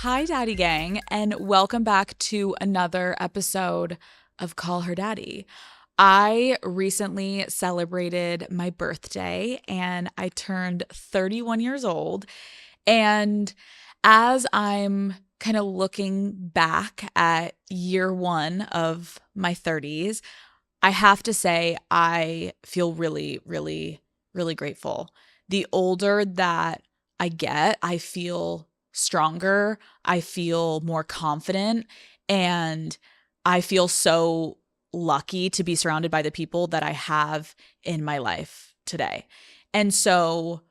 Hi, Daddy Gang, and welcome back to another episode of Call Her Daddy. I recently celebrated my birthday and I turned 31 years old. And as I'm kind of looking back at year one of my 30s, I have to say I feel really, really, really grateful. The older that I get, I feel stronger, I feel more confident, and I feel so lucky to be surrounded by the people that I have in my life today. And so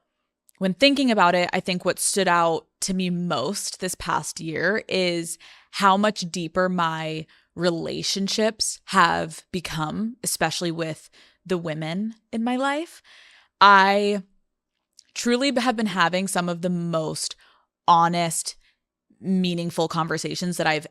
when thinking about it, I think what stood out to me most this past year is how much deeper my relationships have become, especially with the women in my life. I truly have been having some of the most honest, meaningful conversations that I've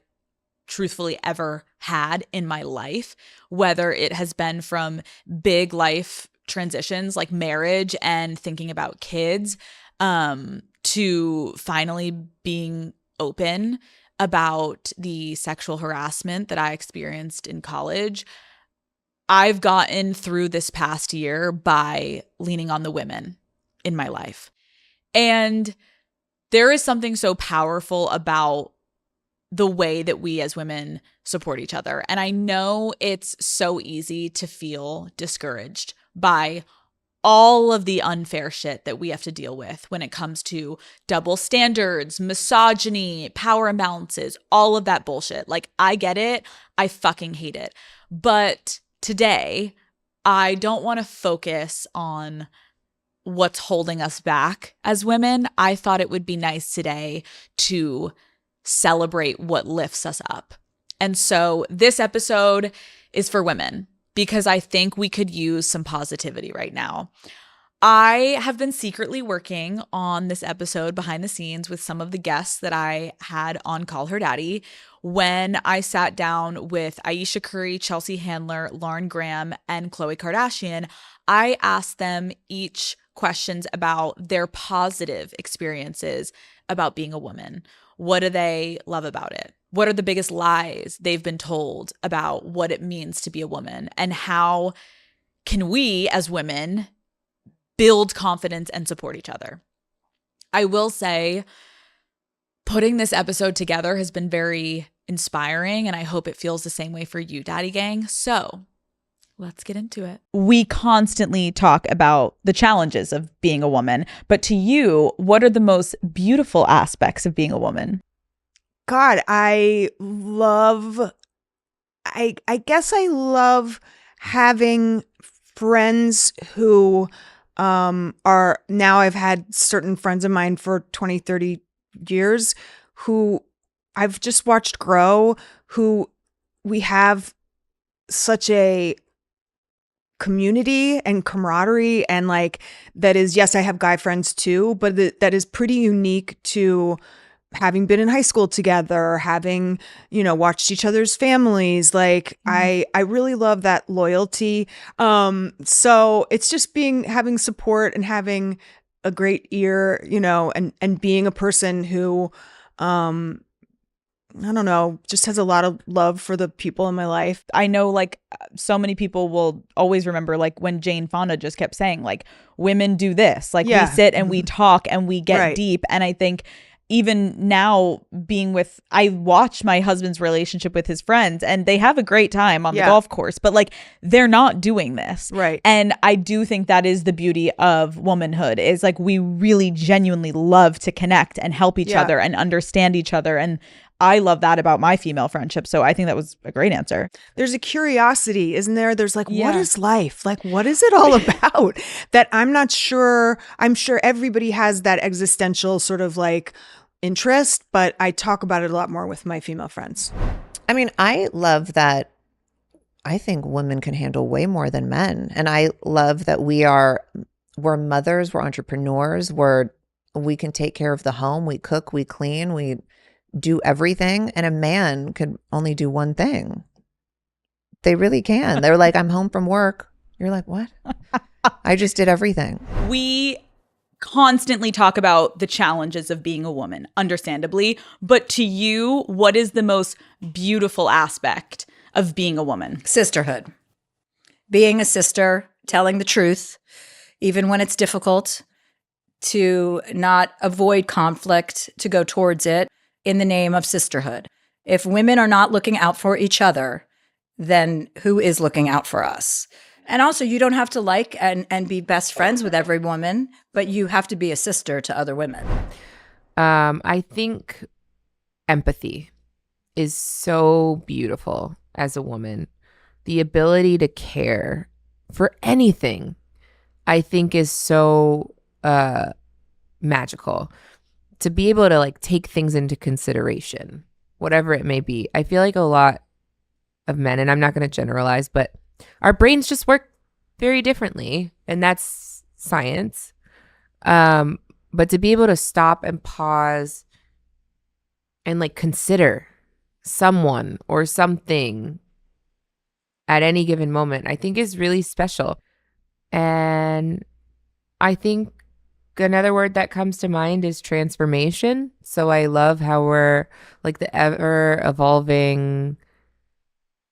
truthfully ever had in my life, whether it has been from big life transitions like marriage and thinking about kids, to finally being open about the sexual harassment that I experienced in college. I've gotten through this past year by leaning on the women in my life. And there is something so powerful about the way that we as women support each other. And I know it's so easy to feel discouraged by all of the unfair shit that we have to deal with when it comes to double standards, misogyny, power imbalances, all of that bullshit. Like, I get it. I fucking hate it. But today, I don't want to focus on what's holding us back as women. I thought it would be nice today to celebrate what lifts us up. And so this episode is for women because I think we could use some positivity right now. I have been secretly working on this episode behind the scenes with some of the guests that I had on Call Her Daddy. When I sat down with Aisha Curry, Chelsea Handler, Lauren Graham, and Khloe Kardashian, I asked them each questions about their positive experiences about being a woman. What do they love about it? What are the biggest lies they've been told about what it means to be a woman? And how can we as women build confidence and support each other? I will say, putting this episode together has been very inspiring, and I hope it feels the same way for you, Daddy Gang. So let's get into it. We constantly talk about the challenges of being a woman, but to you, what are the most beautiful aspects of being a woman? God, I guess I love having friends who are now, I've had certain friends of mine for 20, 30 years who I've just watched grow, who we have such a community and camaraderie, and like that is, yes, I have guy friends too, but that is pretty unique to having been in high school together, having, watched each other's families. Like I really love that loyalty. So it's just having support and having a great ear, and being a person who, I don't know, just has a lot of love for the people in my life. I know, like, so many people will always remember, like, when Jane Fonda just kept saying, like, women do this. Like, we sit and we talk and we get deep. And I think even now I watch my husband's relationship with his friends and they have a great time on the golf course, but like, they're not doing this. Right. And I do think that is the beauty of womanhood, is like, we really genuinely love to connect and help each other and understand each other. And I love that about my female friendship. So I think that was a great answer. There's a curiosity, isn't there? There's like, what is life? Like, what is it all about? That I'm not sure. I'm sure everybody has that existential sort of like interest, but I talk about it a lot more with my female friends. I mean, I love that. I think women can handle way more than men. And I love that we're mothers, we're entrepreneurs, we can take care of the home, we cook, we clean, we do everything, and a man could only do one thing. They really can. They're like, I'm home from work. You're like, what? I just did everything. We constantly talk about the challenges of being a woman, understandably. But to you, what is the most beautiful aspect of being a woman? Sisterhood. Being a sister, telling the truth, even when it's difficult, to not avoid conflict, to go towards it in the name of sisterhood. If women are not looking out for each other, then who is looking out for us? And also, you don't have to like and be best friends with every woman, but you have to be a sister to other women. I think empathy is so beautiful as a woman. The ability to care for anything, I think, is so magical. To be able to like take things into consideration, whatever it may be. I feel like a lot of men, and I'm not going to generalize, but our brains just work very differently, and that's science. But to be able to stop and pause and like consider someone or something at any given moment, I think is really special. And I think another word that comes to mind is transformation. So I love how we're like the ever evolving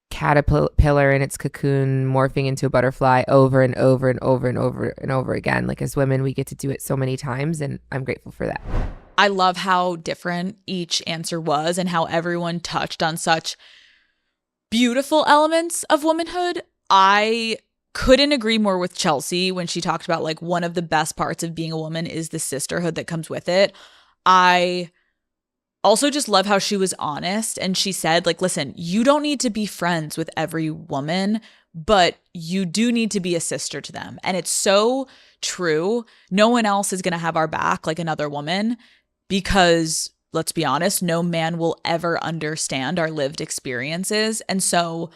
caterpillar in its cocoon morphing into a butterfly over and over and over and over and over again. Like as women, we get to do it so many times, and I'm grateful for that. I love how different each answer was and how everyone touched on such beautiful elements of womanhood. I couldn't agree more with Chelsea when she talked about like one of the best parts of being a woman is the sisterhood that comes with it. I also just love how she was honest and she said like, listen, you don't need to be friends with every woman, but you do need to be a sister to them. And it's so true. No one else is going to have our back like another woman because let's be honest, no man will ever understand our lived experiences. And so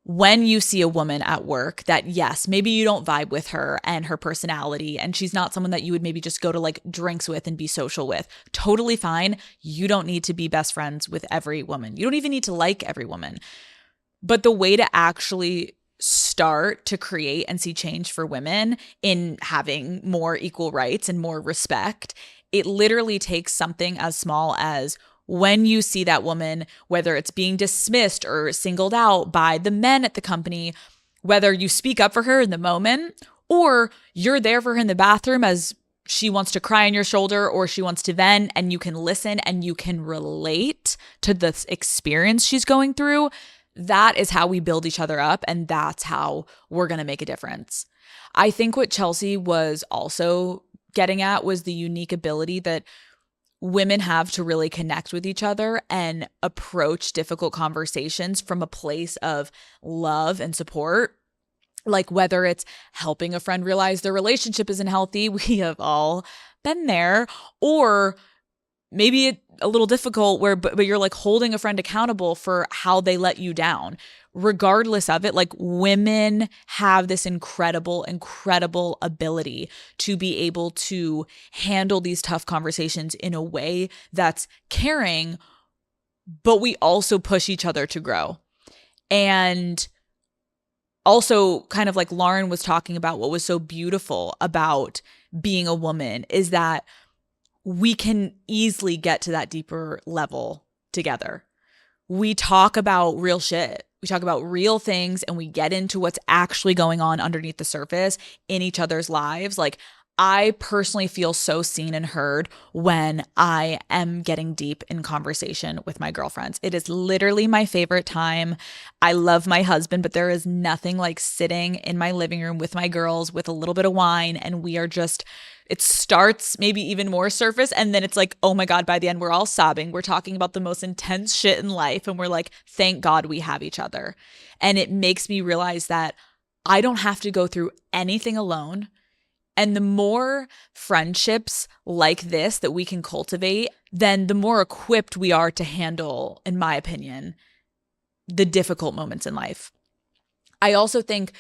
when you see a woman at work that, yes, maybe you don't vibe with her and her personality, and she's not someone that you would maybe just go to like drinks with and be social with, totally fine. You don't need to be best friends with every woman. You don't even need to like every woman. But the way to actually start to create and see change for women in having more equal rights and more respect, it literally takes something as small as when you see that woman, whether it's being dismissed or singled out by the men at the company, whether you speak up for her in the moment or you're there for her in the bathroom as she wants to cry on your shoulder or she wants to vent, and you can listen and you can relate to the experience she's going through, that is how we build each other up, and that's how we're going to make a difference. I think what Chelsea was also getting at was the unique ability that women have to really connect with each other and approach difficult conversations from a place of love and support. Like whether it's helping a friend realize their relationship isn't healthy, we have all been there, or maybe it's a little difficult where but you're like holding a friend accountable for how they let you down. Regardless of it, like women have this incredible ability to be able to handle these tough conversations in a way that's caring, but we also push each other to grow. And also kind of like Lauren was talking about, what was so beautiful about being a woman is that we can easily get to that deeper level together. We talk about real shit. We talk about real things and we get into what's actually going on underneath the surface in each other's lives. Like I personally feel so seen and heard when I am getting deep in conversation with my girlfriends. It is literally my favorite time. I love my husband, but there is nothing like sitting in my living room with my girls with a little bit of wine, and we are just, it starts maybe even more surface, and then it's like, oh my God, by the end, we're all sobbing. We're talking about the most intense shit in life, and we're like, thank God we have each other. And it makes me realize that I don't have to go through anything alone. And the more friendships like this that we can cultivate, then the more equipped we are to handle, in my opinion, the difficult moments in life. I also think,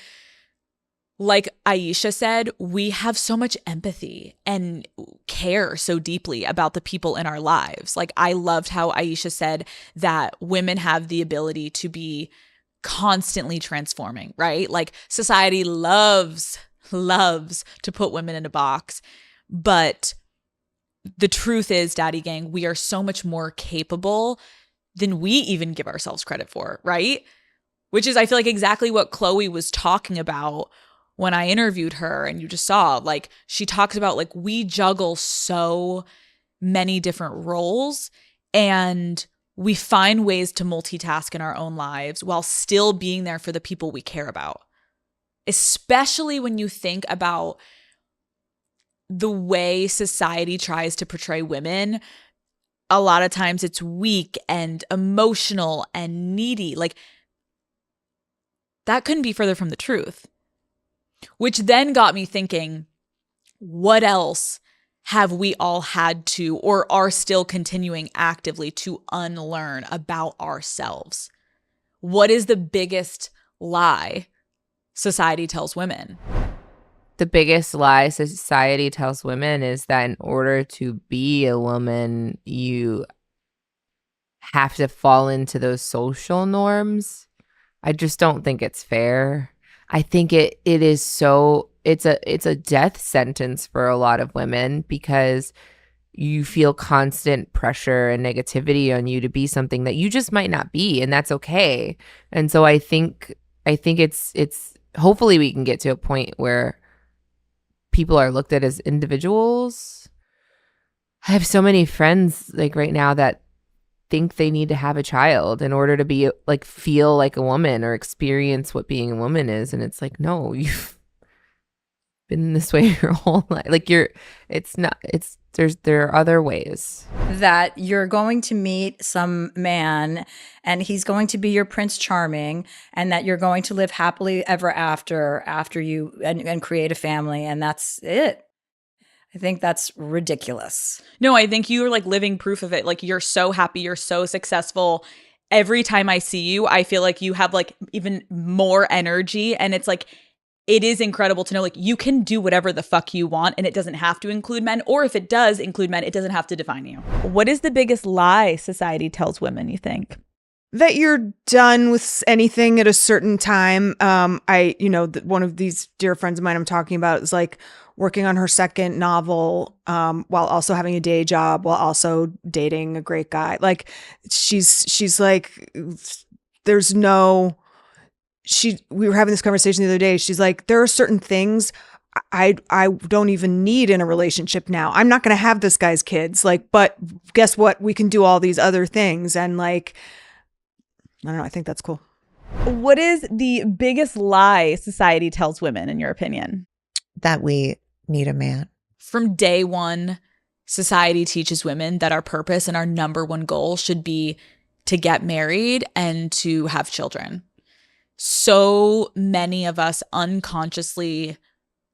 like Aisha said, we have so much empathy and care so deeply about the people in our lives. Like I loved how Aisha said that women have the ability to be constantly transforming, right? Like society loves to put women in a box. But the truth is, Daddy Gang, we are so much more capable than we even give ourselves credit for, right? Which is, I feel like, exactly what Chloe was talking about when I interviewed her, and you just saw, like, she talks about, like, we juggle so many different roles, and we find ways to multitask in our own lives while still being there for the people we care about. Especially when you think about the way society tries to portray women. A lot of times it's weak and emotional and needy. Like, that couldn't be further from the truth. Which then got me thinking, what else have we all had to or are still continuing actively to unlearn about ourselves? What is the biggest lie society tells women? The biggest lie society tells women is that in order to be a woman, you have to fall into those social norms. I just don't think it's fair. I think it is so it's a death sentence for a lot of women because you feel constant pressure and negativity on you to be something that you just might not be, and that's okay. And so I think it's hopefully we can get to a point where people are looked at as individuals. I have so many friends like right now that think they need to have a child in order to be like feel like a woman or experience what being a woman is, and it's like, no, you've been this way your whole life. Like there are other ways. That you're going to meet some man and he's going to be your Prince Charming, and that you're going to live happily ever after you and create a family, and that's it. I think that's ridiculous. No, I think you are like living proof of it. Like, you're so happy, you're so successful. Every time I see you, I feel like you have like even more energy, and it's like, it is incredible to know like you can do whatever the fuck you want, and it doesn't have to include men, or if it does include men, it doesn't have to define you. What is the biggest lie society tells women, you think? That you're done with anything at a certain time. One of these dear friends of mine I'm talking about is like working on her second novel, while also having a day job, while also dating a great guy. Like she's like, we were having this conversation the other day. She's like, there are certain things I don't even need in a relationship now. I'm not going to have this guy's kids. Like, but guess what? We can do all these other things. And like, I don't know. I think that's cool. What is the biggest lie society tells women, in your opinion? That we need a man. From day one, society teaches women that our purpose and our number one goal should be to get married and to have children. So many of us unconsciously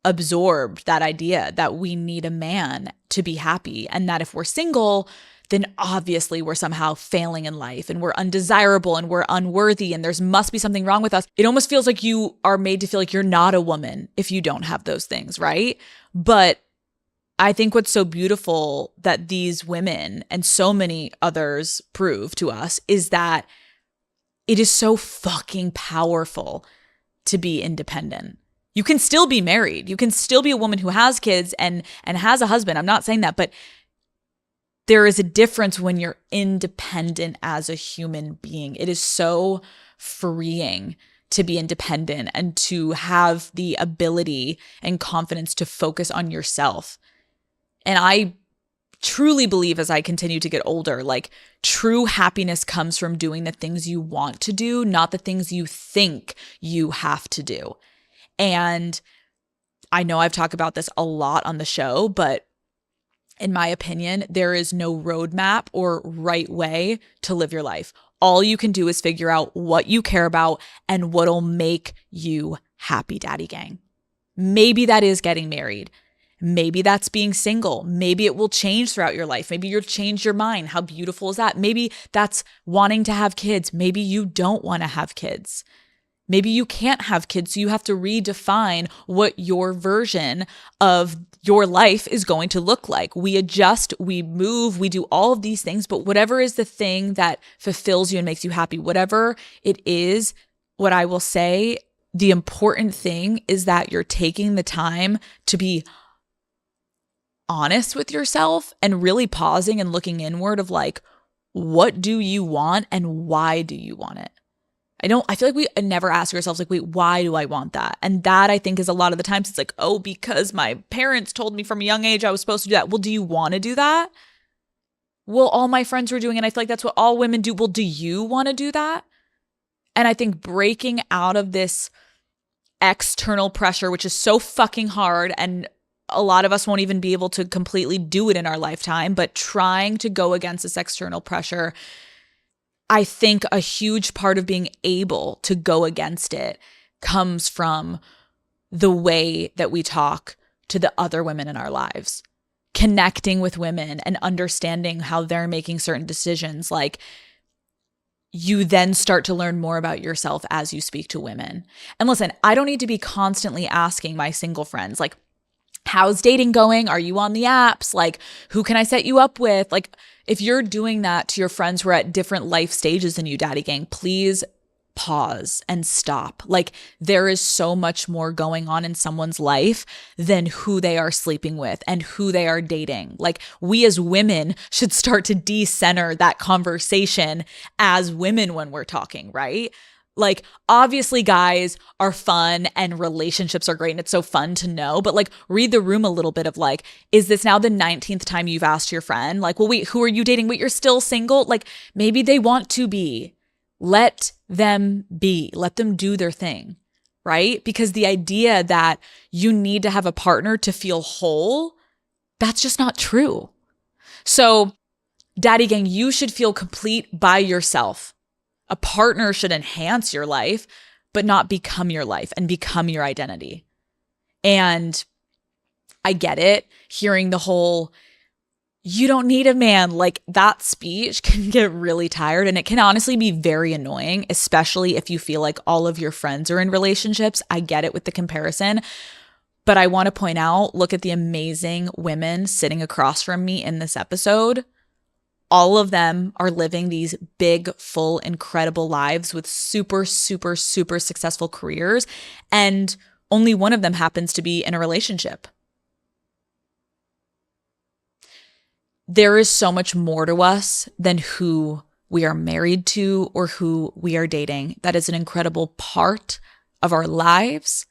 absorbed that idea that we need a man to be happy, and that if we're single, then obviously we're somehow failing in life and we're undesirable and we're unworthy and there's must be something wrong with us. It almost feels like you are made to feel like you're not a woman if you don't have those things, right? But I think what's so beautiful that these women and so many others prove to us is that it is so fucking powerful to be independent. You can still be married. You can still be a woman who has kids and has a husband. I'm not saying that, but there is a difference when you're independent as a human being. It is so freeing to be independent and to have the ability and confidence to focus on yourself. And I truly believe as I continue to get older, like true happiness comes from doing the things you want to do, not the things you think you have to do. And I know I've talked about this a lot on the show, but in my opinion, there is no roadmap or right way to live your life. All you can do is figure out what you care about and what'll make you happy, Daddy Gang. Maybe that is getting married. Maybe that's being single. Maybe it will change throughout your life. Maybe you'll change your mind. How beautiful is that? Maybe that's wanting to have kids. Maybe you don't want to have kids. Maybe you can't have kids, so you have to redefine what your version of your life is going to look like. We adjust, we move, we do all of these things, but whatever is the thing that fulfills you and makes you happy, whatever it is, what I will say, the important thing is that you're taking the time to be honest with yourself and really pausing and looking inward of like, what do you want and why do you want it? I feel like we never ask ourselves like, wait, why do I want that? And that I think is a lot of the times it's like, oh, because my parents told me from a young age I was supposed to do that. Well, do you want to do that? Well, all my friends were doing, and I feel like that's what all women do. Well, do you want to do that? And I think breaking out of this external pressure, which is so fucking hard, and a lot of us won't even be able to completely do it in our lifetime, but trying to go against this external pressure, I think a huge part of being able to go against it comes from the way that we talk to the other women in our lives, connecting with women and understanding how they're making certain decisions. Like, you then start to learn more about yourself as you speak to women. And listen, I don't need to be constantly asking my single friends, like, how's dating going? Are you on the apps? Like, who can I set you up with? Like, if you're doing that to your friends who are at different life stages than you, Daddy Gang, please pause and stop. Like, there is so much more going on in someone's life than who they are sleeping with and who they are dating. Like, we as women should start to decenter that conversation as women when we're talking, right? Like, obviously guys are fun and relationships are great and it's so fun to know, but like, read the room a little bit of like, is this now the 19th time you've asked your friend? Like, well, wait, who are you dating? Wait, you're still single? Like, maybe they want to be. Let them be. Let them do their thing, right? Because the idea that you need to have a partner to feel whole, that's just not true. So, Daddy Gang, you should feel complete by yourself. A partner should enhance your life, but not become your life and become your identity. And I get it, hearing the whole, you don't need a man, like that speech can get really tired, and it can honestly be very annoying, especially if you feel like all of your friends are in relationships. I get it with the comparison, but I want to point out, look at the amazing women sitting across from me in this episode. All of them are living these big, full, incredible lives with super, super, super successful careers. And only one of them happens to be in a relationship. There is so much more to us than who we are married to or who we are dating. That is an incredible part of our lives,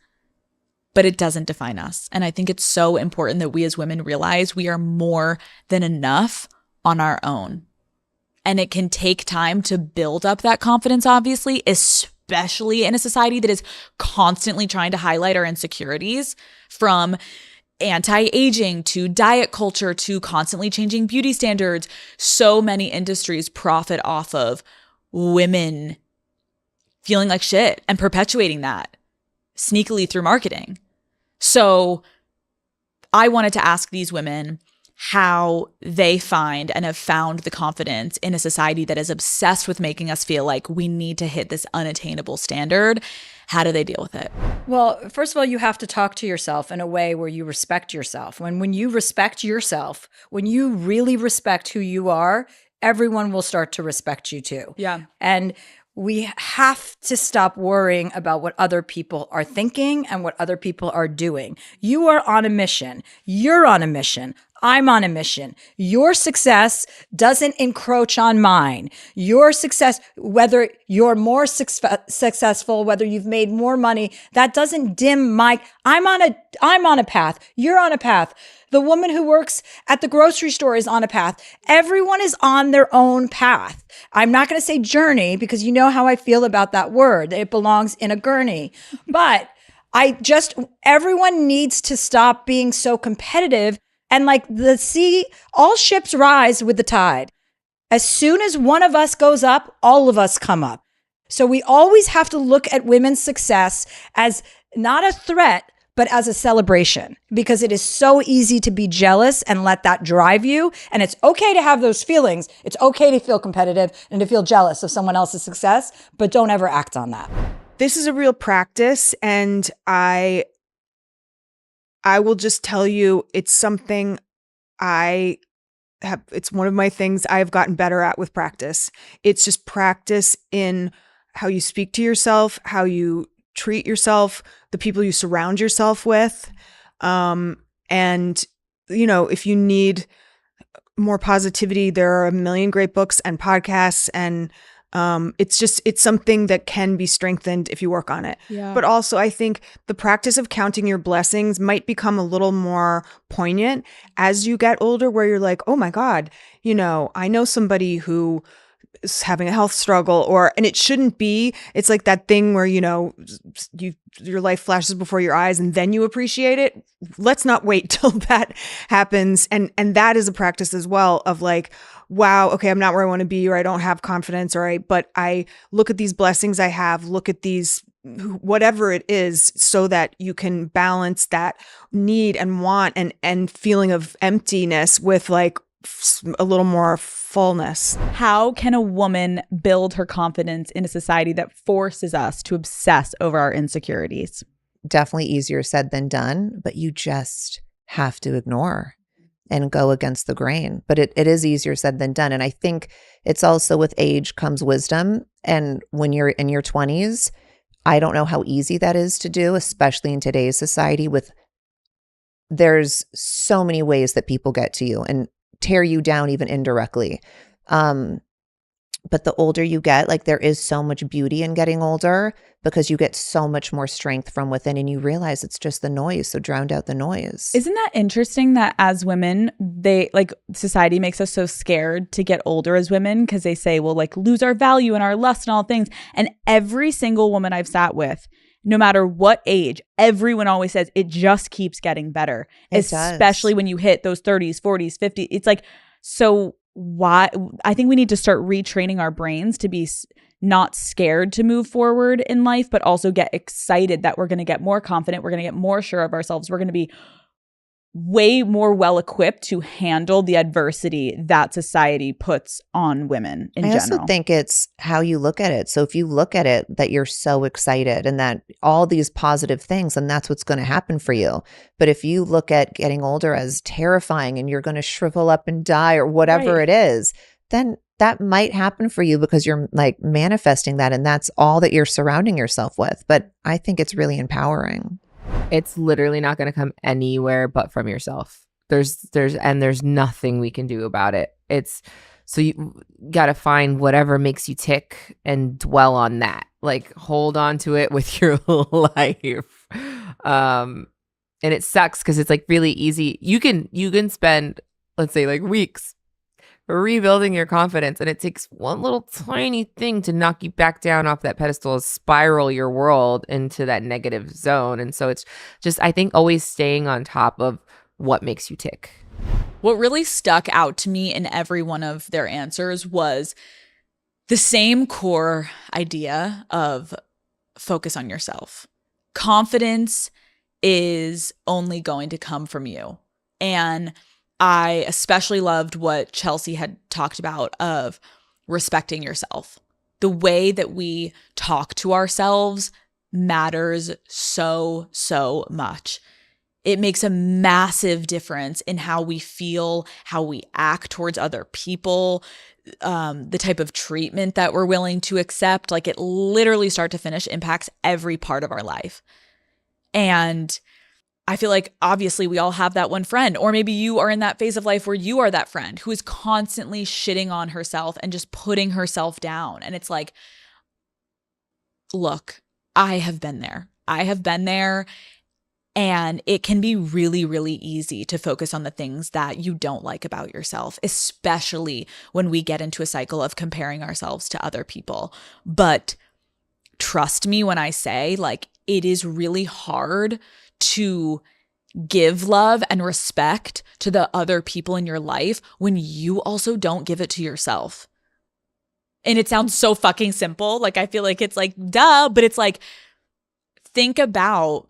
but it doesn't define us. And I think it's so important that we as women realize we are more than enough on our own. And it can take time to build up that confidence, obviously, especially in a society that is constantly trying to highlight our insecurities, from anti-aging to diet culture to constantly changing beauty standards. So many industries profit off of women feeling like shit and perpetuating that sneakily through marketing. So I wanted to ask these women how they find and have found the confidence in a society that is obsessed with making us feel like we need to hit this unattainable standard. How do they deal with it? Well, first of all, you have to talk to yourself in a way where you respect yourself. When you respect yourself, when you really respect who you are, everyone will start to respect you too. Yeah. And we have to stop worrying about what other people are thinking and what other people are doing. You are on a mission. You're on a mission. I'm on a mission. Your success doesn't encroach on mine. Your success, whether you're more successful, whether you've made more money, that doesn't dim my, I'm on a path. You're on a path. The woman who works at the grocery store is on a path. Everyone is on their own path. I'm not going to say journey because you know how I feel about that word. It belongs in a gurney. But everyone needs to stop being so competitive. And like the sea, all ships rise with the tide. As soon as one of us goes up, all of us come up. So we always have to look at women's success as not a threat, but as a celebration, because it is so easy to be jealous and let that drive you. And it's okay to have those feelings. It's okay to feel competitive and to feel jealous of someone else's success, but don't ever act on that. This is a real practice, and I will just tell you, it's something it's one of my things I've gotten better at with practice. It's just practice in how you speak to yourself, how you treat yourself, the people you surround yourself with. And if you need more positivity, there are a million great books and podcasts, and it's something that can be strengthened if you work on it. Yeah. But also, I think the practice of counting your blessings might become a little more poignant as you get older, where you're like, oh my God, I know somebody who is having a health struggle, and it shouldn't be. It's like that thing where, your life flashes before your eyes and then you appreciate it. Let's not wait till that happens. And that is a practice as well of like, wow, okay, I'm not where I want to be, or I don't have confidence, but I look at these blessings I have, look at these, whatever it is, so that you can balance that need and want and feeling of emptiness with like a little more fullness. How can a woman build her confidence in a society that forces us to obsess over our insecurities? Definitely easier said than done, but you just have to ignore and go against the grain. But it is easier said than done. And I think it's also with age comes wisdom. And when you're in your 20s, I don't know how easy that is to do, especially in today's society there's so many ways that people get to you and tear you down even indirectly. But the older you get, like there is so much beauty in getting older because you get so much more strength from within and you realize it's just the noise. So drowned out the noise. Isn't that interesting that as women, society makes us so scared to get older as women because they say we'll like lose our value and our lust and all things. And every single woman I've sat with, no matter what age, everyone always says it just keeps getting better, especially when you hit those 30s, 40s, 50s. It's like, so why? I think we need to start retraining our brains to be not scared to move forward in life, but also get excited that we're going to get more confident. We're going to get more sure of ourselves. We're going to be way more well equipped to handle the adversity that society puts on women in general. I also think it's how you look at it. So if you look at it that you're so excited and that all these positive things, and that's what's going to happen for you. But if you look at getting older as terrifying and you're going to shrivel up and die or whatever it is, then that might happen for you because you're like manifesting that and that's all that you're surrounding yourself with. But I think it's really empowering. It's literally not going to come anywhere but from yourself. There's nothing we can do about it. So you got to find whatever makes you tick and dwell on that. Like hold on to it with your life. And it sucks because it's like really easy. You can spend, let's say like weeks rebuilding your confidence, and it takes one little tiny thing to knock you back down off that pedestal, spiral your world into that negative zone. And so it's just, I think, always staying on top of what makes you tick. What really stuck out to me in every one of their answers was the same core idea of focus on yourself. Confidence is only going to come from you. And I especially loved what Chelsea had talked about of respecting yourself. The way that we talk to ourselves matters so, so much. It makes a massive difference in how we feel, how we act towards other people, the type of treatment that we're willing to accept. Like it literally start to finish impacts every part of our life. And I feel like obviously we all have that one friend, or maybe you are in that phase of life where you are that friend who is constantly shitting on herself and just putting herself down. And it's like, look, I have been there. And it can be really, really easy to focus on the things that you don't like about yourself, especially when we get into a cycle of comparing ourselves to other people. But trust me when I say, like, it is really hard to give love and respect to the other people in your life when you also don't give it to yourself. And it sounds so fucking simple. Like, I feel like it's like, duh, but it's like, think about,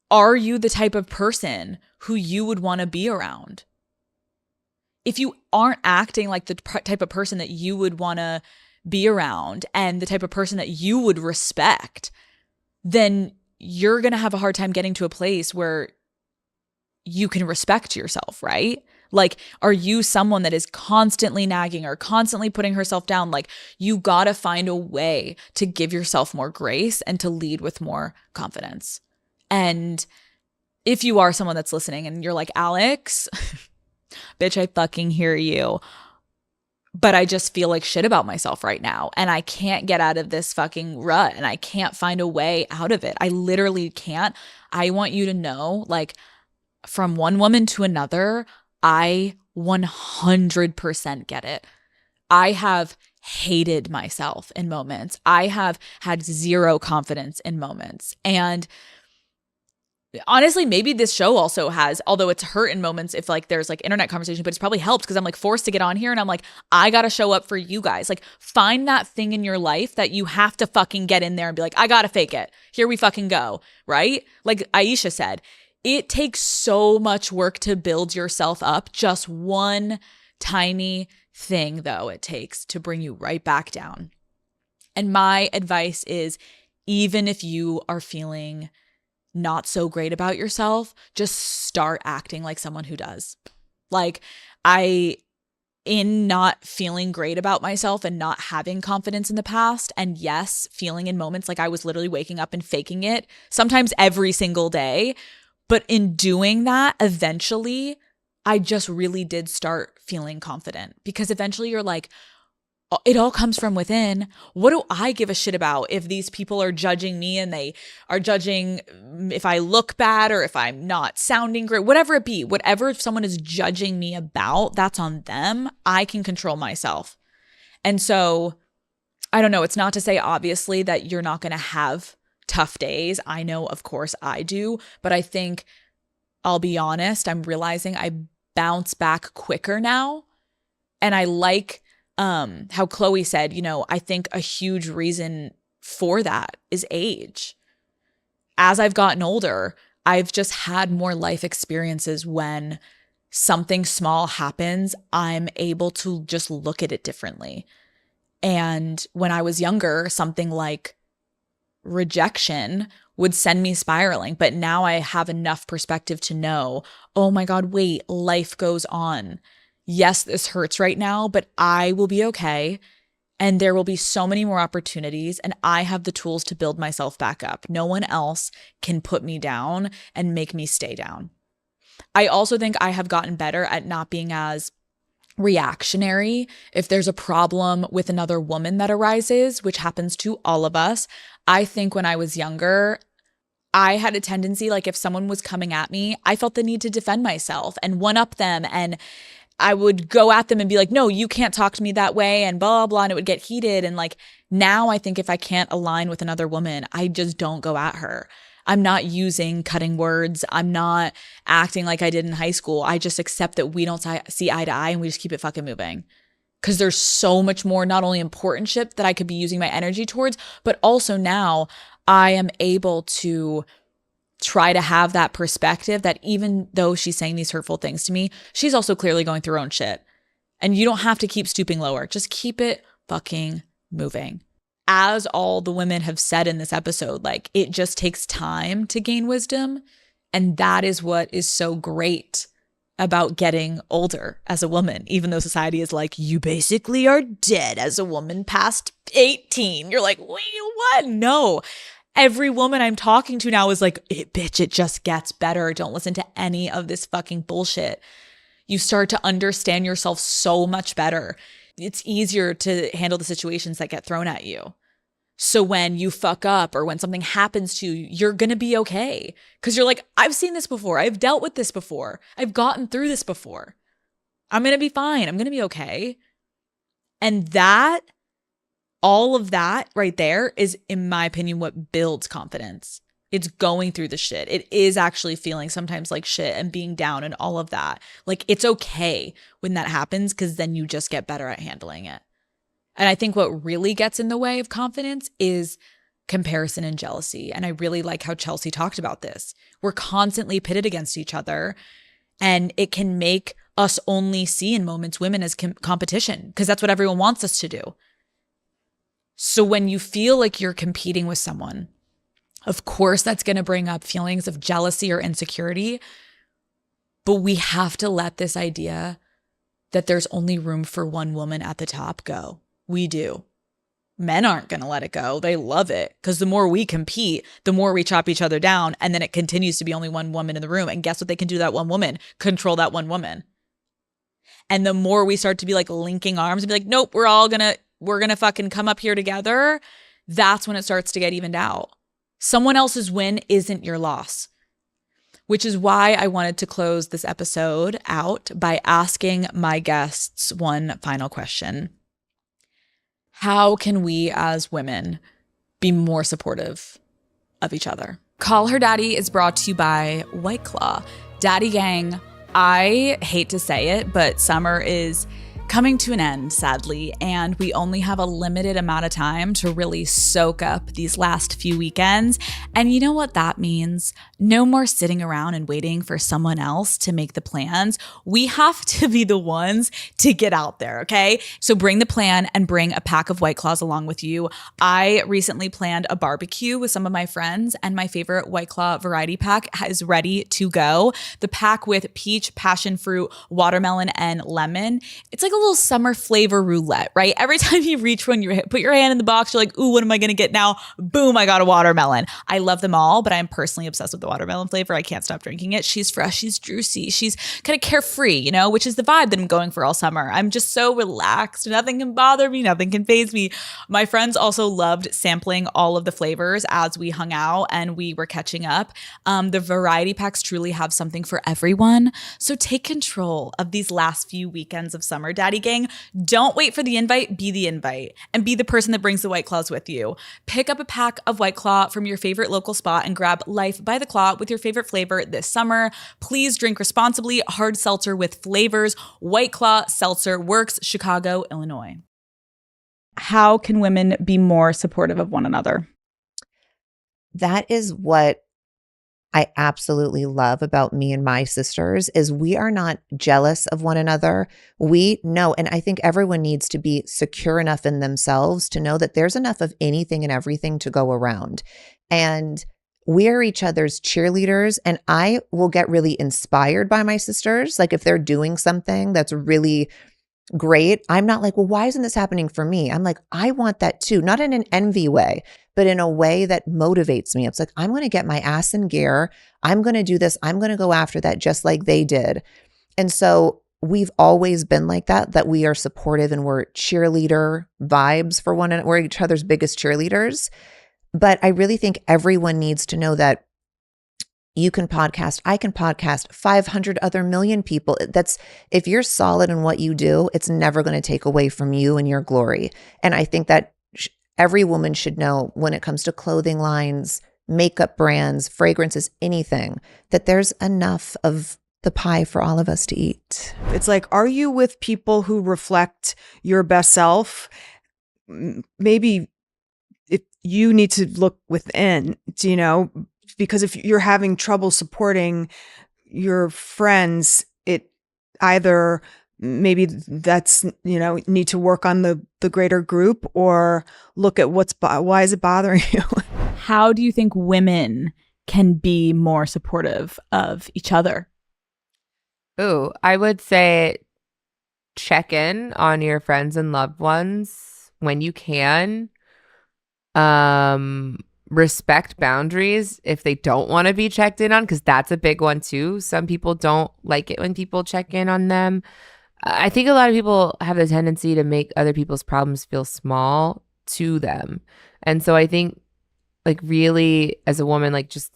are you the type of person who you would want to be around? If you aren't acting like the type of person that you would want to be around and the type of person that you would respect, then you're going to have a hard time getting to a place where you can respect yourself, right? Like, are you someone that is constantly nagging or constantly putting herself down? Like, you got to find a way to give yourself more grace and to lead with more confidence. And if you are someone that's listening and you're like, Alex, bitch, I fucking hear you. But I just feel like shit about myself right now. And I can't get out of this fucking rut. And I can't find a way out of it. I literally can't. I want you to know, like, from one woman to another, I 100% get it. I have hated myself in moments. I have had zero confidence in moments. And honestly, maybe this show also has, although it's hurt in moments if like there's like internet conversation, but it's probably helped because I'm like forced to get on here and I'm like, I got to show up for you guys. Like, find that thing in your life that you have to fucking get in there and be like, I got to fake it. Here we fucking go. Right? Like Aisha said, it takes so much work to build yourself up. Just one tiny thing, though, it takes to bring you right back down. And my advice is, even if you are feeling not so great about yourself, just start acting like someone who does. Like, in not feeling great about myself and not having confidence in the past, and yes, feeling in moments like I was literally waking up and faking it, sometimes every single day. But in doing that, eventually, I just really did start feeling confident, because eventually you're like, it all comes from within. What do I give a shit about if these people are judging me and they are judging if I look bad or if I'm not sounding great, whatever it be, whatever if someone is judging me about, that's on them. I can control myself. And so, I don't know, it's not to say obviously that you're not going to have tough days. I know, of course I do, but I think, I'll be honest, I'm realizing I bounce back quicker now. And I like how Chloe said, you know, I think a huge reason for that is age. As I've gotten older, I've just had more life experiences. When something small happens, I'm able to just look at it differently. And when I was younger, something like rejection would send me spiraling. But now I have enough perspective to know, oh my God, wait, life goes on. Yes, this hurts right now, but I will be okay. And there will be so many more opportunities, and I have the tools to build myself back up. No one else can put me down and make me stay down. I also think I have gotten better at not being as reactionary. If there's a problem with another woman that arises, which happens to all of us, I think when I was younger, I had a tendency, like if someone was coming at me, I felt the need to defend myself and one up them, and I would go at them and be like, no, you can't talk to me that way, and blah, blah, blah. And it would get heated. And like, now I think if I can't align with another woman, I just don't go at her. I'm not using cutting words. I'm not acting like I did in high school. I just accept that we don't see eye to eye, and we just keep it fucking moving. Because there's so much more, not only important shit that I could be using my energy towards, but also now I am able to try to have that perspective that even though she's saying these hurtful things to me, she's also clearly going through her own shit. And you don't have to keep stooping lower. Just keep it fucking moving. As all the women have said in this episode, like, it just takes time to gain wisdom. And that is what is so great about getting older as a woman, even though society is like, you basically are dead as a woman past 18. You're like, wait, what? No. Every woman I'm talking to now is like, bitch, it just gets better. Don't listen to any of this fucking bullshit. You start to understand yourself so much better. It's easier to handle the situations that get thrown at you. So when you fuck up or when something happens to you, you're going to be okay. Because you're like, I've seen this before. I've dealt with this before. I've gotten through this before. I'm going to be fine. I'm going to be okay. And that, all of that right there is, in my opinion, what builds confidence. It's going through the shit. It is actually feeling sometimes like shit and being down and all of that. Like, it's okay when that happens, because then you just get better at handling it. And I think what really gets in the way of confidence is comparison and jealousy. And I really like how Chelsea talked about this. We're constantly pitted against each other, and it can make us only see in moments women as competition, because that's what everyone wants us to do. So when you feel like you're competing with someone, of course, that's going to bring up feelings of jealousy or insecurity. But we have to let this idea that there's only room for one woman at the top go. We do. Men aren't going to let it go. They love it because the more we compete, the more we chop each other down. And then it continues to be only one woman in the room. And guess what they can do to that one woman? Control that one woman. And the more we start to be like linking arms and be like, nope, we're going to fucking come up here together. That's when it starts to get evened out. Someone else's win isn't your loss. Which is why I wanted to close this episode out by asking my guests one final question. How can we as women be more supportive of each other? Call Her Daddy is brought to you by White Claw. Daddy Gang, I hate to say it, but summer is coming to an end, sadly, and we only have a limited amount of time to really soak up these last few weekends. And you know what that means? No more sitting around and waiting for someone else to make the plans. We have to be the ones to get out there, okay? So bring the plan and bring a pack of White Claws along with you. I recently planned a barbecue with some of my friends, and my favorite White Claw variety pack is ready to go. The pack with peach, passion fruit, watermelon, and lemon. It's like a little summer flavor roulette, right? Every time you reach one, you put your hand in the box, you're like, ooh, what am I going to get now? Boom, I got a watermelon. I love them all, but I'm personally obsessed with the watermelon flavor. I can't stop drinking it. She's fresh, she's juicy, she's kind of carefree, you know, which is the vibe that I'm going for all summer. I'm just so relaxed. Nothing can bother me. Nothing can faze me. My friends also loved sampling all of the flavors as we hung out and we were catching up. The variety packs truly have something for everyone. So take control of these last few weekends of summer, Daddy Gang. Don't wait for the invite. Be the invite and be the person that brings the White Claws with you. Pick up a pack of White Claw from your favorite local spot and grab Life by the Claw with your favorite flavor this summer. Please drink responsibly. Hard seltzer with flavors. White Claw Seltzer Works, Chicago, Illinois. How can women be more supportive of one another? That is what I absolutely love about me and my sisters is we are not jealous of one another. We know, and I think everyone needs to be secure enough in themselves to know that there's enough of anything and everything to go around. And we are each other's cheerleaders, and I will get really inspired by my sisters. Like if they're doing something that's really great, I'm not like, well, why isn't this happening for me? I'm like, I want that too. Not in an envy way, but in a way that motivates me. It's like, I'm going to get my ass in gear. I'm going to do this. I'm going to go after that just like they did. And so we've always been like that we are supportive and we're cheerleader vibes for one another. We're each other's biggest cheerleaders. But I really think everyone needs to know that you can podcast, I can podcast, 500 other million people. That's, if you're solid in what you do, it's never going to take away from you and your glory. And I think that every woman should know when it comes to clothing lines, makeup brands, fragrances, anything, that there's enough of the pie for all of us to eat. It's like, are you with people who reflect your best self? Maybe if you need to look within, you know, because if you're having trouble supporting your friends, it either maybe that's, you know, need to work on the greater group or look at why is it bothering you? How do you think women can be more supportive of each other? Ooh, I would say check in on your friends and loved ones when you can. Respect boundaries if they don't want to be checked in on, because that's a big one too. Some people don't like it when people check in on them. I think a lot of people have the tendency to make other people's problems feel small to them. And so I think like really as a woman, like just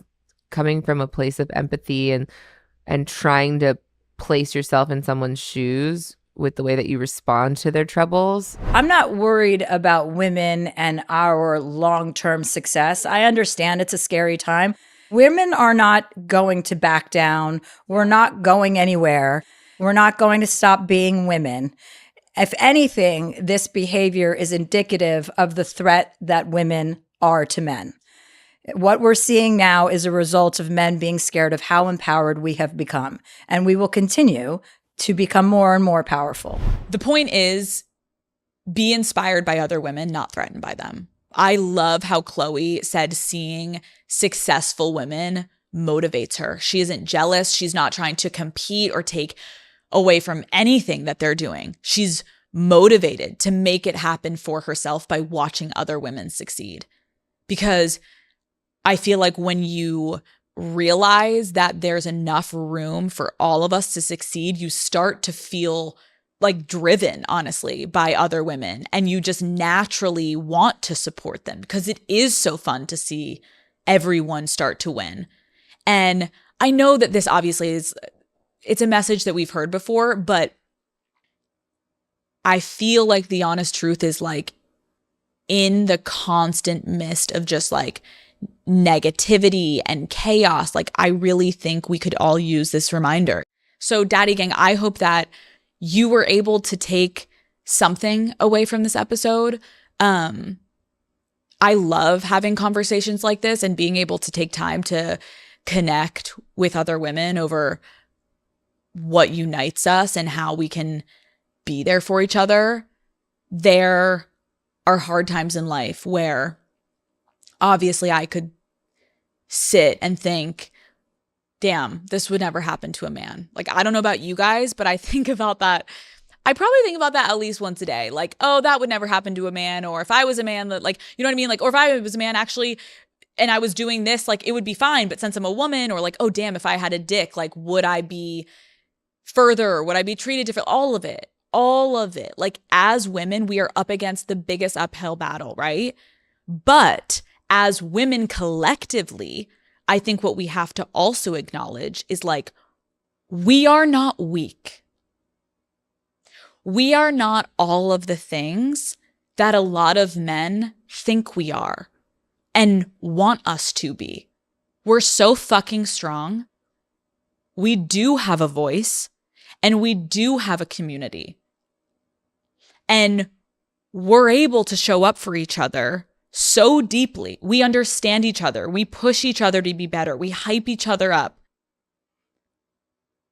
coming from a place of empathy and trying to place yourself in someone's shoes with the way that you respond to their troubles. I'm not worried about women and our long-term success. I understand it's a scary time. Women are not going to back down. We're not going anywhere. We're not going to stop being women. If anything, this behavior is indicative of the threat that women are to men. What we're seeing now is a result of men being scared of how empowered we have become, and we will continue to become more and more powerful. The point is, be inspired by other women, not threatened by them. I love how Chloe said seeing successful women motivates her. She isn't jealous. She's not trying to compete or take away from anything that they're doing. She's motivated to make it happen for herself by watching other women succeed. Because I feel like when you realize that there's enough room for all of us to succeed, you start to feel like driven, honestly, by other women. And you just naturally want to support them because it is so fun to see everyone start to win. And I know that this obviously it's a message that we've heard before, but I feel like the honest truth is like in the constant mist of just like negativity and chaos, like I really think we could all use this reminder. So Daddy Gang, I hope that you were able to take something away from this episode. I love having conversations like this and being able to take time to connect with other women over what unites us and how we can be there for each other. There are hard times in life where obviously I could sit and think, damn, this would never happen to a man. Like, I don't know about you guys, but I think about that. I probably think about that at least once a day. Like, oh, that would never happen to a man. Or if I was a man, that, like, you know what I mean? Like, or if I was a man actually and I was doing this, like, it would be fine. But since I'm a woman, or like, oh, damn, if I had a dick, like, would I be further? Would I be treated different? All of it. All of it. Like, as women, we are up against the biggest uphill battle, right? But as women collectively, I think what we have to also acknowledge is like, we are not weak. We are not all of the things that a lot of men think we are and want us to be. We're so fucking strong. We do have a voice and we do have a community. And we're able to show up for each other so deeply. We understand each other. We push each other to be better. We hype each other up.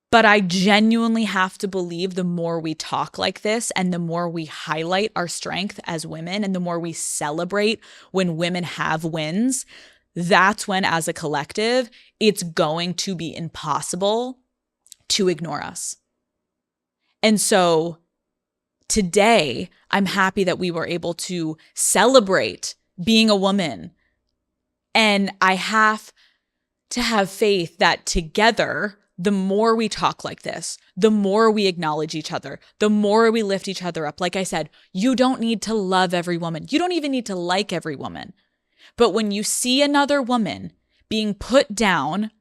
But I genuinely have to believe the more we talk like this and the more we highlight our strength as women and the more we celebrate when women have wins, that's when, as a collective, it's going to be impossible to ignore us. And so today, I'm happy that we were able to celebrate being a woman. And I have to have faith that together, the more we talk like this, the more we acknowledge each other, the more we lift each other up. Like I said, you don't need to love every woman. You don't even need to like every woman. But when you see another woman being put down,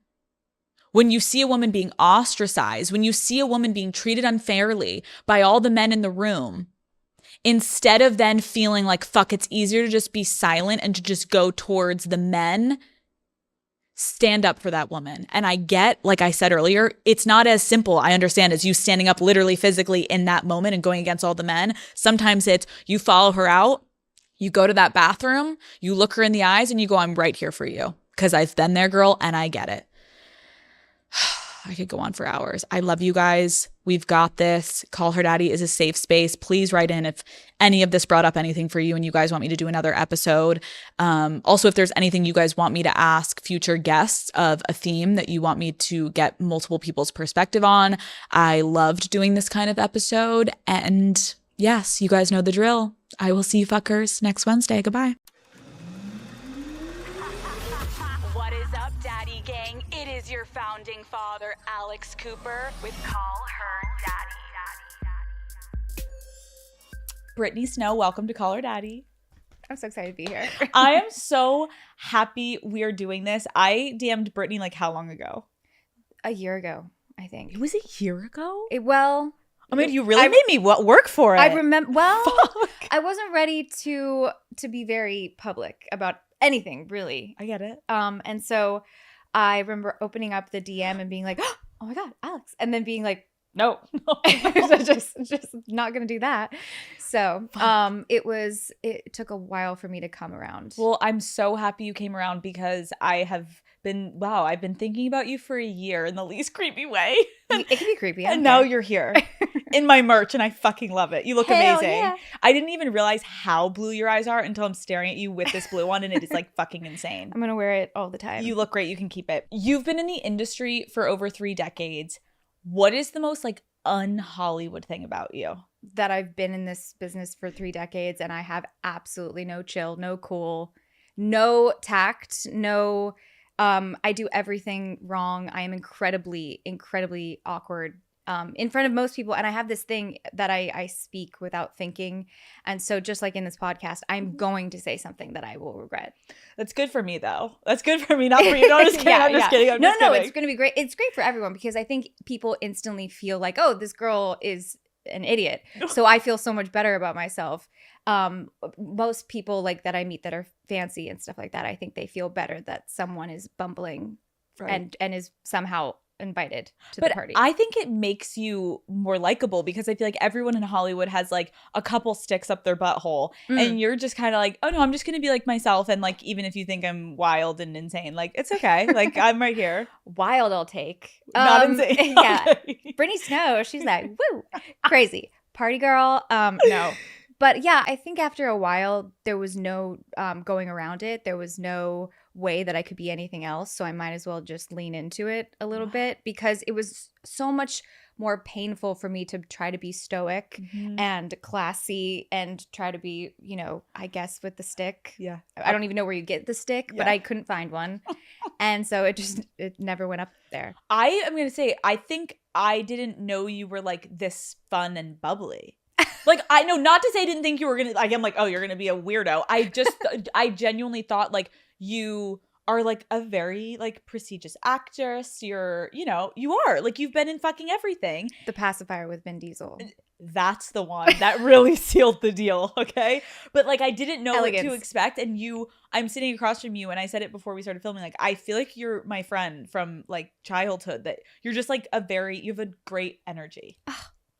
when you see a woman being ostracized, when you see a woman being treated unfairly by all the men in the room, instead of then feeling like, fuck, it's easier to just be silent and to just go towards the men, stand up for that woman. And I get, like I said earlier, it's not as simple, I understand, as you standing up literally physically in that moment and going against all the men. Sometimes it's you follow her out, you go to that bathroom, you look her in the eyes and you go, I'm right here for you. Because I've been there, girl, and I get it. I could go on for hours. I love you guys. We've got this. Call Her Daddy is a safe space. Please write in if any of this brought up anything for you and you guys want me to do another episode. Also, if there's anything you guys want me to ask future guests of a theme that you want me to get multiple people's perspective on. I loved doing this kind of episode. And yes, you guys know the drill. I will see you fuckers next Wednesday. Goodbye. What is up, Daddy Gang? It is your founding father, Alex Cooper, with Call Her Daddy. Brittany Snow, welcome to Call Her Daddy. I'm so excited to be here. I am so happy we are doing this. I DM'd Brittany like how long ago? A year ago, I think. It was a year ago? I mean, you really made me work for it. I remember. Well, Fuck. I wasn't ready to be very public about anything, really. I get it. And so I remember opening up the DM and being like, "Oh my god, Alex," and then being like, "No, so just not gonna do that." So, it took a while for me to come around. Well, I'm so happy you came around because I've been thinking about you for a year in the least creepy way. It can be creepy. And now you're here in my merch and I fucking love it. You look Hell amazing. yeah. I didn't even realize how blue your eyes are until I'm staring at you with this blue on and it is like fucking insane. I'm gonna wear it all the time. You look great. You can keep it. You've been in the industry for over 3 decades. What is the most like un-Hollywood thing about you? that I've been in this business for 3 decades and I have absolutely no chill, no cool, no tact, no I do everything wrong. I am incredibly, incredibly awkward in front of most people. And I have this thing that I speak without thinking. And so just like in this podcast, I'm going to say something that I will regret. That's good for me, though. That's good for me, not for you. No, I'm just kidding. I'm just kidding. I'm just No, kidding. it's going to be great. It's great for everyone because I think people instantly feel like, oh, this girl is an idiot. So I feel so much better about myself. Most people like that I meet that are fancy and stuff like that, I think they feel better that someone is bumbling and is somehow invited to the party. I think it makes you more likable because I feel like everyone in Hollywood has like a couple sticks up their butthole and you're just kind of like, oh no, I'm just going to be like myself. And like, even if you think I'm wild and insane, like it's okay. Like I'm right here. Wild I'll take. Not insane. Yeah. Okay. Brittany Snow, she's like, woo, crazy. Party girl. No. But yeah, I think after a while, there was no going around it. There was no way that I could be anything else. So I might as well just lean into it a little bit because it was so much more painful for me to try to be stoic and classy and try to be, you know, I guess with the stick. Yeah. I don't even know where you get the stick, but I couldn't find one. And so it never went up there. I am going to say, I think I didn't know you were like this fun and bubbly. Like, I know, not to say I didn't think you were going to, like, I'm like, oh, you're going to be a weirdo. I genuinely thought like you are like a very like prestigious actress. You're, you know, you are like, you've been in fucking everything. The Pacifier with Vin Diesel. That's the one that really sealed the deal. Okay. But like, I didn't know Elegance. what to expect. And I'm sitting across from you and I said it before we started filming. Like, I feel like you're my friend from like childhood, that you're just like you have a great energy.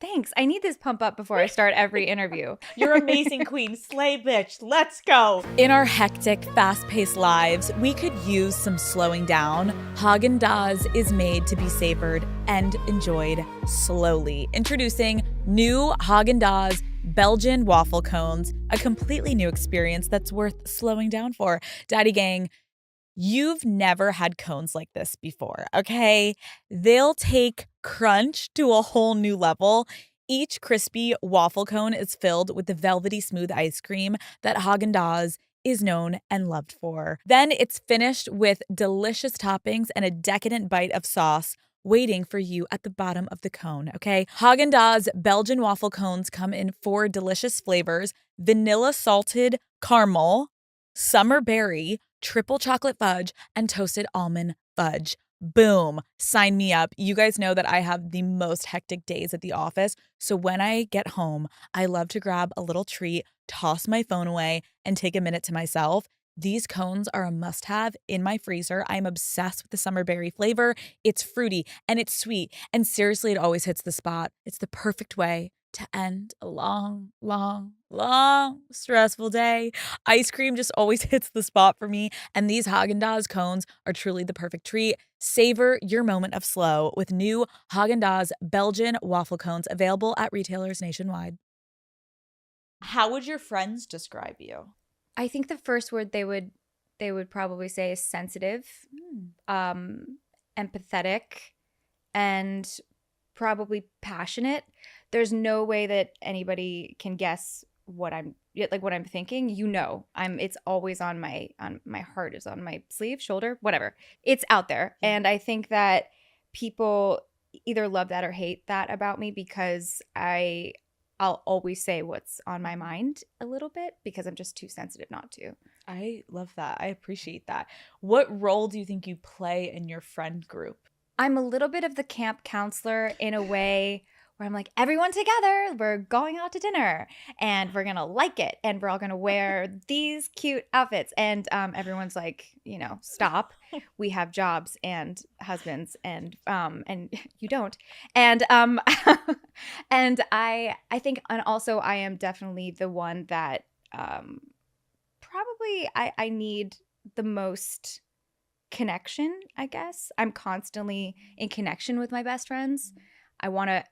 Thanks. I need this pump up before I start every interview. You're amazing, queen. Slay, bitch. Let's go. In our hectic, fast-paced lives, we could use some slowing down. Haagen-Dazs is made to be savored and enjoyed slowly. Introducing new Haagen-Dazs Belgian waffle cones, a completely new experience that's worth slowing down for. Daddy gang, you've never had cones like this before, okay? They'll take crunch to a whole new level. Each crispy waffle cone is filled with the velvety smooth ice cream that Haagen-Dazs is known and loved for. Then it's finished with delicious toppings and a decadent bite of sauce waiting for you at the bottom of the cone, okay? Haagen-Dazs Belgian waffle cones come in 4 delicious flavors: vanilla salted caramel, summer berry, triple chocolate fudge, and toasted almond fudge. Boom. Sign me up. You guys know that I have the most hectic days at the office. So when I get home, I love to grab a little treat, toss my phone away, and take a minute to myself. These cones are a must-have in my freezer. I'm obsessed with the summer berry flavor. It's fruity and it's sweet. And seriously, it always hits the spot. It's the perfect way to end a long, long, long, stressful day. Ice cream just always hits the spot for me, and these Haagen-Dazs cones are truly the perfect treat. Savor your moment of slow with new Haagen-Dazs Belgian waffle cones, available at retailers nationwide. How would your friends describe you? I think the first word they would probably say is sensitive, empathetic, and probably passionate. There's no way that anybody can guess what I'm thinking. You know, it's always on my heart is on my sleeve, shoulder, whatever. It's out there. And I think that people either love that or hate that about me because I'll always say what's on my mind a little bit because I'm just too sensitive not to. I love that. I appreciate that. What role do you think you play in your friend group? I'm a little bit of the camp counselor in a way where I'm like, everyone together, we're going out to dinner and we're going to like it. And we're all going to wear these cute outfits. And everyone's like, you know, stop. We have jobs and husbands and you don't. And and I think, and also I am definitely the one that probably I need the most connection, I guess. I'm constantly in connection with my best friends. I want to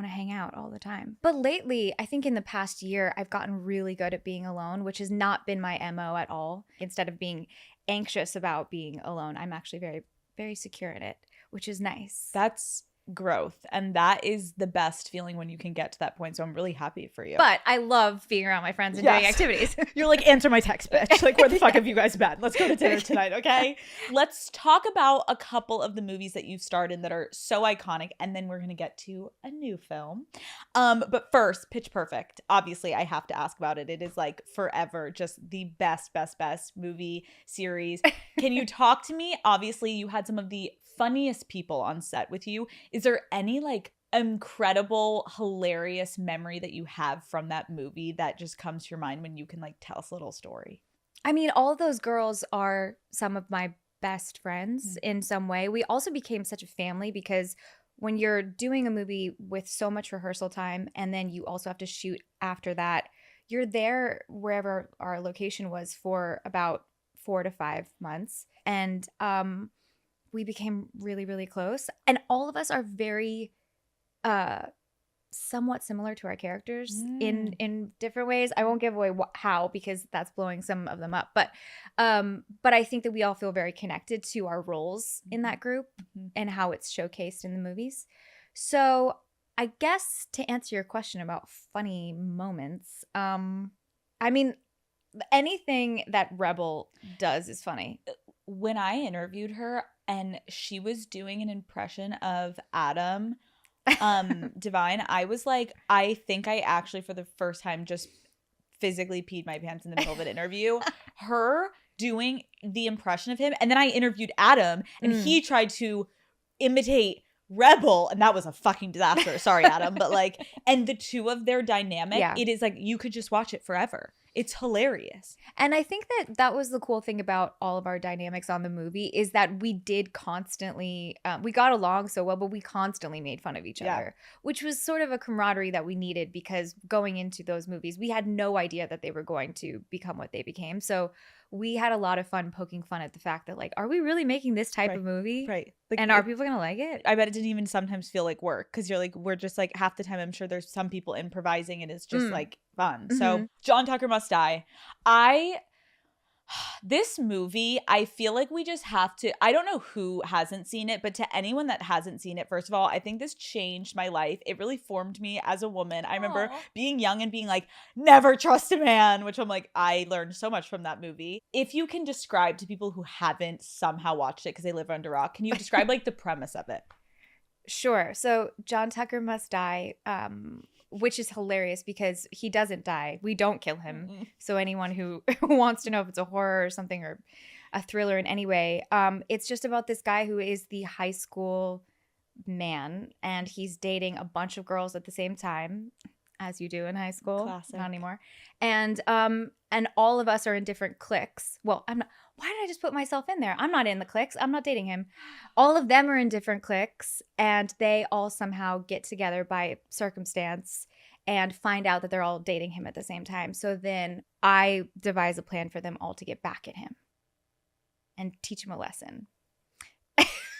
hang out all the time. But lately, I think in the past year, I've gotten really good at being alone, which has not been my MO at all. Instead of being anxious about being alone, I'm actually very, very secure in it, which is nice. That's growth, and that is the best feeling when you can get to that point. So I'm really happy for you. But I love being around my friends and doing activities. You're like, answer my text, bitch. Like, where the fuck have you guys been? Let's go to dinner tonight, okay? Let's talk about a couple of the movies that you've starred in that are so iconic, and then we're gonna get to a new film. But first, Pitch Perfect. Obviously, I have to ask about it. It is like forever just the best movie series. Can you talk to me? Obviously, you had some of the funniest people on set with you. Is there any like incredible, hilarious memory that you have from that movie that just comes to your mind when you can like tell us a little story? I mean, all of those girls are some of my best friends in some way. We also became such a family because when you're doing a movie with so much rehearsal time and then you also have to shoot after that, you're there wherever our location was for about 4 to 5 months. And we became really, really close. And all of us are very somewhat similar to our characters in different ways. I won't give away how because that's blowing some of them up. But I think that we all feel very connected to our roles in that group and how it's showcased in the movies. So I guess to answer your question about funny moments, I mean, anything that Rebel does is funny. When I interviewed her and she was doing an impression of Adam Devine, I was like, I think I actually for the first time just physically peed my pants in the middle of an interview. Her doing the impression of him, and then I interviewed Adam and he tried to imitate Rebel, and that was a fucking disaster. Sorry, Adam, but like, and the two of their dynamic, it is like you could just watch it forever. It's hilarious. And I think that was the cool thing about all of our dynamics on the movie is that we did constantly, we got along so well, but we constantly made fun of each other, which was sort of a camaraderie that we needed because going into those movies, we had no idea that they were going to become what they became. So we had a lot of fun poking fun at the fact that like, are we really making this type of movie? Right. Like, and are people going to like it? I bet it didn't even sometimes feel like work because you're like, we're just like half the time I'm sure there's some people improvising and it's just like fun. So John Tucker Must Die. This movie, I feel like we just have to, I don't know who hasn't seen it, but to anyone that hasn't seen it, first of all, I think this changed my life. It really formed me as a woman. I remember being young and being like, never trust a man, which I'm like, I learned so much from that movie. If you can describe to people who haven't somehow watched it because they live under a rock, can you describe like the premise of it? Sure. So John Tucker Must Die, which is hilarious because he doesn't die. We don't kill him. So anyone who wants to know if it's a horror or something or a thriller in any way, it's just about this guy who is the high school man and he's dating a bunch of girls at the same time, as you do in high school. Classic. Not anymore. And all of us are in different cliques. Well, I'm not. Why did I just put myself in there? I'm not in the cliques. I'm not dating him. All of them are in different cliques, and they all somehow get together by circumstance and find out that they're all dating him at the same time. So then I devise a plan for them all to get back at him and teach him a lesson.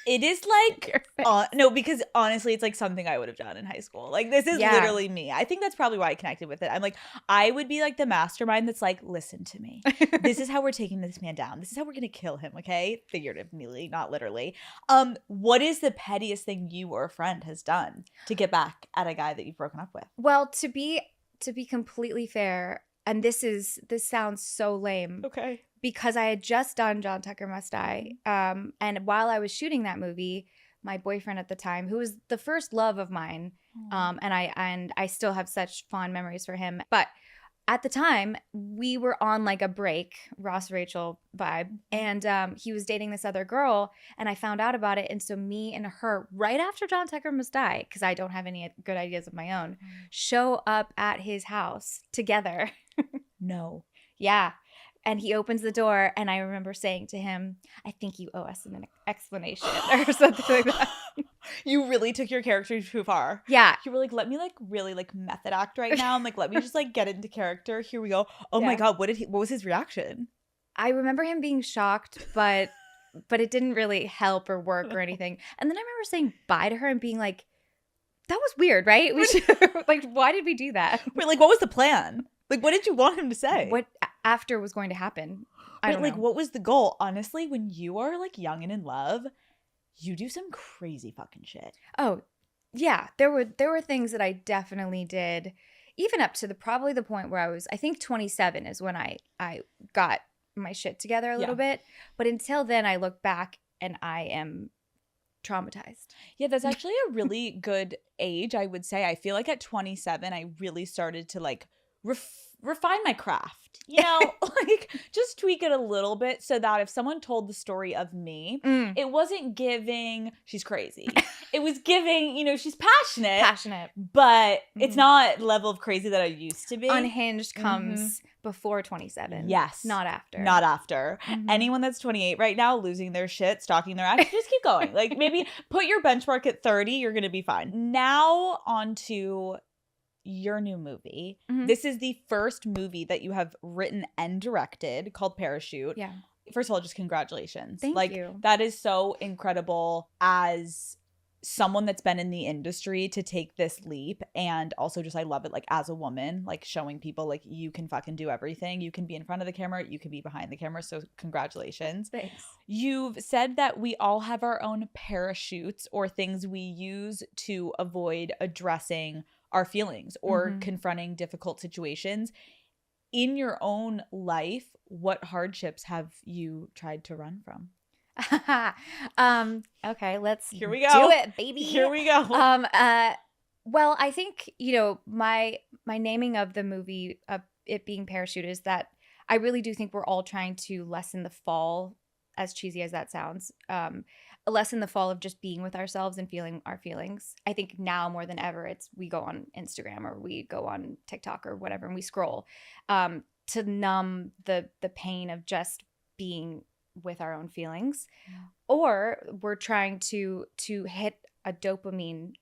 It is like, no, because honestly, it's like something I would have done in high school. Like, this is literally me. I think that's probably why I connected with it. I'm like, I would be like the mastermind that's like, listen to me. This is how we're taking this man down. This is how we're going to kill him, okay? Figuratively, not literally. What is the pettiest thing you or a friend has done to get back at a guy that you've broken up with? Well, to be completely fair, and this sounds so lame. Okay. Because I had just done John Tucker Must Die. And while I was shooting that movie, my boyfriend at the time, who was the first love of mine, and I still have such fond memories for him. But at the time, we were on like a break, Ross Rachel vibe, and he was dating this other girl, and I found out about it. And so me and her, right after John Tucker Must Die, because I don't have any good ideas of my own, show up at his house together. No. Yeah. And he opens the door, and I remember saying to him, I think you owe us an explanation or something like that. You really took your character too far. Yeah. You were like, let me like really like method act right now. I'm like, let me just like get into character. Here we go. Oh my God, what was his reaction? I remember him being shocked, but it didn't really help or work or anything. And then I remember saying bye to her and being like, that was weird, right? We should, like, why did we do that? Wait, like, what was the plan? Like, what did you want him to say? What after was going to happen? I don't know. What was the goal? Honestly, when you are like young and in love, you do some crazy fucking shit. Oh, yeah, there were things that I definitely did, even up to probably the point where I think 27 is when I got my shit together a little bit. But until then, I look back and I am traumatized. Yeah, that's actually a really good age, I would say. I feel like at 27, I really started to like refine my craft, you know, like just tweak it a little bit so that if someone told the story of me, it wasn't giving she's crazy. It was giving, you know, she's passionate, but it's not level of crazy that I used to be. Unhinged comes before 27. Yes. Not after. Not after. Anyone that's 28 right now, losing their shit, stalking their ex, just keep going. Like maybe put your benchmark at 30, you're going to be fine. Now on to your new movie. This is the first movie that you have written and directed called Parachute. Yeah. First of all, just congratulations. Thank you. That is so incredible as someone that's been in the industry to take this leap. And also just I love it like as a woman, like showing people like you can fucking do everything. You can be in front of the camera, you can be behind the camera. So congratulations. Thanks. You've said that we all have our own parachutes or things we use to avoid addressing our feelings or confronting difficult situations. In your own life, what hardships have you tried to run from? Okay, let's Here we go. do it, baby. Here we go. Well, I think, you know, my naming of the movie, it being Parachute, is that I really do think we're all trying to lessen the fall, as cheesy as that sounds, lessen the fall of just being with ourselves and feeling our feelings. I think now more than ever, we go on Instagram or we go on TikTok or whatever and we scroll to numb the pain of just being with our own feelings. Or we're trying to hit a dopamine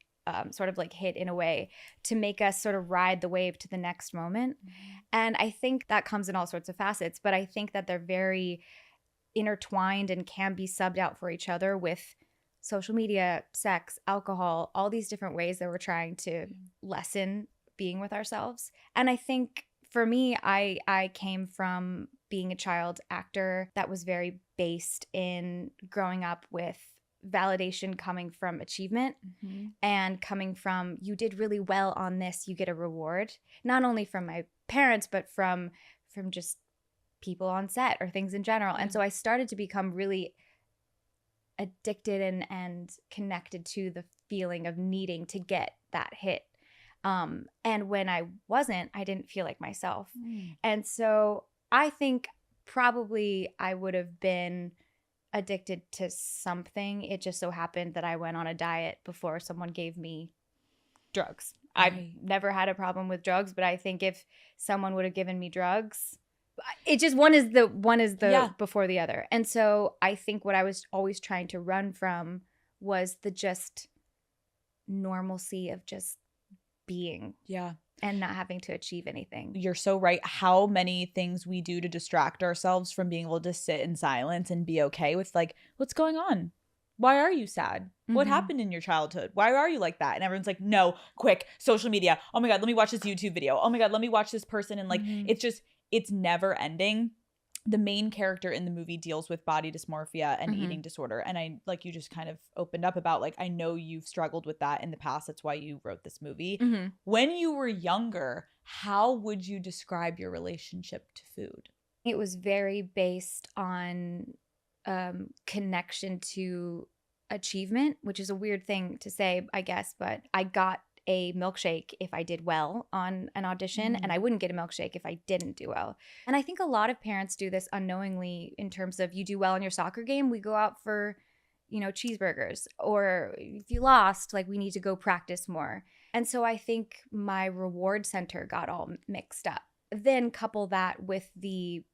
sort of like hit in a way to make us sort of ride the wave to the next moment. And I think that comes in all sorts of facets, but I think that they're very intertwined and can be subbed out for each other with social media, sex, alcohol, all these different ways that we're trying to lessen being with ourselves. And I think for me, I came from being a child actor that was very based in growing up with validation coming from achievement and coming from you did really well on this, you get a reward, not only from my parents but from just people on set or things in general. And so I started to become really addicted and connected to the feeling of needing to get that hit. And when I wasn't, I didn't feel like myself. And so I think probably I would have been addicted to something. It just so happened that I went on a diet before someone gave me drugs. I've never had a problem with drugs, but I think if someone would have given me drugs, it just one is the before the other. And so I think what I was always trying to run from was the just normalcy of just being. Yeah. And not having to achieve anything. You're so right. How many things we do to distract ourselves from being able to sit in silence and be okay with like, what's going on? Why are you sad? What happened in your childhood? Why are you like that? And everyone's like, no, quick, social media. Oh my God, let me watch this YouTube video. Oh my God, let me watch this person. And like, it's never ending. The main character in the movie deals with body dysmorphia and eating disorder. And I, like you just kind of opened up about, like, I know you've struggled with that in the past. That's why you wrote this movie. When you were younger, how would you describe your relationship to food? It was very based on connection to achievement, which is a weird thing to say, I guess, but I got a milkshake if I did well on an audition, and I wouldn't get a milkshake if I didn't do well. And I think a lot of parents do this unknowingly in terms of you do well in your soccer game, we go out for, you know, cheeseburgers. Or if you lost, like we need to go practice more. And so I think my reward center got all mixed up. Then couple that with the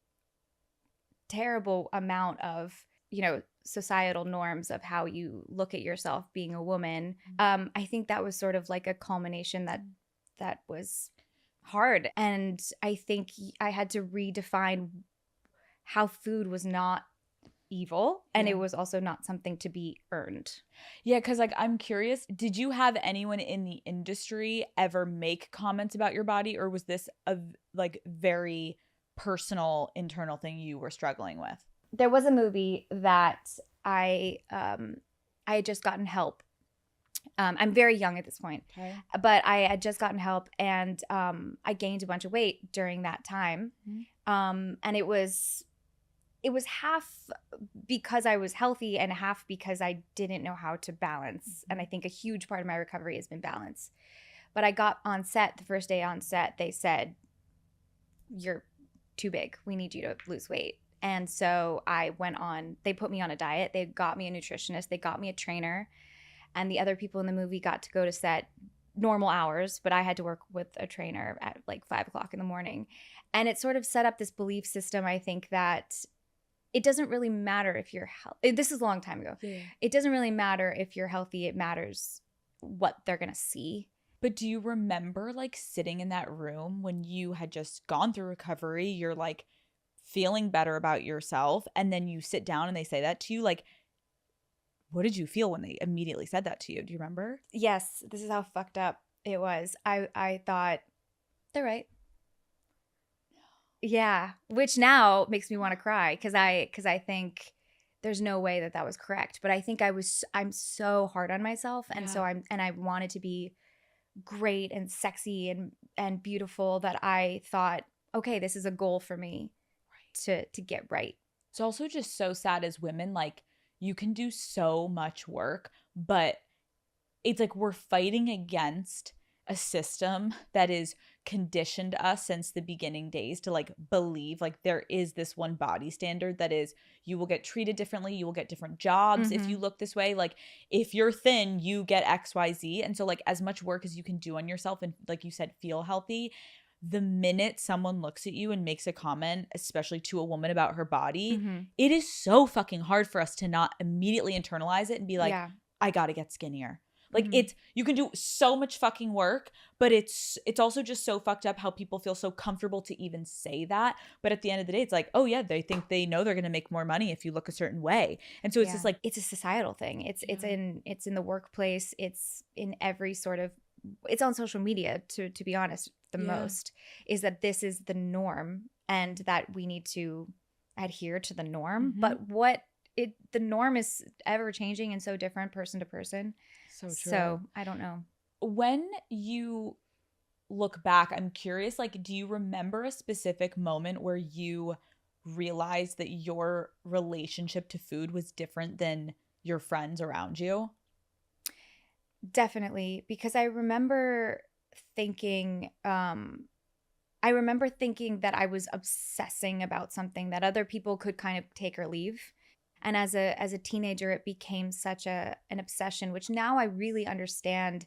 terrible amount of, you know, societal norms of how you look at yourself being a woman. I think that was sort of like a culmination that was hard. And I think I had to redefine how food was not evil and it was also not something to be earned. Yeah, because like I'm curious, did you have anyone in the industry ever make comments about your body, or was this a like very personal internal thing you were struggling with? There was a movie that I had just gotten help I'm very young at this point, Okay. but I had just gotten help, and I gained a bunch of weight during that time. And it was half because I was healthy and half because I didn't know how to balance. And I think a huge part of my recovery has been balance. But I got on set, the first day on set, they said, "You're too big. We need you to lose weight." And so I went on, they put me on a diet. They got me a nutritionist. They got me a trainer. And the other people in the movie got to go to set normal hours, but I had to work with a trainer at like 5:00 in the morning. And it sort of set up this belief system, I think, that it doesn't really matter if you're healthy. This is a long time ago. Yeah. It doesn't really matter if you're healthy. It matters what they're going to see. But do you remember like sitting in that room when you had just gone through recovery, you're like feeling better about yourself, and then you sit down and they say that to you? Like, what did you feel when they immediately said that to you? Do you remember? Yes, this is how fucked up it was. I thought, they're right. Yeah, which now makes me want to cry because I think there's no way that was correct. But I think I'm so hard on myself, and so I wanted to be great and sexy and beautiful that I thought, okay, this is a goal for me to get right. It's also just so sad as women, like you can do so much work, but it's like we're fighting against a system that is conditioned us since the beginning days to like believe like there is this one body standard that is you will get treated differently, you will get different jobs if you look this way, like if you're thin you get XYZ. And so like as much work as you can do on yourself and like you said feel healthy, the minute someone looks at you and makes a comment, especially to a woman about her body, it is so fucking hard for us to not immediately internalize it and be like, I gotta get skinnier. Like it's, you can do so much fucking work, but it's also just so fucked up how people feel so comfortable to even say that. But at the end of the day, it's like, oh yeah, they think they know they're going to make more money if you look a certain way. And so it's just like, it's a societal thing. It's in the workplace. It's in every sort of, it's on social media to be honest, the most is that this is the norm and that we need to adhere to the norm. But the norm is ever changing and so different person to person. so true. So I don't know. When you look back, I'm curious, like, do you remember a specific moment where you realized that your relationship to food was different than your friends around you? Definitely, because I remember thinking that I was obsessing about something that other people could kind of take or leave. And as a teenager, it became such an obsession, which now I really understand.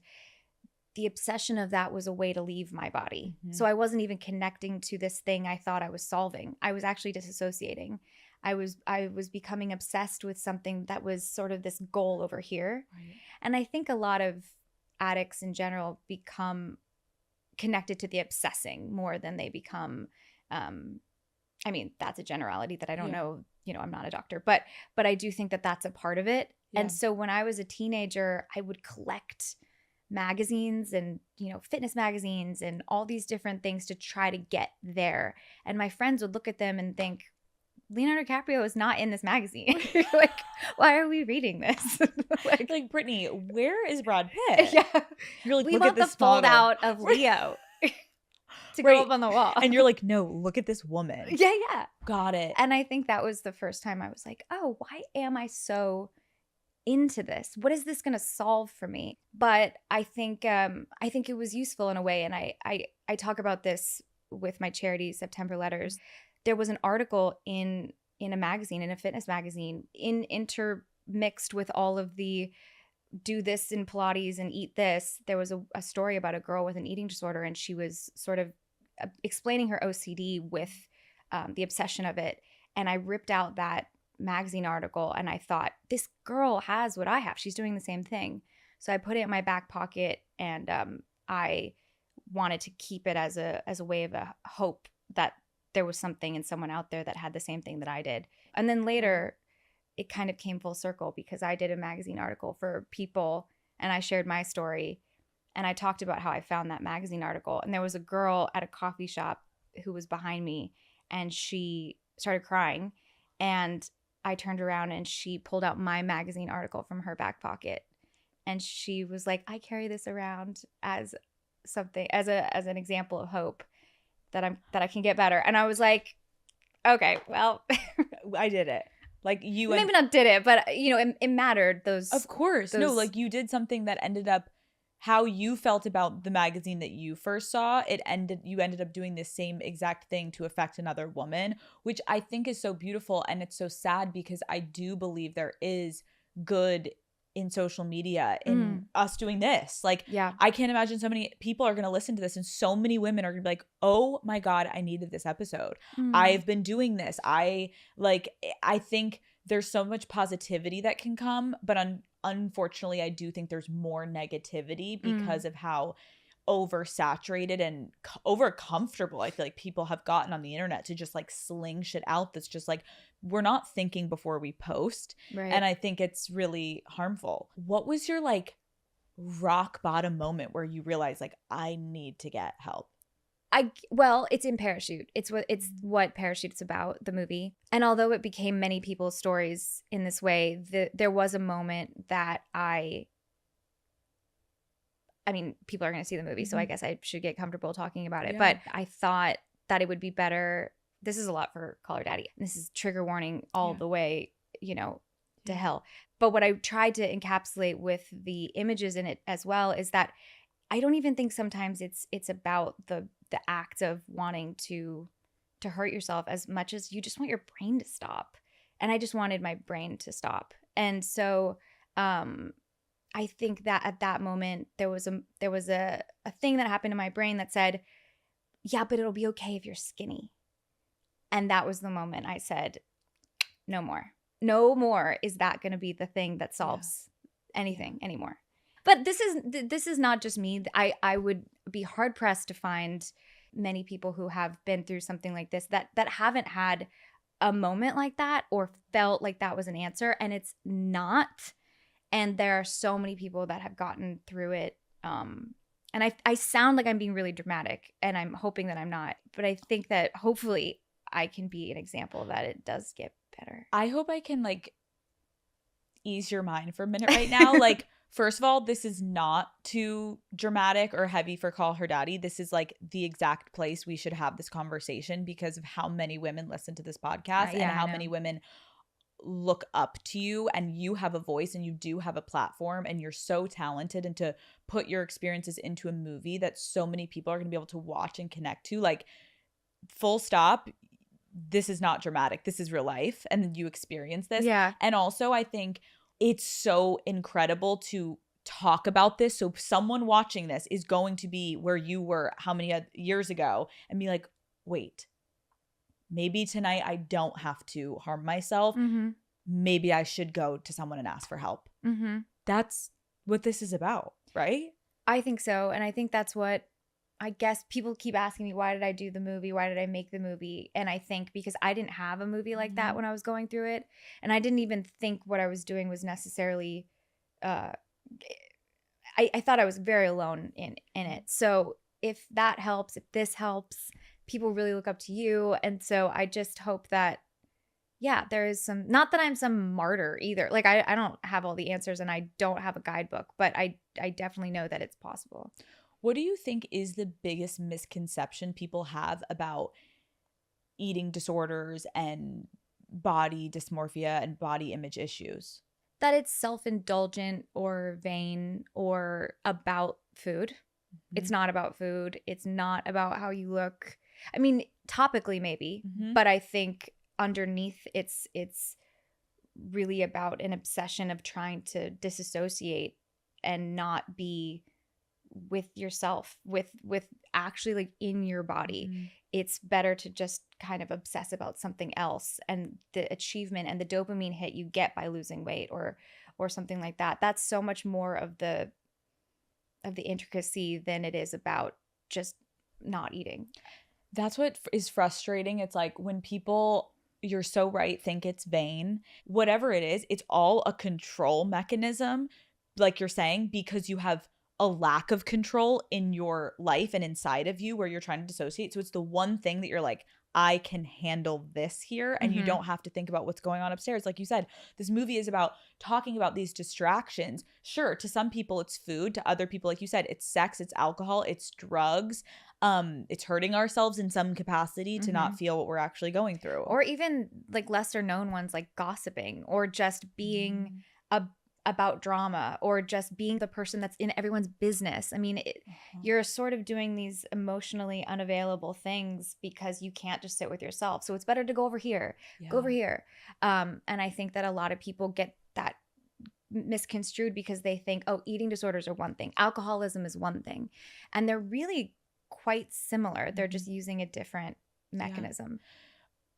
The obsession of that was a way to leave my body. So I wasn't even connecting to this thing I thought I was solving. I was actually disassociating. I was becoming obsessed with something that was sort of this goal over here. Right. And I think a lot of addicts in general become connected to the obsessing more than they become I mean, that's a generality that I don't know, I'm not a doctor, but I do think that that's a part of it. Yeah. And so when I was a teenager, I would collect magazines and, fitness magazines and all these different things to try to get there. And my friends would look at them and think, Leonardo DiCaprio is not in this magazine. Like, why are we reading this? like, Brittany, where is Brad Pitt? Yeah. You're like, we look want at this the fold model. out of Leo to go up on the wall. And you're like, no, look at this woman. Yeah. Got it. And I think that was the first time I was like, oh, why am I so into this? What is this going to solve for me? But I think it was useful in a way. And I talk about this with my charity, September Letters. There was an article in a magazine, in a fitness magazine, intermixed with all of the do this in Pilates and eat this. There was a story about a girl with an eating disorder, and she was sort of explaining her OCD with the obsession of it. And I ripped out that magazine article and I thought, this girl has what I have. She's doing the same thing. So I put it in my back pocket, and I wanted to keep it as a way of a hope that there was something and someone out there that had the same thing that I did. And then later it kind of came full circle because I did a magazine article for People and I shared my story and I talked about how I found that magazine article. And there was a girl at a coffee shop who was behind me and she started crying, and I turned around and she pulled out my magazine article from her back pocket and she was like, I carry this around as something, as an example of hope that I can get better. And I was like, okay, well, I did it. Like you maybe not did it, but it mattered. Of course. No, like you did something that ended up how you felt about the magazine that you first saw. You ended up doing the same exact thing to affect another woman, which I think is so beautiful. And it's so sad because I do believe there is good in social media in us doing this. Like, yeah, I can't imagine so many people are going to listen to this and so many women are going to be like, oh my God, I needed this episode. I've been doing this. I think there's so much positivity that can come, but unfortunately, I do think there's more negativity because of how oversaturated and over comfortable I feel like people have gotten on the internet to just like sling shit out that's just like, we're not thinking before we post. right. And I think it's really harmful. What was your like rock bottom moment where you realized like, I need to get help? Well, it's in Parachute. It's what Parachute's about, the movie. And although it became many people's stories in this way, there was a moment that I mean, people are going to see the movie, so I guess I should get comfortable talking about it. Yeah. But I thought that it would be better. This is a lot for Call Her Daddy. This is trigger warning all the way, to hell. But what I tried to encapsulate with the images in it as well is that I don't even think sometimes it's about the act of wanting to hurt yourself as much as you just want your brain to stop. And I just wanted my brain to stop. And so I think that at that moment there was a thing that happened in my brain that said, yeah, but it'll be okay if you're skinny. And that was the moment I said, no more. No more is that going to be the thing that solves anything anymore. But this is not just me. I would be hard pressed to find many people who have been through something like this that haven't had a moment like that or felt like that was an answer, and it's not. And there are so many people that have gotten through it. And I sound like I'm being really dramatic, and I'm hoping that I'm not. But I think that hopefully I can be an example that it does get better. I hope I can like ease your mind for a minute right now. Like, first of all, this is not too dramatic or heavy for Call Her Daddy. This is like the exact place we should have this conversation because of how many women listen to this podcast and how many women look up to you, and you have a voice and you do have a platform and you're so talented, and to put your experiences into a movie that so many people are going to be able to watch and connect to, like, full stop. This is not dramatic. This is real life. And you experience this. Yeah. And also I think it's so incredible to talk about this. So someone watching this is going to be where you were how many years ago and be like, wait, maybe tonight I don't have to harm myself. Maybe I should go to someone and ask for help. That's what this is about, right? I think so. And I think that's what, I guess people keep asking me, why did I do the movie? Why did I make the movie? And I think because I didn't have a movie like that when I was going through it. And I didn't even think what I was doing was necessarily, I thought I was very alone in it. So if that helps, if this helps, people really look up to you. And so I just hope that, yeah, there is some, not that I'm some martyr either. Like I don't have all the answers and I don't have a guidebook, but I definitely know that it's possible. What do you think is the biggest misconception people have about eating disorders and body dysmorphia and body image issues? That it's self-indulgent or vain or about food. It's not about food. It's not about how you look. I mean, topically maybe, but I think underneath it's really about an obsession of trying to disassociate and not be with yourself, with actually like in your body. It's better to just kind of obsess about something else and the achievement and the dopamine hit you get by losing weight or something like that. That's so much more of the intricacy than it is about just not eating. That's what is frustrating. It's like when people, you're so right, think it's vain. Whatever it is, it's all a control mechanism, like you're saying, because you have a lack of control in your life and inside of you where you're trying to dissociate. So it's the one thing that you're like, I can handle this here, and you don't have to think about what's going on upstairs. Like you said, this movie is about talking about these distractions. Sure, to some people it's food, to other people, like you said, it's sex, it's alcohol, it's drugs. It's hurting ourselves in some capacity to not feel what we're actually going through. Or even like lesser known ones like gossiping, or just being about drama, or just being the person that's in everyone's business. I mean, you're sort of doing these emotionally unavailable things because you can't just sit with yourself. So it's better to go over here, go over here. And I think that a lot of people get that misconstrued because they think, oh, eating disorders are one thing, alcoholism is one thing. And they're really quite similar. They're just using a different mechanism.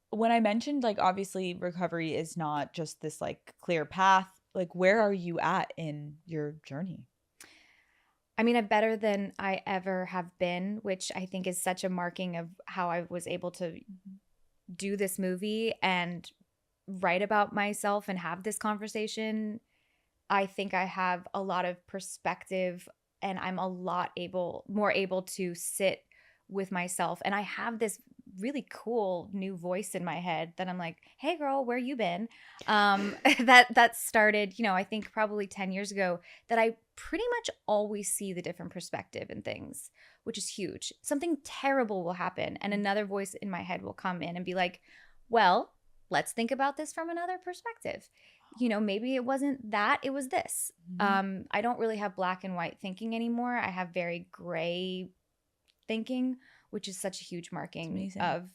When I mentioned, like, obviously recovery is not just this like clear path, like, where are you at in your journey? I mean, I'm better than I ever have been, which I think is such a marking of how I was able to do this movie and write about myself and have this conversation. I think I have a lot of perspective, and I'm a lot more able to sit with myself. And I have this really cool new voice in my head that I'm like, hey girl, where you been? That started, I think probably 10 years ago, that I pretty much always see the different perspective in things, which is huge. Something terrible will happen and another voice in my head will come in and be like, well, let's think about this from another perspective. Maybe it wasn't that, it was this. I don't really have black and white thinking anymore. I have very gray thinking, which is such a huge marking of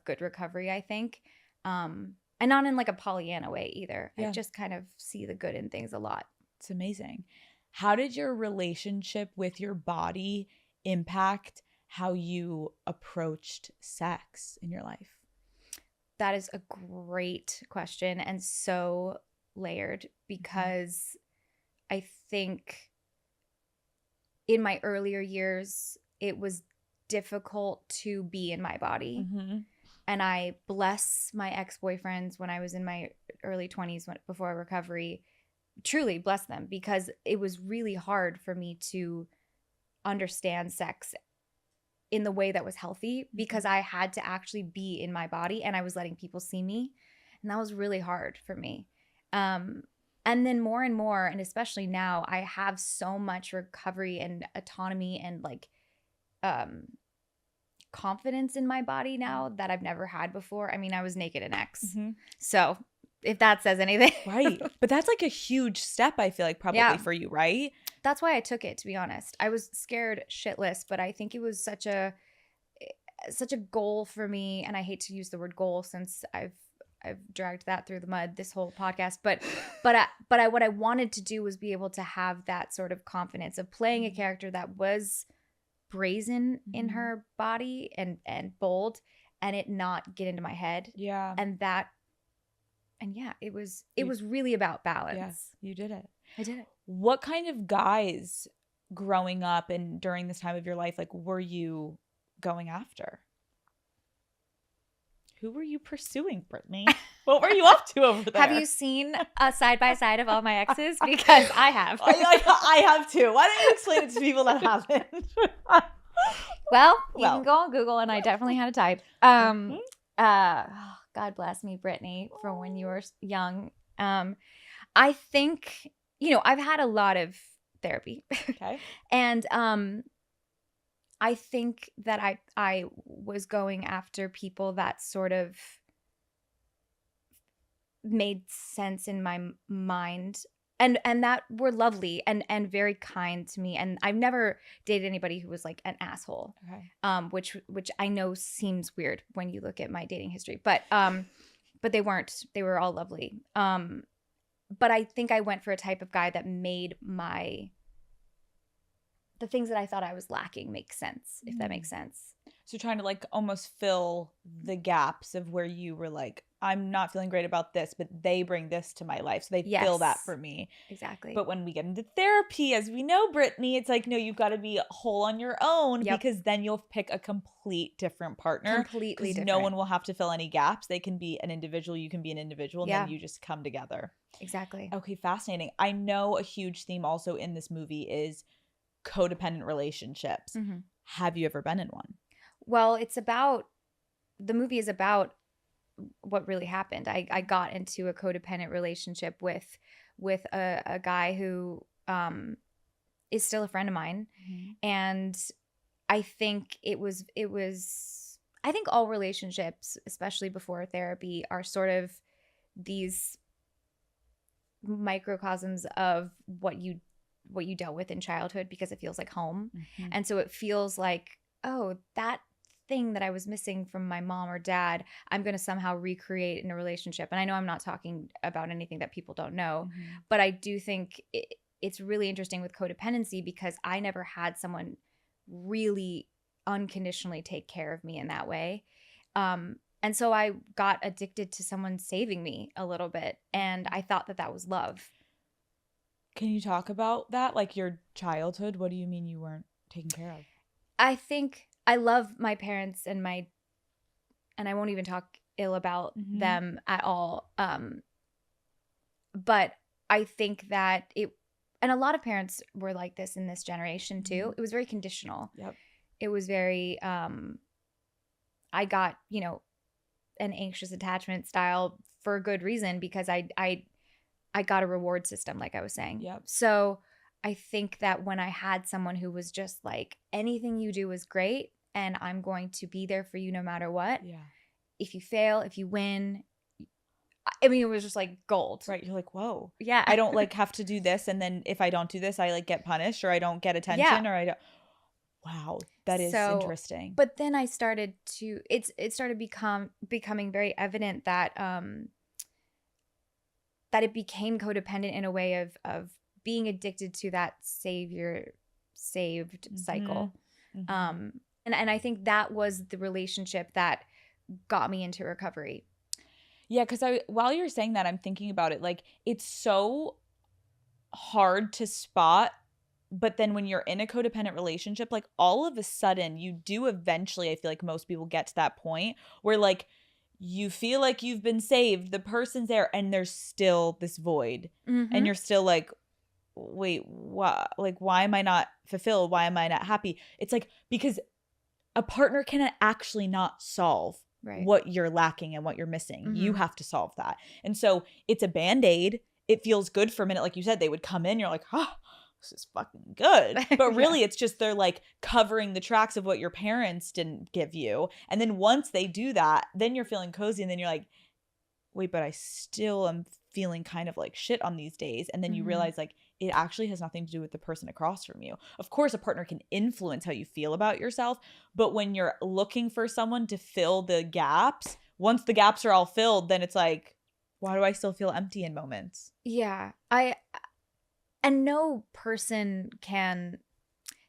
good recovery, I think. And not in like a Pollyanna way either. I just kind of see the good in things a lot. It's amazing. How did your relationship with your body impact how you approached sex in your life? That is a great question and so layered, because I think in my earlier years, it was difficult to be in my body. And I bless my ex-boyfriends when I was in my early 20s before recovery, truly bless them, because it was really hard for me to understand sex in the way that was healthy, because I had to actually be in my body and I was letting people see me. And that was really hard for me. And then more and more, and especially now, I have so much recovery and autonomy and like confidence in my body now that I've never had before. I mean, I was naked in X. So if that says anything. Right. But that's like a huge step, I feel like, probably for you, right? That's why I took it, to be honest. I was scared shitless, but I think it was such a goal for me. And I hate to use the word goal since I've dragged that through the mud this whole podcast. But what I wanted to do was be able to have that sort of confidence of playing a character that was brazen in her body and bold, and it not get into my head. Yeah. And yeah, it was really about balance. Yes, you did it. I did it. What kind of guys growing up and during this time of your life, like, were you going after? Who were you pursuing, Brittany? What were you up to over there? Have you seen a side by side of all my exes? Because I have. I have too. Why don't you explain it to people that haven't? Well, you can go on Google, and I definitely had a type. God bless me, Brittany, for when you were young. I think, I've had a lot of therapy. Okay. And I think that I was going after people that sort of made sense in my mind and that were lovely and very kind to me. And I've never dated anybody who was like an asshole. Okay. Which I know seems weird when you look at my dating history, but they weren't. They were all lovely. But I think I went for a type of guy that made the things that I thought I was lacking make sense, if that makes sense. So trying to like almost fill the gaps of where you were like, I'm not feeling great about this, but they bring this to my life. So they fill that for me. Exactly. But when we get into therapy, as we know, Brittany, it's like, no, you've got to be whole on your own because then you'll pick a complete different partner. Completely different. No one will have to fill any gaps. They can be an individual. You can be an individual. And then you just come together. Exactly. Okay, fascinating. I know a huge theme also in this movie is codependent relationships. Have you ever been in one? Well, it's about the movie is about what really happened. I got into a codependent relationship with a guy who is still a friend of mine. And I think I think all relationships, especially before therapy, are sort of these microcosms of what you dealt with in childhood, because it feels like home. And so it feels like, oh, that thing that I was missing from my mom or dad, I'm going to somehow recreate in a relationship. And I know I'm not talking about anything that people don't know, but I do think it's really interesting with codependency, because I never had someone really unconditionally take care of me in that way. And so I got addicted to someone saving me a little bit, and I thought that was love. Can you talk about that? Like your childhood? What do you mean you weren't taken care of? I think I love my parents and I won't even talk ill about them at all. But I think that and a lot of parents were like this in this generation too. It was very conditional. Yep. It was very, I got, an anxious attachment style for a good reason, because I got a reward system, like I was saying. Yep. So I think that when I had someone who was just like, anything you do is great, and I'm going to be there for you no matter what. Yeah. If you fail, if you win, I mean, it was just like gold. Right. You're like, whoa. Yeah. I don't like have to do this, and then if I don't do this, I like get punished, or I don't get attention, or I don't. Wow, that is interesting. But then I started to it started becoming very evident that that it became codependent in a way of being addicted to that saved cycle. And I think that was the relationship that got me into recovery. Yeah, because while you're saying that, I'm thinking about it. Like, it's so hard to spot, but then when you're in a codependent relationship, like all of a sudden you do eventually, I feel like most people get to that point where like you feel like you've been saved, the person's there, and there's still this void. And you're still like, wait, what? Like, why am I not fulfilled? Why am I not happy? It's like, because a partner can actually not solve what you're lacking and what you're missing. You have to solve that. And so it's a Band-Aid. It feels good for a minute. Like you said, they would come in, you're like, oh, this is fucking good. But really it's just they're like covering the tracks of what your parents didn't give you. And then once they do that, then you're feeling cozy, and then you're like, wait, but I still am feeling kind of like shit on these days. And then you realize like it actually has nothing to do with the person across from you. Of course, a partner can influence how you feel about yourself, but when you're looking for someone to fill the gaps, once the gaps are all filled, then it's like, why do I still feel empty in moments? Yeah. And no person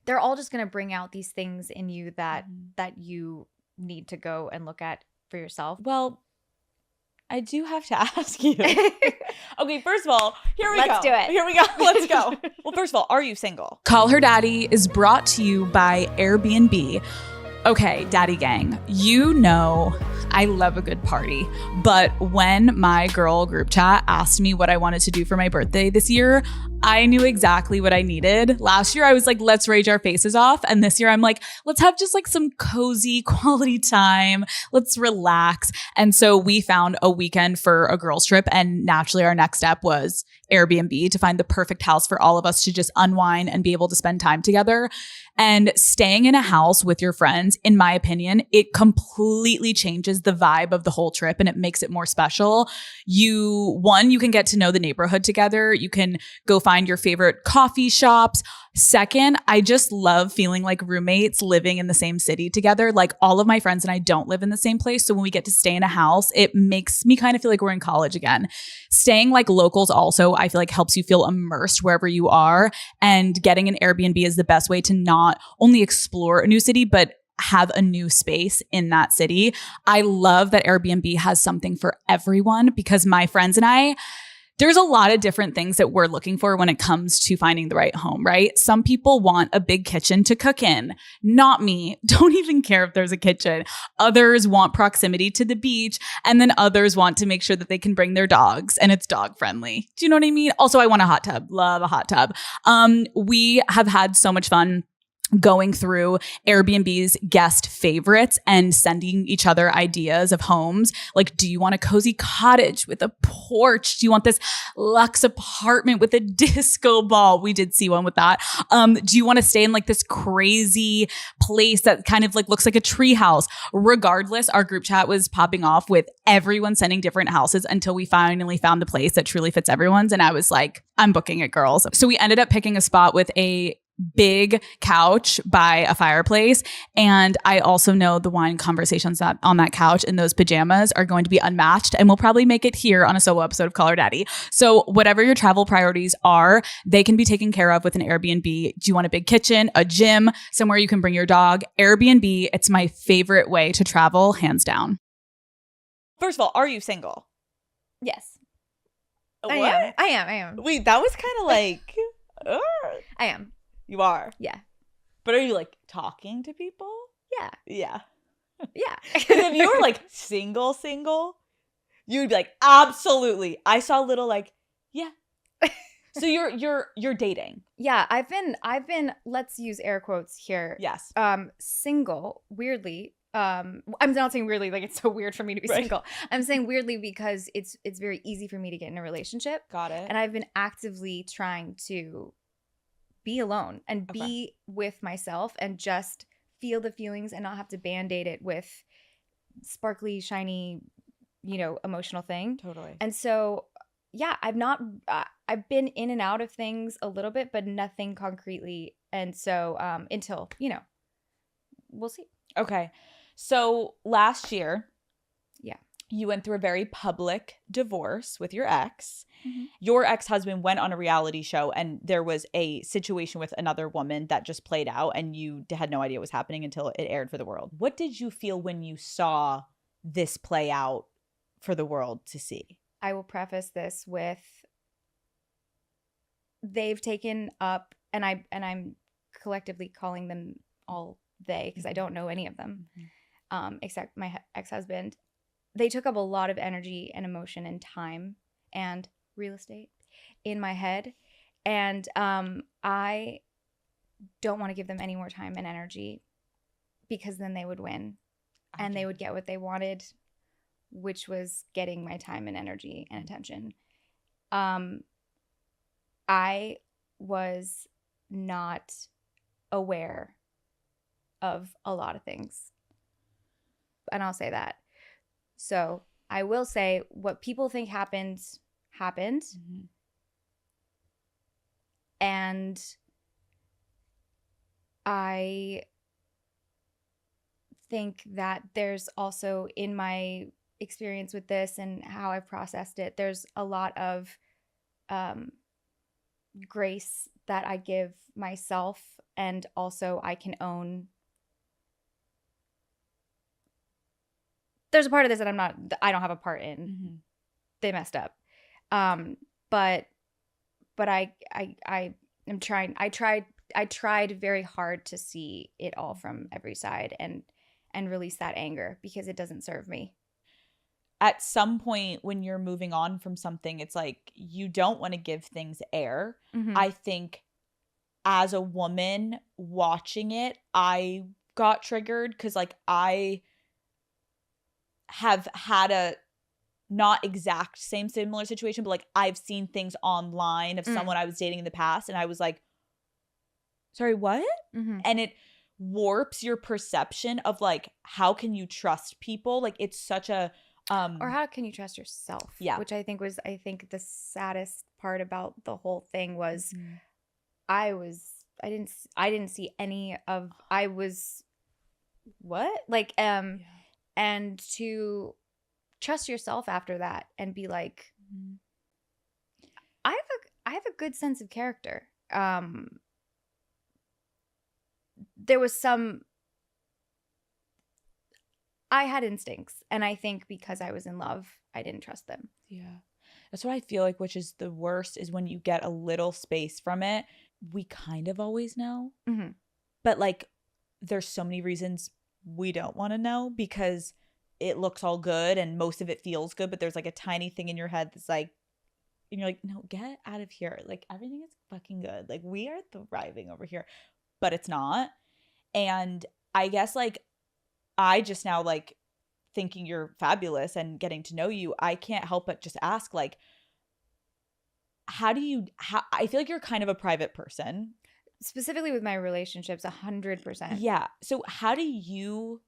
they're all just going to bring out these things in you that you need to go and look at for yourself. Well, I do have to ask you. Okay, first of all, here we go. Let's do it. Here we go. Let's go. Well, first of all, are you single? Call Her Daddy is brought to you by Airbnb. Okay, Daddy Gang, you know I love a good party, but when my girl group chat asked me what I wanted to do for my birthday this year, I knew exactly what I needed. Last year, I was like, let's rage our faces off. And this year, I'm like, let's have just like some cozy quality time. Let's relax. And so we found a weekend for a girls trip. And naturally, our next step was Airbnb to find the perfect house for all of us to just unwind and be able to spend time together. And staying in a house with your friends, in my opinion, it completely changes the vibe of the whole trip and it makes it more special. You can get to know the neighborhood together. You can go find your favorite coffee shops. Second, I just love feeling like roommates living in the same city together. Like all of my friends and I don't live in the same place. So when we get to stay in a house, it makes me kind of feel like we're in college again. Staying like locals also, I feel like helps you feel immersed wherever you are. And getting an Airbnb is the best way to not only explore a new city, but have a new space in that city. I love that Airbnb has something for everyone because my friends and I, there's a lot of different things that we're looking for when it comes to finding the right home, right? Some people want a big kitchen to cook in. Not me. Don't even care if there's a kitchen. Others want proximity to the beach. And then others want to make sure that they can bring their dogs and it's dog friendly. Do you know what I mean? Also, I want a hot tub. Love a hot tub. We have had so much fun going through Airbnb's guest favorites and sending each other ideas of homes. Like, do you want a cozy cottage with a porch? Do you want this luxe apartment with a disco ball? We did see one with that. Do you want to stay in like this crazy place that kind of like looks like a tree house? Regardless, our group chat was popping off with everyone sending different houses until we finally found the place that truly fits everyone's. And I was like, I'm booking it, girls. So we ended up picking a spot with a big couch by a fireplace. And I also know the wine conversations that on that couch in those pajamas are going to be unmatched, and we'll probably make it here on a solo episode of Call Her Daddy. So whatever your travel priorities are, they can be taken care of with an Airbnb. Do you want a big kitchen, a gym, somewhere you can bring your dog? Airbnb, it's my favorite way to travel, hands down. First of all, are you single? Yes. What? I am. Wait, that was kind of like, I am. You are? Yeah. But are you like talking to people? Yeah. Yeah. Yeah. Because if you were like single, you'd be like, absolutely. I saw a little like, yeah. So you're dating. Yeah, I've been let's use air quotes here. Yes. Single, weirdly. I'm not saying weirdly like it's so weird for me to be single. I'm saying weirdly because it's very easy for me to get in a relationship. Got it. And I've been actively trying to be alone and be with myself and just feel the feelings and not have to band-aid it with sparkly, shiny, emotional thing. Totally. And so, yeah, I've been in and out of things a little bit, but nothing concretely. And so, until, we'll see. Okay. So last year, yeah, you went through a very public divorce with your ex. Mm-hmm. Your ex-husband went on a reality show and there was a situation with another woman that just played out and you had no idea what was happening until it aired for the world. What did you feel when you saw this play out for the world to see? I will preface this with they've taken up, and I'm collectively calling them all they because I don't know any of them, except my ex-husband. They took up a lot of energy and emotion and time and real estate in my head. And I don't want to give them any more time and energy because then they would win and they would get what they wanted, which was getting my time and energy and attention. I was not aware of a lot of things. And I'll say that. So I will say what people think happened. Mm-hmm. And I think that there's also, in my experience with this and how I've processed it, there's a lot of grace that I give myself, and also I can own there's a part of this that I don't have a part in. Mm-hmm. They messed up. But I am trying. I tried very hard to see it all from every side and release that anger because it doesn't serve me. At some point when you're moving on from something, it's like you don't want to give things air. Mm-hmm. I think as a woman watching it, I got triggered because like I have had a not exact similar situation, but like I've seen things online of someone I was dating in the past and I was like, sorry, what? Mm-hmm. And it warps your perception of like, how can you trust people? Like it's such a or how can you trust yourself? Yeah. Which I think the saddest part about the whole thing was mm-hmm. I didn't see any of, I was what? Like, and to trust yourself after that and be like, mm-hmm. I have a good sense of character. There was I had instincts, and I think because I was in love, I didn't trust them. Yeah. That's what I feel like, which is the worst, is when you get a little space from it. We kind of always know, mm-hmm. but like there's so many reasons we don't want to know because it looks all good and most of it feels good, but there's like a tiny thing in your head that's like, and you're like, no, get out of here. Like everything is fucking good. Like we are thriving over here. but it's not. And I guess like I just now like thinking you're fabulous and getting to know you, I can't help but just ask like, how I feel like you're kind of a private person. Specifically with my relationships, 100%. Yeah. So how did you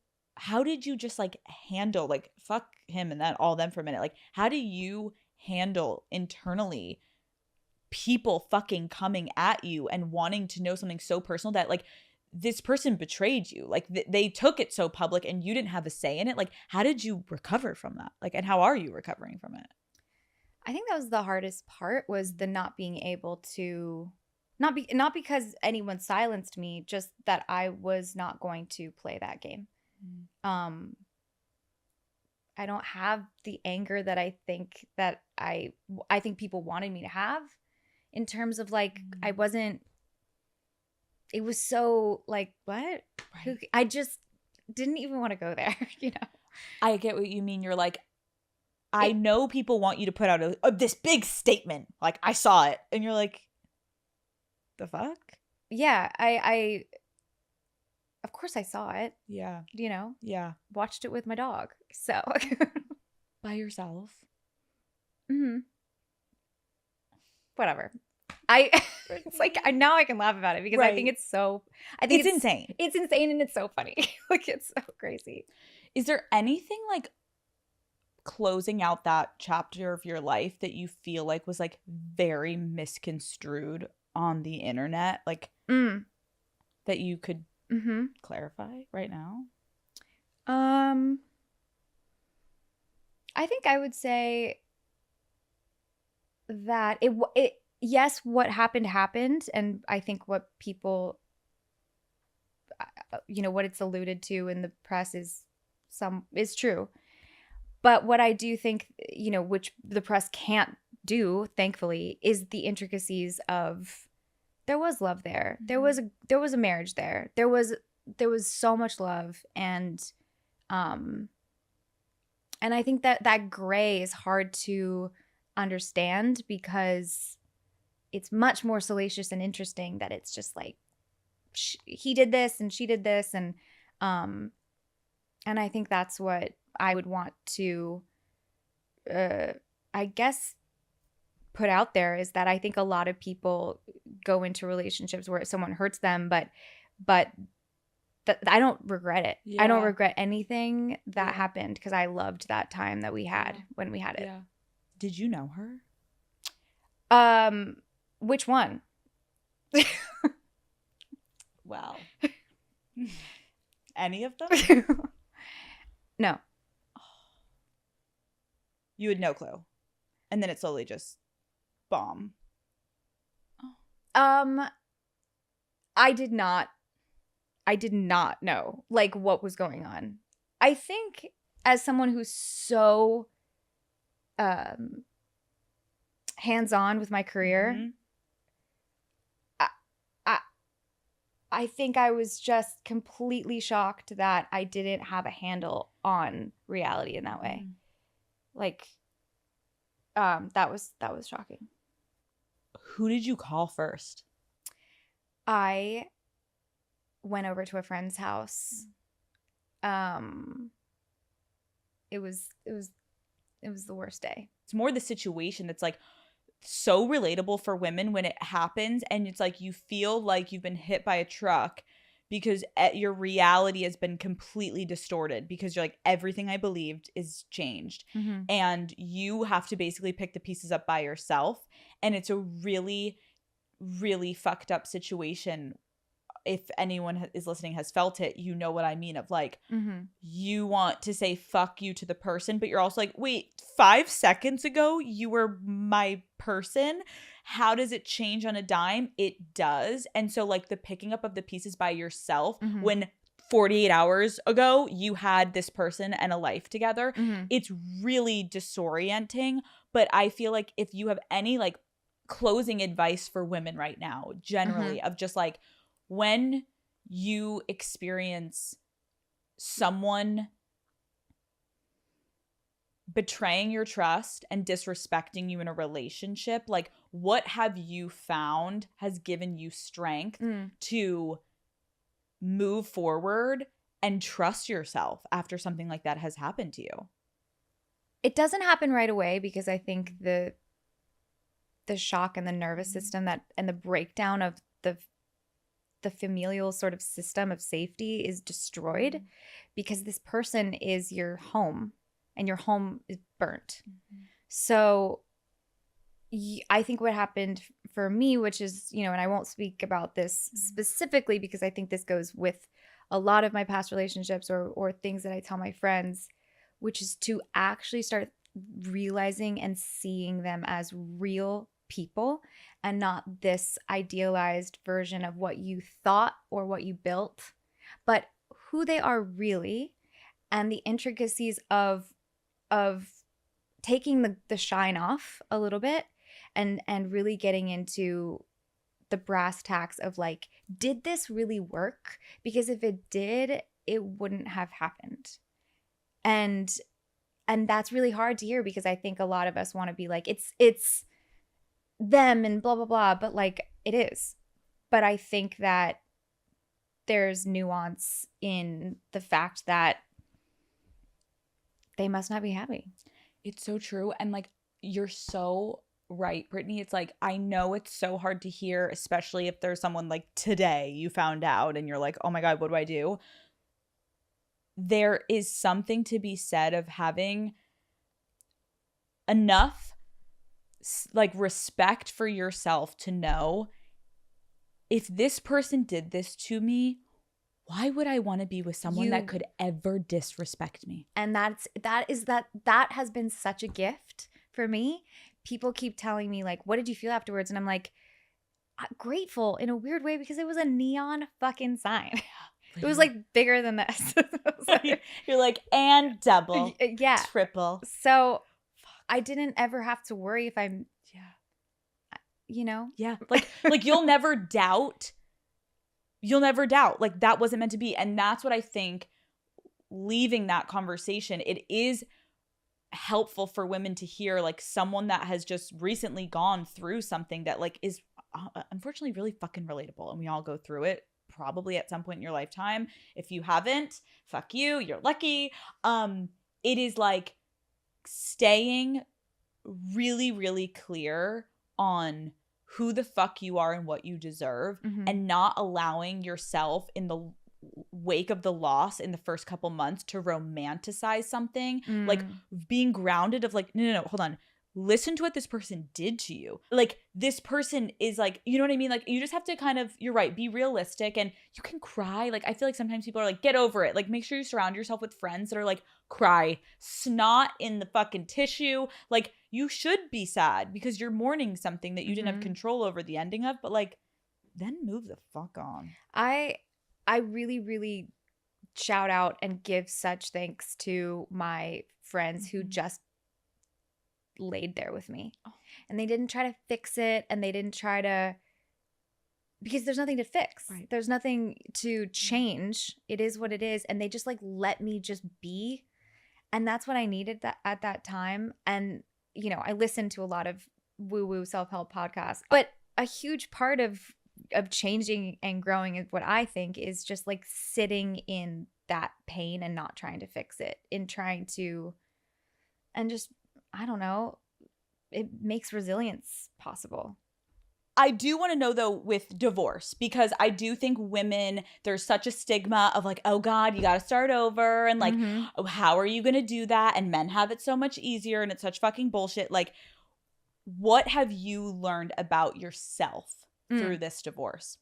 just like handle like fuck him and that all them for a minute? Like how do you handle internally people fucking coming at you and wanting to know something so personal that like this person betrayed you? Like they took it so public and you didn't have a say in it. Like how did you recover from that? Like, and how are you recovering from it? I think that was the hardest part, was the not being able to not because anyone silenced me, just that I was not going to play that game. I don't have the anger that I think that I think people wanted me to have, in terms of like I wasn't. It was so like, what? Right. I just didn't even want to go there. You know. I get what you mean. You're like, I know people want you to put out this big statement. Like I saw it, and you're like, the fuck? Yeah, I of course I saw it. Yeah. You know. Yeah. Watched it with my dog. So by yourself. Whatever. It's like now I can laugh about it because I think it's so. I think it's insane. It's insane and it's so funny. Like it's so crazy. Is there anything like closing out that chapter of your life that you feel like was like very misconstrued on the internet, like that you could clarify right now? I think I would say that it yes, what happened, and I think what people, what it's alluded to in the press is true. But what I do think, which the press can't do, thankfully, is the intricacies of there was love there. There was a marriage there. There was so much love, and I think that gray is hard to understand because it's much more salacious and interesting that it's just like he did this and she did this, and I think that's what I would want to I guess put out there, is that I think a lot of people go into relationships where someone hurts them, but I don't regret it. Yeah. I don't regret anything that happened because I loved that time that we had when we had it. Yeah. Did you know her? Which one? Well, any of them? No. You had no clue. And then it slowly just bomb. I did not know like what was going on. I think as someone who's so hands-on with my career, I think I was just completely shocked that I didn't have a handle on reality in that way. Like that was shocking. Who did you call first? I went over to a friend's house. It was the worst day. It's more the situation that's like so relatable for women when it happens, and it's like you feel like you've been hit by a truck because your reality has been completely distorted because you're like, everything I believed is changed, and you have to basically pick the pieces up by yourself, and it's a really, really fucked up situation. If anyone is listening has felt it, you know what I mean, of like, you want to say fuck you to the person, but you're also like, wait, 5 seconds ago you were my person. How does it change on a dime? It does. And so like the picking up of the pieces by yourself when 48 hours ago you had this person and a life together, it's really disorienting. But I feel like if you have any like closing advice for women right now, generally, of just like, when you experience someone betraying your trust and disrespecting you in a relationship, like what have you found has given you strength to move forward and trust yourself after something like that has happened to you? It doesn't happen right away because I think the shock and the nervous system and the breakdown of the familial sort of system of safety is destroyed because this person is your home and your home is burnt. So I think what happened for me, which is, and I won't speak about this specifically because I think this goes with a lot of my past relationships or things that I tell my friends, which is to actually start realizing and seeing them as real people and not this idealized version of what you thought or what you built, but who they are really, and the intricacies of taking the shine off a little bit and really getting into the brass tacks of like, did this really work? Because if it did, it wouldn't have happened. And that's really hard to hear because I think a lot of us want to be like, it's them and blah, blah, blah. But like, it is. But I think that there's nuance in the fact that they must not be happy. It's so true. And like, you're so right, Brittany. It's like, I know it's so hard to hear, especially if there's someone like today you found out and you're like, oh my God, what do I do? There is something to be said of having enough like respect for yourself to know if this person did this to me, why would I want to be with someone that could ever disrespect me? And that has been such a gift for me. People keep telling me like, what did you feel afterwards? And I'm like, grateful in a weird way because it was a neon fucking sign. It was like bigger than this. You're like, and double, yeah, triple. So I didn't ever have to worry if I'm, yeah, like you'll never doubt. You'll never doubt. Like that wasn't meant to be, and that's what I think. Leaving that conversation, it is helpful for women to hear like someone that has just recently gone through something that like is unfortunately really fucking relatable, and we all go through it probably at some point in your lifetime. If you haven't, fuck you, you're lucky. It is like staying really, really clear on who the fuck you are and what you deserve, and not allowing yourself in the wake of the loss in the first couple months to romanticize something. Like being grounded of like, no, hold on. Listen to what this person did to you. Like this person is like, you know what I mean? Like you just have to kind of, you're right, be realistic, and you can cry. Like I feel like sometimes people are like, get over it. Like make sure you surround yourself with friends that are like, cry, snot in the fucking tissue. Like you should be sad because you're mourning something that you didn't have control over the ending of, but like then move the fuck on. I really, really shout out and give such thanks to my friends who just laid there with me. And they didn't try to fix it, and they didn't try to, because there's nothing to fix. Right. There's nothing to change. It is what it is. And they just like let me just be. And that's what I needed at that time. And, I listened to a lot of woo-woo self-help podcasts. But a huge part of changing and growing is what I think is just like sitting in that pain and not trying to fix it, in trying to, and just, I don't know, it makes resilience possible. I do want to know though with divorce, because I do think women, there's such a stigma of like, oh God, you got to start over. And like, oh, how are you going to do that? And men have it so much easier, and it's such fucking bullshit. Like, what have you learned about yourself through this divorce?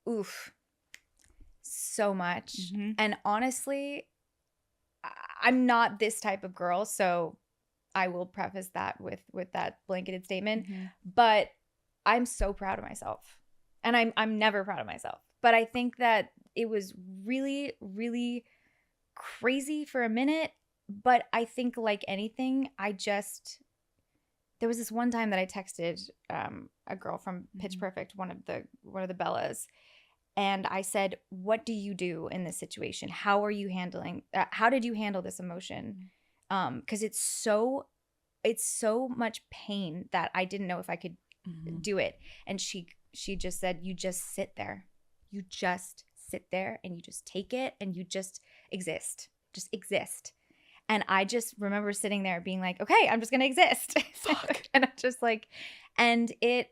Oof. So much. And honestly, I'm not this type of girl, so I will preface that with that blanketed statement. But I'm so proud of myself. And I'm never proud of myself. But I think that it was really, really crazy for a minute. But I think like anything, there was this one time that I texted a girl from Pitch Perfect, one of the Bellas, and I said, "What do you do in this situation? How are you handling? How did you handle this emotion? Because it's so much pain that I didn't know if I could do it." And she just said, "You just sit there. You just sit there and you just take it and you just exist. Just exist. And I just remember sitting there being like, okay, I'm just going to exist. And I'm just like, and it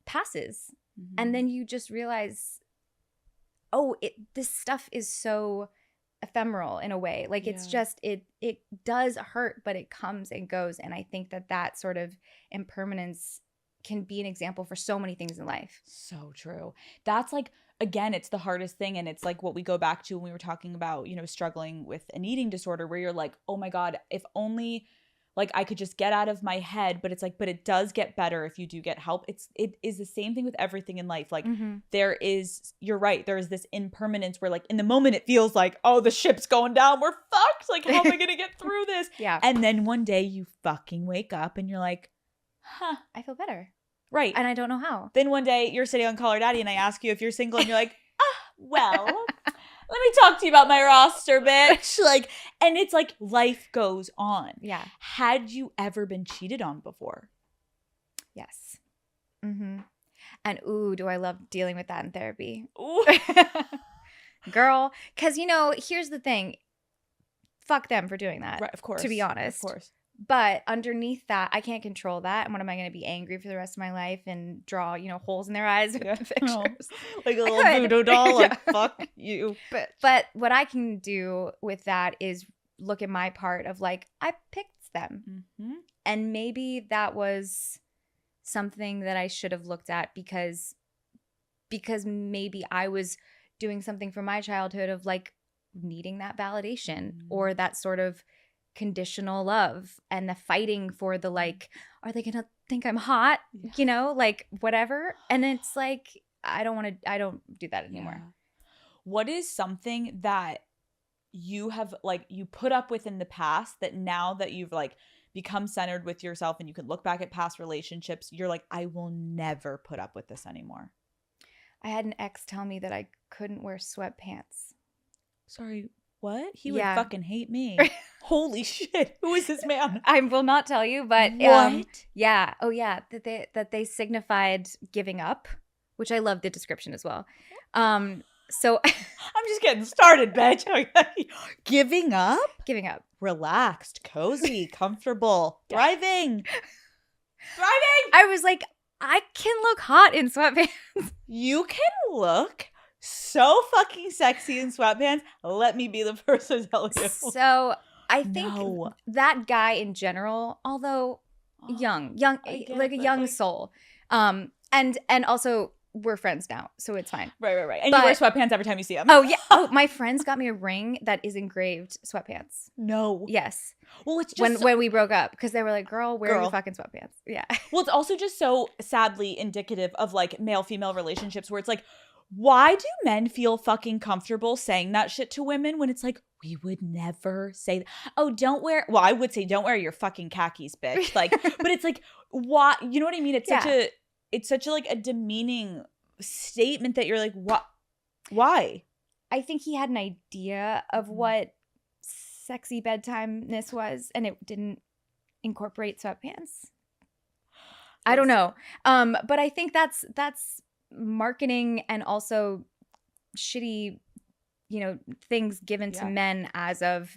passes. Mm-hmm. And then you just realize, this stuff is so ephemeral in a way. Like it's just, it does hurt, but it comes and goes. And I think that sort of impermanence can be an example for so many things in life. So true. That's like, again, it's the hardest thing. And it's like what we go back to when we were talking about, struggling with an eating disorder, where you're like, oh my God, if only like I could just get out of my head. But it's like, but it does get better if you do get help. It is the same thing with everything in life. Like you're right. There is this impermanence where like in the moment it feels like, oh, the ship's going down. We're fucked. Like, how am I going to get through this? Yeah. And then one day you fucking wake up and you're like, huh, I feel better. Right. And I don't know how. Then one day you're sitting on Call Her Daddy and I ask you if you're single and you're like, well, let me talk to you about my roster, bitch. Like, and it's like life goes on. Yeah. Had you ever been cheated on before? Yes. Mm-hmm. And do I love dealing with that in therapy. Ooh. Girl, because, here's the thing. Fuck them for doing that. Right, of course. To be honest. Of course. But underneath that, I can't control that. And what am I going to be angry for the rest of my life and draw, holes in their eyes with the pictures? Like a little voodoo doll, like, fuck you, bitch. But what I can do with that is look at my part of like, I picked them. Mm-hmm. And maybe that was something that I should have looked at because maybe I was doing something from my childhood of like needing that validation or that sort of conditional love and the fighting for the like, are they gonna think I'm hot? Like whatever. And it's like, I don't do that anymore. Yeah. What is something that you have like you put up with in the past that now that you've like become centered with yourself and you can look back at past relationships, you're like, I will never put up with this anymore? I had an ex tell me that I couldn't wear sweatpants. Sorry, what? He would Yeah. fucking hate me. Holy shit. Who is this man? I will not tell you, but What? yeah. Oh yeah. That they signified giving up, which I love the description as well. So I'm just getting started, bitch. Giving up? giving up. Relaxed, cozy, comfortable, thriving. I was like, I can look hot in sweatpants. You can look so fucking sexy in sweatpants. Let me be the person to tell you. So I think No. that guy in general, although young, I get like a it, young like- soul, and also we're friends now, so it's fine. Right. And But- you wear sweatpants every time you see him. Oh yeah. Oh, my friends got me a ring that is engraved sweatpants. No. Yes. Well, it's just When we broke up, because they were like, "Girl, wear Girl. your fucking sweatpants." Yeah. well, it's also just so sadly indicative of like male-female relationships where it's like, why do men feel fucking comfortable saying that shit to women when it's like, we would never say that. Oh, don't wear, well, I would say don't wear your fucking khakis, bitch. Like, but it's like, why, you know what I mean? It's such a like a demeaning statement that you're like, what, why? I think he had an idea of what sexy bedtime-ness was, and it didn't incorporate sweatpants. I don't know. But I think that's marketing and also shitty, things given to men as of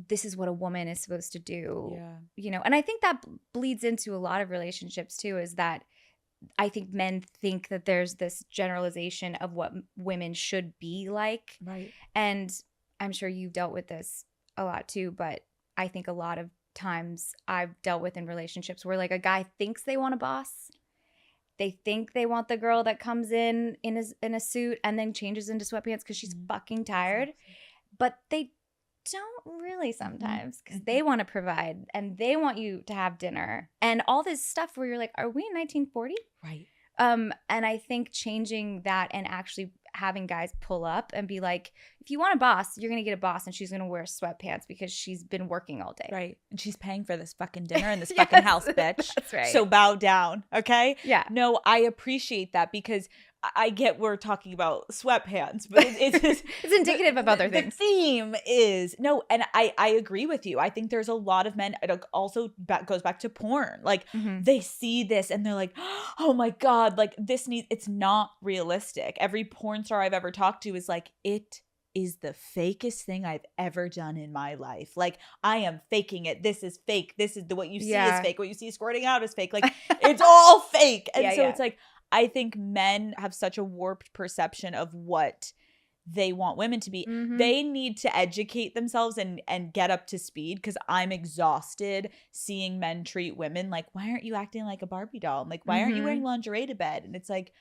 this is what a woman is supposed to do. And I think that bleeds into a lot of relationships too, is that I think men think that there's this generalization of what women should be like. Right. And I'm sure you've dealt with this a lot too, but I think a lot of times I've dealt with in relationships where like a guy thinks they want a boss. They think they want the girl that comes in a suit and then changes into sweatpants because she's fucking tired. But they don't really sometimes because they want to provide and they want you to have dinner and all this stuff where you're like, are we in 1940? Right. And I think changing that and actually having guys pull up and be like, if you want a boss, you're going to get a boss and she's going to wear sweatpants because she's been working all day. Right. And she's paying for this fucking dinner in this fucking house, bitch. That's right. So bow down. Okay. Yeah. No, I appreciate that because I get we're talking about sweatpants, but it's It's indicative of other things. The theme is no, and I agree with you. I think there's a lot of men. It also goes back to porn. Like they see this and they're like, oh my God, like it's not realistic. Every porn star I've ever talked to is like, it is the fakest thing I've ever done in my life. Like, I am faking it. This is fake. This is what you see is fake. What you see squirting out is fake. Like, it's all fake. And so it's like, I think men have such a warped perception of what they want women to be. They need to educate themselves and get up to speed, because I'm exhausted seeing men treat women like, why aren't you acting like a Barbie doll? I'm like, why aren't you wearing lingerie to bed? And it's like,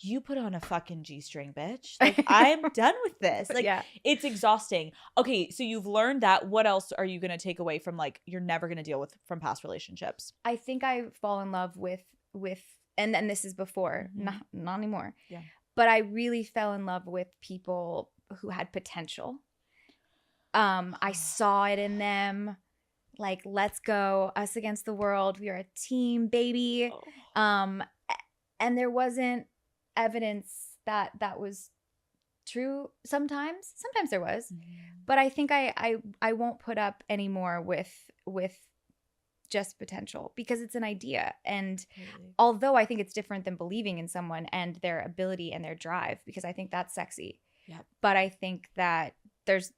you put on a fucking G-string, bitch. Like, I'm done with this. Like, it's exhausting. Okay, so you've learned that. What else are you going to take away from, like, you're never going to deal with from past relationships? I think I fall in love with and this is before, not anymore. Yeah. But I really fell in love with people who had potential. I saw it in them. Like, let's go, us against the world. We are a team, baby. And there wasn't evidence that was true sometimes. Sometimes there was. But I think I won't put up anymore with just potential, because it's an idea. And although I think it's different than believing in someone and their ability and their drive, because I think that's sexy. Yeah. But I think that there's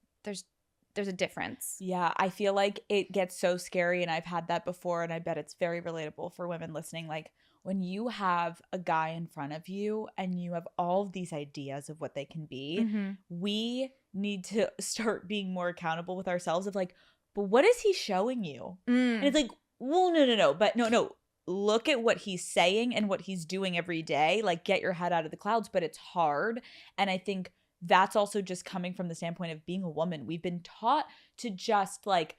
a difference. Yeah, I feel like it gets so scary, and I've had that before, and I bet it's very relatable for women listening. Like, when you have a guy in front of you and you have all of these ideas of what they can be, we need to start being more accountable with ourselves of like, but what is he showing you? And it's like, well, no. But no. Look at what he's saying and what he's doing every day. Like, get your head out of the clouds, but it's hard. And I think that's also just coming from the standpoint of being a woman. We've been taught to just like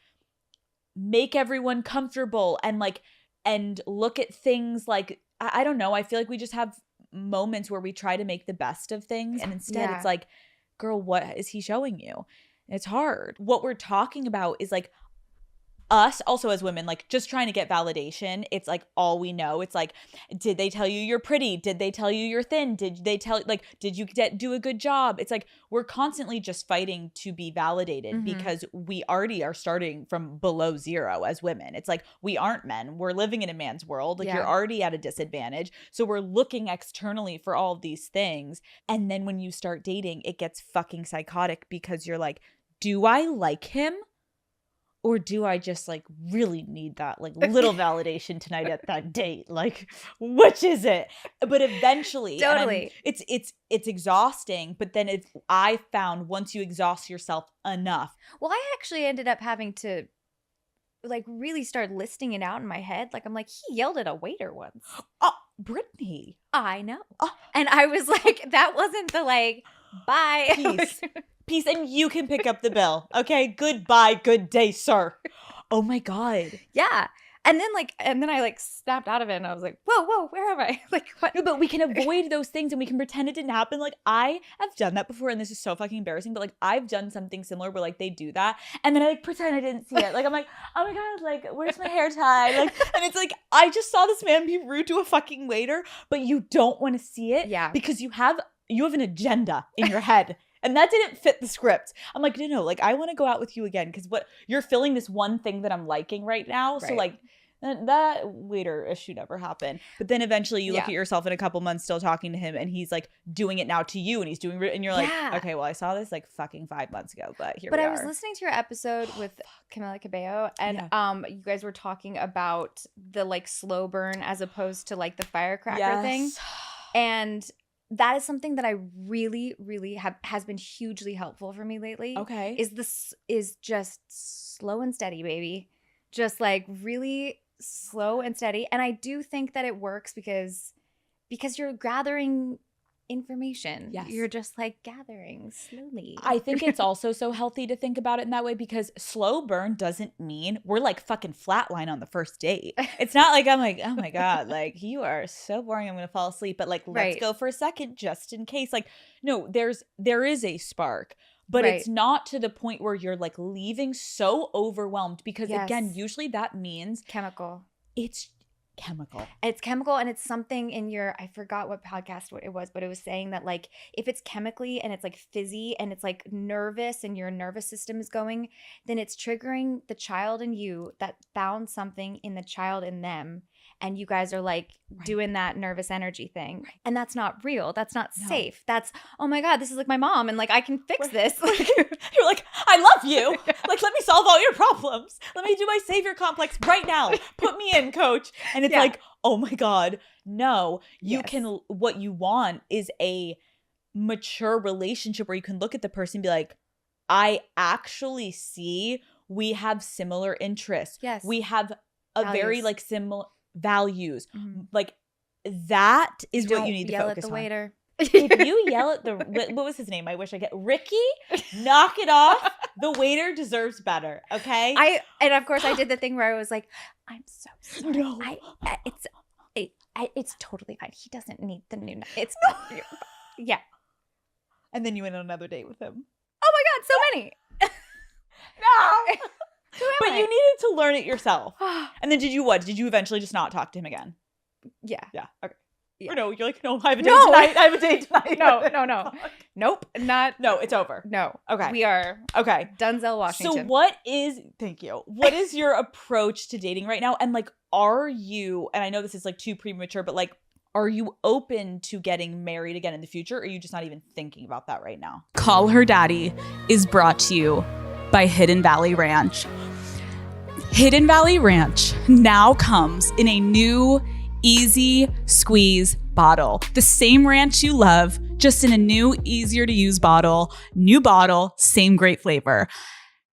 make everyone comfortable and look at things like, I don't know. I feel like we just have moments where we try to make the best of things. And instead it's like, girl, what is he showing you? It's hard. What we're talking about is like us also as women, like just trying to get validation. It's like all we know. It's like, did they tell you you're pretty? Did they tell you you're thin? Did they tell, like, did you do a good job? It's like we're constantly just fighting to be validated because we already are starting from below zero as women. It's like we aren't men. We're living in a man's world. Like you're already at a disadvantage. So we're looking externally for all of these things. And then when you start dating, it gets fucking psychotic because you're like, do I like him? Or do I just like really need that like little validation tonight at that date? Like, which is it? But eventually, totally, it's exhausting. But then I found once you exhaust yourself enough. Well, I actually ended up having to like really start listing it out in my head. Like I'm like, he yelled at a waiter once. Oh, Brittany, I know. And I was like, that wasn't the like bye. Peace, and you can pick up the bill. Okay, goodbye, good day, sir. Oh my God. Yeah. And then I like snapped out of it and I was like, whoa, where am I? Like, what? No, but we can avoid those things and we can pretend it didn't happen. Like, I have done that before, and this is so fucking embarrassing, but like I've done something similar where like they do that and then I like pretend I didn't see it. Like I'm like, oh my God, like where's my hair tie? Like, and it's like I just saw this man be rude to a fucking waiter, but you don't want to see it because you have an agenda in your head. And that didn't fit the script. I'm like, no, like I want to go out with you again because what you're filling this one thing that I'm liking right now. Right. So like that waiter issue never happened. But then eventually you look at yourself in a couple months still talking to him and he's like doing it now to you and he's doing and you're like, okay, well I saw this like fucking 5 months ago, but here we are. But I was listening to your episode with Camila Cabello and you guys were talking about the like slow burn as opposed to like the firecracker thing. And that is something that I really, really has been hugely helpful for me lately. Okay. Is just slow and steady, baby. Just like really slow and steady. And I do think that it works because you're gathering information. Yes. You're just like gathering slowly. I think it's also so healthy to think about it in that way because slow burn doesn't mean we're like fucking flatline on the first date. It's not like I'm like, oh my God, like you are so boring, I'm gonna fall asleep. But like let's go for a second just in case. Like, no, there is a spark. But it's not to the point where you're like leaving so overwhelmed because again, usually that means chemical. It's chemical. It's chemical, and it's something in your, I forgot what podcast it was, but it was saying that like if it's chemically and it's like fizzy and it's like nervous and your nervous system is going, then it's triggering the child in you that found something in the child in them. And you guys are like doing that nervous energy thing. Right. And that's not real. That's not safe. That's, oh my God, this is like my mom and like I can fix this. You're like, I love you. Like, let me solve all your problems. Let me do my savior complex right now. Put me in, coach. And it's like, oh my God, no. You can, what you want is a mature relationship where you can look at the person and be like, I actually see we have similar interests. Yes. We have a very like similar values. Mm-hmm. Like that is what you need to yell focus at the on. waiter. If you yell at the, what was his name? I wish I get Ricky. Knock it off. The waiter deserves better. Okay. And of course I did the thing where I was like, I'm so sorry. No. It's totally fine. He doesn't need the new. It's yeah. And then you went on another date with him. Oh my God, so many. No. But I? you needed to learn it yourself. And then did you what? Did you eventually just not talk to him again? Yeah. Yeah. Okay. Yeah. Or no, you're like, no, I have a date tonight. I have a date tonight. No. Nope. Not. No, it's over. No. Okay. We are. Okay. Denzel Washington. So thank you. What is your approach to dating right now? And like, are you, and I know this is like too premature, but like, are you open to getting married again in the future? Or are you just not even thinking about that right now? Call Her Daddy is brought to you by Hidden Valley Ranch. Hidden Valley Ranch now comes in a new easy squeeze bottle. The same ranch you love, just in a new, easier to use bottle. New bottle, same great flavor.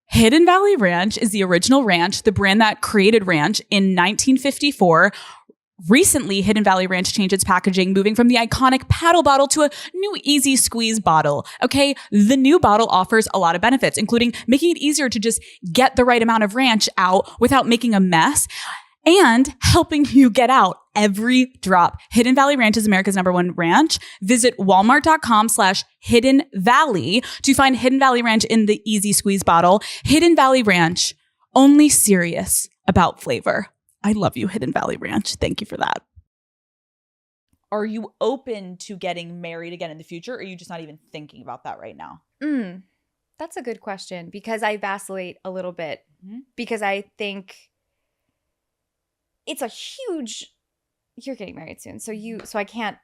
Hidden Valley Ranch is the original ranch, the brand that created ranch in 1954. Recently, Hidden Valley Ranch changed its packaging, moving from the iconic paddle bottle to a new easy squeeze bottle. Okay, the new bottle offers a lot of benefits, including making it easier to just get the right amount of ranch out without making a mess and helping you get out every drop. Hidden Valley Ranch is America's #1 ranch. Visit walmart.com/Hidden Valley to find Hidden Valley Ranch in the easy squeeze bottle. Hidden Valley Ranch, only serious about flavor. I love you, Hidden Valley Ranch. Thank you for that. Are you open to getting married again in the future? Or are you just not even thinking about that right now? That's a good question because I vacillate a little bit because I think it's a huge, you're getting married soon. So I can't,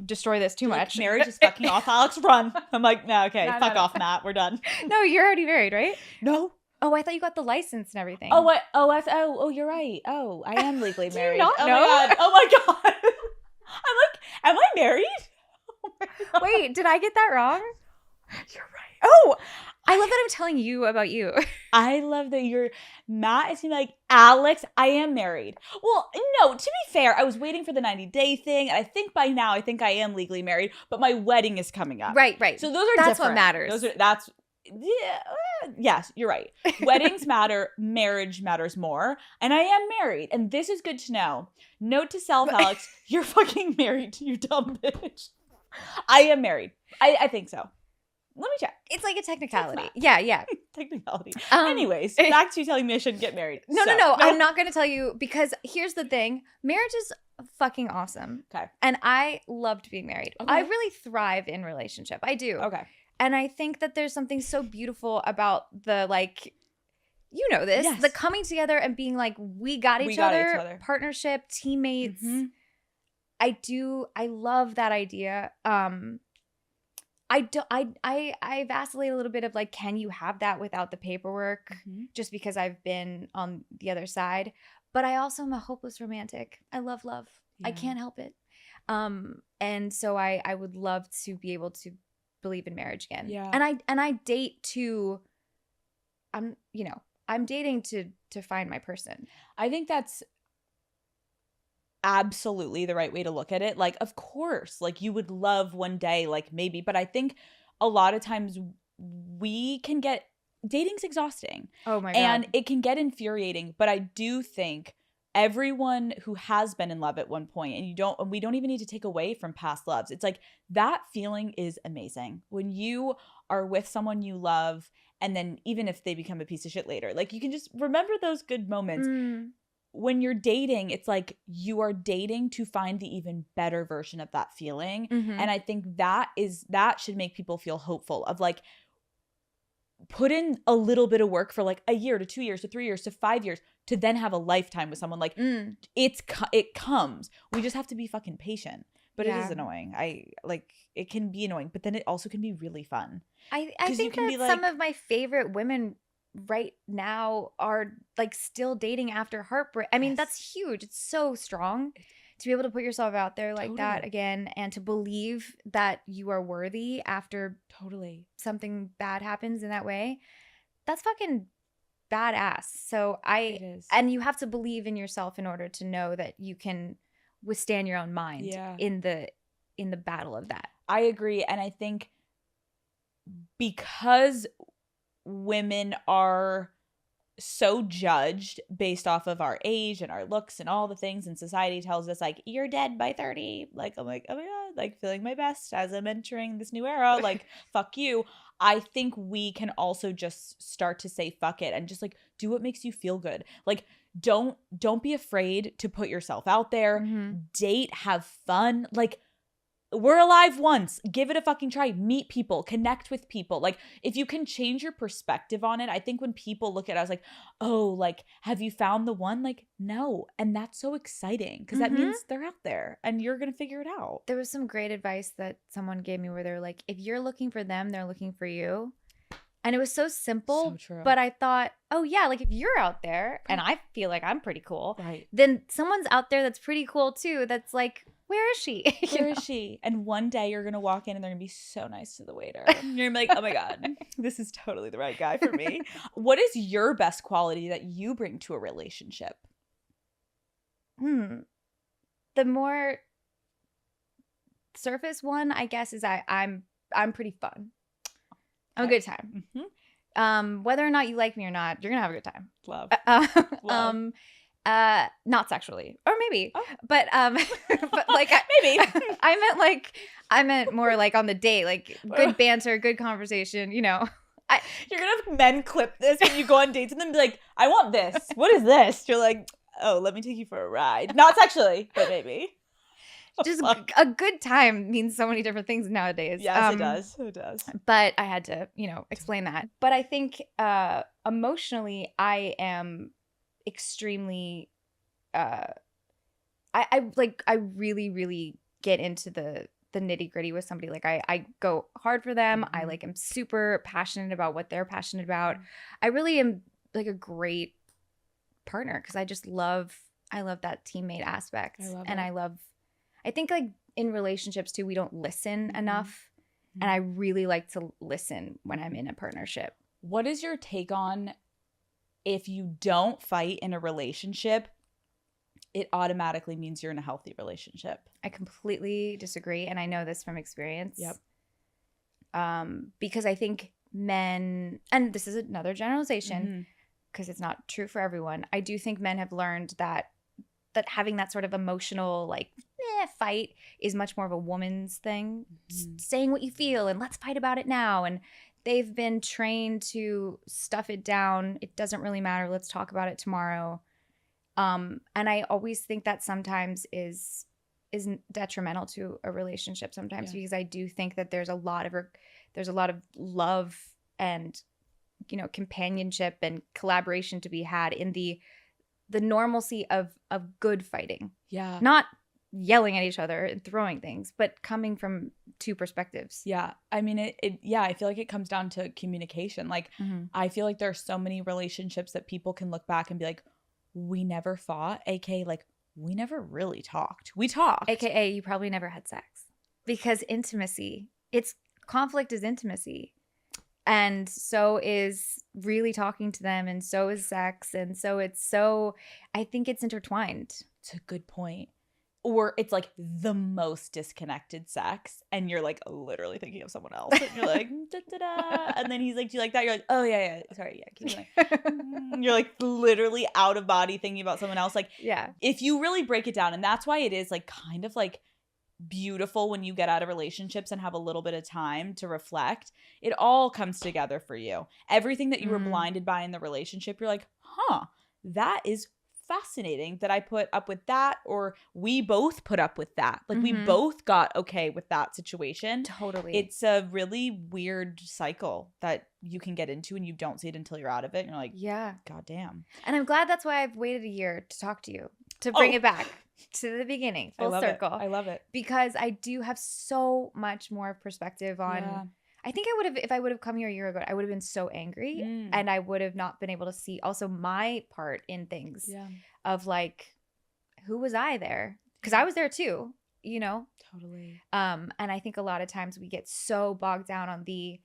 destroy this too much. Marriage is fucking off. Alex, run. I'm like, no, okay, fuck off, Matt. We're done. No, you're already married, right? No. Oh, I thought you got the license and everything. Oh, what? Oh, you're right. Oh, I am legally Do married. you not know? Oh my god. I'm like, am I married? Oh my god. Wait, did I get that wrong? You're right. Oh, I love that I'm telling you about you. I love that Matt is like, Alex, I am married. Well, no, to be fair, I was waiting for the 90-day thing. And I think by now, I think I am legally married, but my wedding is coming up. Right. So those are That's different. what matters. Yes, you're right. Weddings matter. Marriage matters more. And I am married. And this is good to know. Note to self, Alex, you're fucking married, you dumb bitch. I am married. I think so. Let me check. It's like a technicality. Yeah. Technicality. Anyways, back to you telling me I shouldn't get married. No. I'm not going to tell you because here's the thing. Marriage is fucking awesome. Okay. And I loved being married. Okay. I really thrive in relationship. I do. Okay. And I think that there's something so beautiful about the the coming together and being like, we got each other, partnership, teammates. Mm-hmm. I love that idea. I vacillate a little bit of like, can you have that without the paperwork? Just because I've been on the other side. But I also am a hopeless romantic. I love love. Yeah. I can't help it. And so I would love to be able to believe in marriage again. Yeah. And I date to, I'm dating to find my person. I think that's absolutely the right way to look at it. Like, of course, like you would love one day, like maybe, but I think a lot of times dating's exhausting. Oh my God. And it can get infuriating, but I do think everyone who has been in love at one point, and we don't even need to take away from past loves. It's like that feeling is amazing when you are with someone you love, and then even if they become a piece of shit later, like you can just remember those good moments. when you're dating, it's like you are dating to find the even better version of that feeling. Mhm. And I think that should make people feel hopeful of like, put in a little bit of work for like a year to 2 years to 3 years to 5 years to then have a lifetime with someone. Like it comes. We just have to be fucking patient. But it is annoying. It can be annoying, but then it also can be really fun. I 'Cause you think can that be some like- of my favorite women right now are like still dating after heartbreak. I mean, Yes. that's huge. It's so strong to be able to put yourself out there like that Totally. again, and to believe that you are worthy after Totally. something bad happens in that way. That's fucking badass. So It is. and you have to believe in yourself in order to know that you can withstand your own mind Yeah. in the battle of that. I agree. And I think because women are so judged based off of our age and our looks and all the things, and society tells us like, you're dead by 30. Like, I'm like, oh my God, like feeling my best as I'm entering this new era. Like, fuck you. I think we can also just start to say fuck it and just like do what makes you feel good. Like, don't be afraid to put yourself out there. Date, have fun. Like, we're alive once. Give it a fucking try. Meet people, connect with people. Like, if you can change your perspective on it, I think when people look at us like, oh, like, have you found the one? Like, no. And that's so exciting because that means they're out there and you're going to figure it out. There was some great advice that someone gave me where they're like, if you're looking for them, they're looking for you. And it was so simple, So true. but I thought, oh yeah, like if you're out there and I feel like I'm pretty cool, Right. then someone's out there that's pretty cool too. That's like, where is she? You Where know? is she? And one day you're going to walk in and they're going to be so nice to the waiter. And you're gonna be like, oh my God, this is totally the right guy for me. What is your best quality that you bring to a relationship? The more surface one, I guess, is I'm pretty fun. I'm a good time. Whether or not you like me or not, you're gonna have a good time. Love. Not sexually, or maybe, Oh. but but like Maybe. I meant more like on the date, like good banter, good conversation. You know, You're going to have men clip this when you go on dates and then be like, I want this. What is this? You're like, oh, let me take you for a ride. Not sexually, but maybe. just a good time means so many different things nowadays. Yes, it does. It does. But I had to, explain that. But I think emotionally, I am extremely, I really, really get into the nitty gritty with somebody. Like I go hard for them. I like am super passionate about what they're passionate about. I really am like a great partner because I love that teammate aspect. I think like in relationships too, we don't listen enough. And I really like to listen when I'm in a partnership. What is your take on if you don't fight in a relationship, it automatically means you're in a healthy relationship? I completely disagree. And I know this from experience. Yep. Because I think men, and this is another generalization because it's not true for everyone. I do think men have learned that having that sort of emotional like fight is much more of a woman's thing. Saying what you feel and let's fight about it now. And they've been trained to stuff it down. It doesn't really matter. Let's talk about it tomorrow. And I always think that sometimes is detrimental to a relationship sometimes because I do think that there's a lot of love and companionship and collaboration to be had in the normalcy of good fighting. Yeah. Not yelling at each other and throwing things, but coming from two perspectives. Yeah. I mean, I feel like it comes down to communication. Like, I feel like there are so many relationships that people can look back and be like, we never fought, aka like, we never really talked. We talked. AKA you probably never had sex. Because conflict is intimacy. And so is really talking to them, and so is sex. And so I think it's intertwined. It's a good point. Or it's like the most disconnected sex, and you're like literally thinking of someone else, and you're like, da, da, da. And then he's like, do you like that? You're like, oh yeah, sorry, yeah, keep going. You're like literally out of body thinking about someone else. Like, yeah, if you really break it down, and that's why it is like kind of like beautiful when you get out of relationships and have a little bit of time to reflect. It all comes together for you. Everything that you were blinded by in the relationship, you're like, that is fascinating that I put up with that, or we both put up with that. Like we both got okay with that situation. Totally. It's a really weird cycle that you can get into and you don't see it until you're out of it. And you're like, yeah. God damn. And I'm glad that's why I've waited a year to talk to you, to bring it back to the beginning, full circle. I love it. Because I do have so much more perspective on I think I would have, if I would have come here a year ago, I would have been so angry and I would have not been able to see also my part in things of like, who was I there? Because I was there too, you know? Totally. And I think a lot of times we get so bogged down on the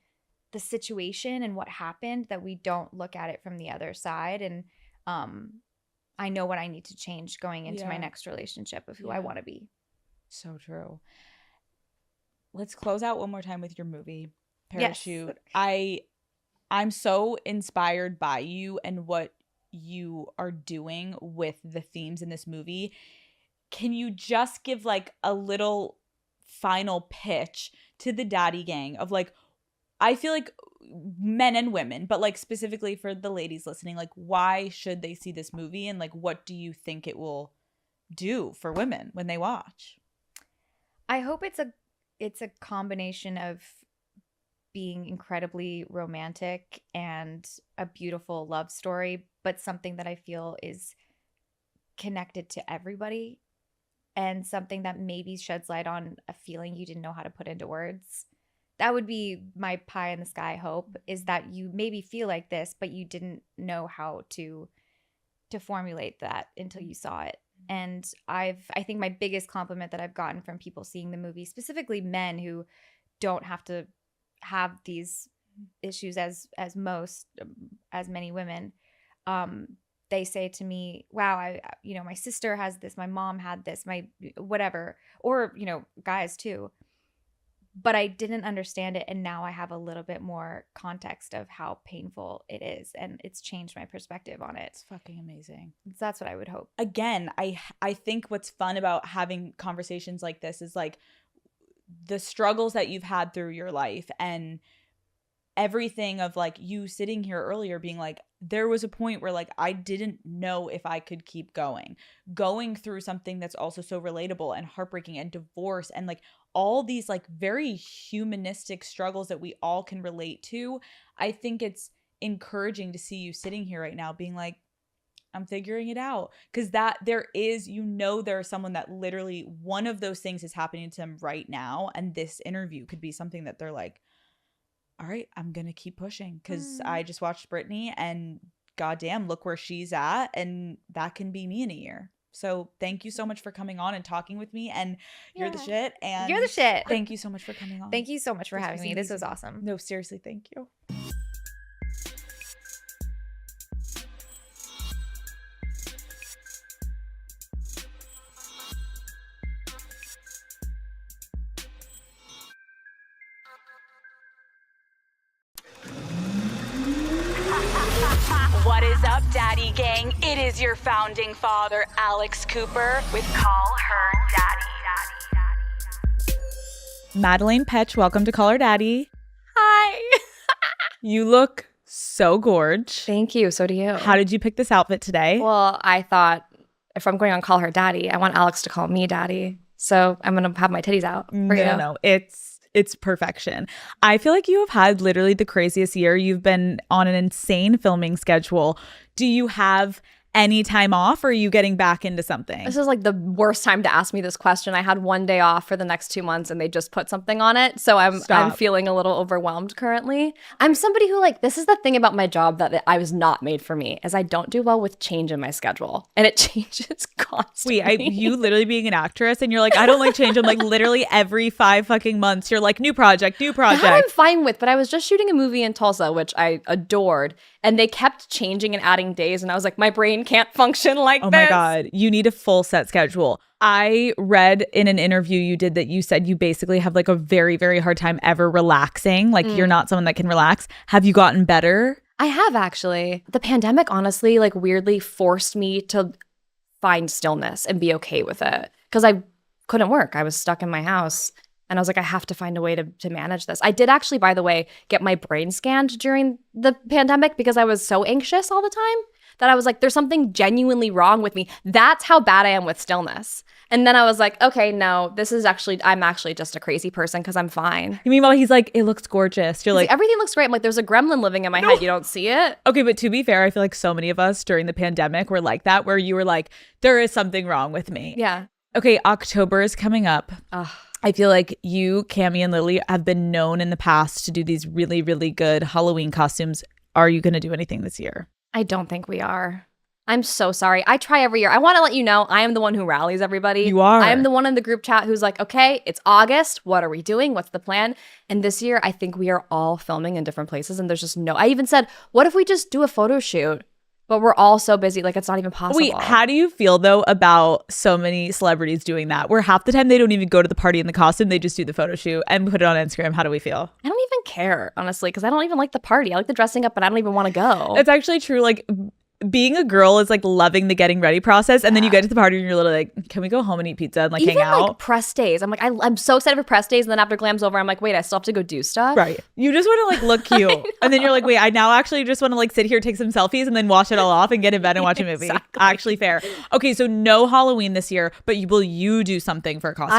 situation and what happened that we don't look at it from the other side. And I know what I need to change going into my next relationship of who I want to be. So true. Let's close out one more time with your movie, Parachute. Yes. I'm so inspired by you and what you are doing with the themes in this movie. Can you just give like a little final pitch to the daddy gang of like, I feel like men and women, but like specifically for the ladies listening, like why should they see this movie and like what do you think it will do for women when they watch? I hope it's a combination of being incredibly romantic and a beautiful love story, but something that I feel is connected to everybody and something that maybe sheds light on a feeling you didn't know how to put into words. That would be my pie in the sky hope, is that you maybe feel like this, but you didn't know how to formulate that until you saw it. And I think my biggest compliment that I've gotten from people seeing the movie, specifically men who don't have to have these issues as many women, they say to me, wow, my sister has this, my mom had this, my whatever, or, guys too. But I didn't understand it, and now I have a little bit more context of how painful it is, and it's changed my perspective on it. It's fucking amazing. So that's what I would hope. Again, I think what's fun about having conversations like this is like the struggles that you've had through your life and everything of like you sitting here earlier being like, there was a point where like I didn't know if I could keep going through something that's also so relatable and heartbreaking and divorce and like all these like very humanistic struggles that we all can relate to. I think it's encouraging to see you sitting here right now being like, I'm figuring it out, because that there is someone that literally one of those things is happening to them right now, and this interview could be something that they're like, all right, I'm gonna keep pushing because I just watched Brittany and goddamn, look where she's at, and that can be me in a year. So thank you so much for coming on and talking with me, and you're the shit. And you're the shit. Thank you so much for coming on. Thank you so much for having me. This was awesome. No, seriously, thank you. What is up, Daddy Gang? It is your founding father, Alex Cooper, with Call Her Daddy. Madeline Petch, welcome to Call Her Daddy. Hi. You look so gorge. Thank you. So do you. How did you pick this outfit today? Well, I thought if I'm going on Call Her Daddy, I want Alex to call me Daddy. So I'm going to have my titties out for you. No, it's perfection. I feel like you have had literally the craziest year. You've been on an insane filming schedule. Do you have any time off, or are you getting back into something? This is like the worst time to ask me this question. I had one day off for the next 2 months and they just put something on it. So I'm feeling a little overwhelmed currently. I'm somebody who this is the thing about my job that I was not made for me, is I don't do well with change in my schedule, and it changes constantly. Wait, you literally being an actress and you're like, I don't like change. I'm like literally every 5 fucking months you're like, new project. That I'm fine with, but I was just shooting a movie in Tulsa, which I adored, and they kept changing and adding days, and I was like, my brain can't function like this. Oh my God. You need a full set schedule. I read in an interview you did that you said you basically have like a very, very hard time ever relaxing. Like you're not someone that can relax. Have you gotten better? I have, actually. The pandemic honestly weirdly forced me to find stillness and be okay with it, because I couldn't work. I was stuck in my house. And I was like, I have to find a way to manage this. I did actually, by the way, get my brain scanned during the pandemic because I was so anxious all the time that I was like, there's something genuinely wrong with me. That's how bad I am with stillness. And then I was like, okay, no, I'm actually just a crazy person because I'm fine. Meanwhile, he's like, it looks gorgeous. You're like, everything looks great. I'm like, there's a gremlin living in my head. You don't see it? Okay, but to be fair, I feel like so many of us during the pandemic were like that, where you were like, there is something wrong with me. Yeah. Okay, October is coming up. I feel like you, Cammie, and Lily have been known in the past to do these really, really good Halloween costumes. Are you going to do anything this year? I don't think we are. I'm so sorry. I try every year. I want to let you know I am the one who rallies everybody. You are. I am the one in the group chat who's like, okay, it's August. What are we doing? What's the plan? And this year, I think we are all filming in different places. And there's just I even said, what if we just do a photo shoot? But we're all so busy. Like, it's not even possible. Wait, how do you feel, though, about so many celebrities doing that? Where half the time they don't even go to the party in the costume. They just do the photo shoot and put it on Instagram. How do we feel? I don't even care, honestly, because I don't even like the party. I like the dressing up, but I don't even want to go. It's actually true. Like, being a girl is like loving the getting ready process, and then you get to the party and you're literally like, can we go home and eat pizza and like even hang out? Like press days, I'm like, I'm so excited for press days, and then after glam's over, I'm like, wait, I still have to go do stuff. Right. You just want to like look cute, and then you're like, wait, I now actually just want to like sit here, take some selfies, and then wash it all off and get in bed and watch a movie. Exactly. Actually, fair. Okay, so no Halloween this year, but will you do something for a costume?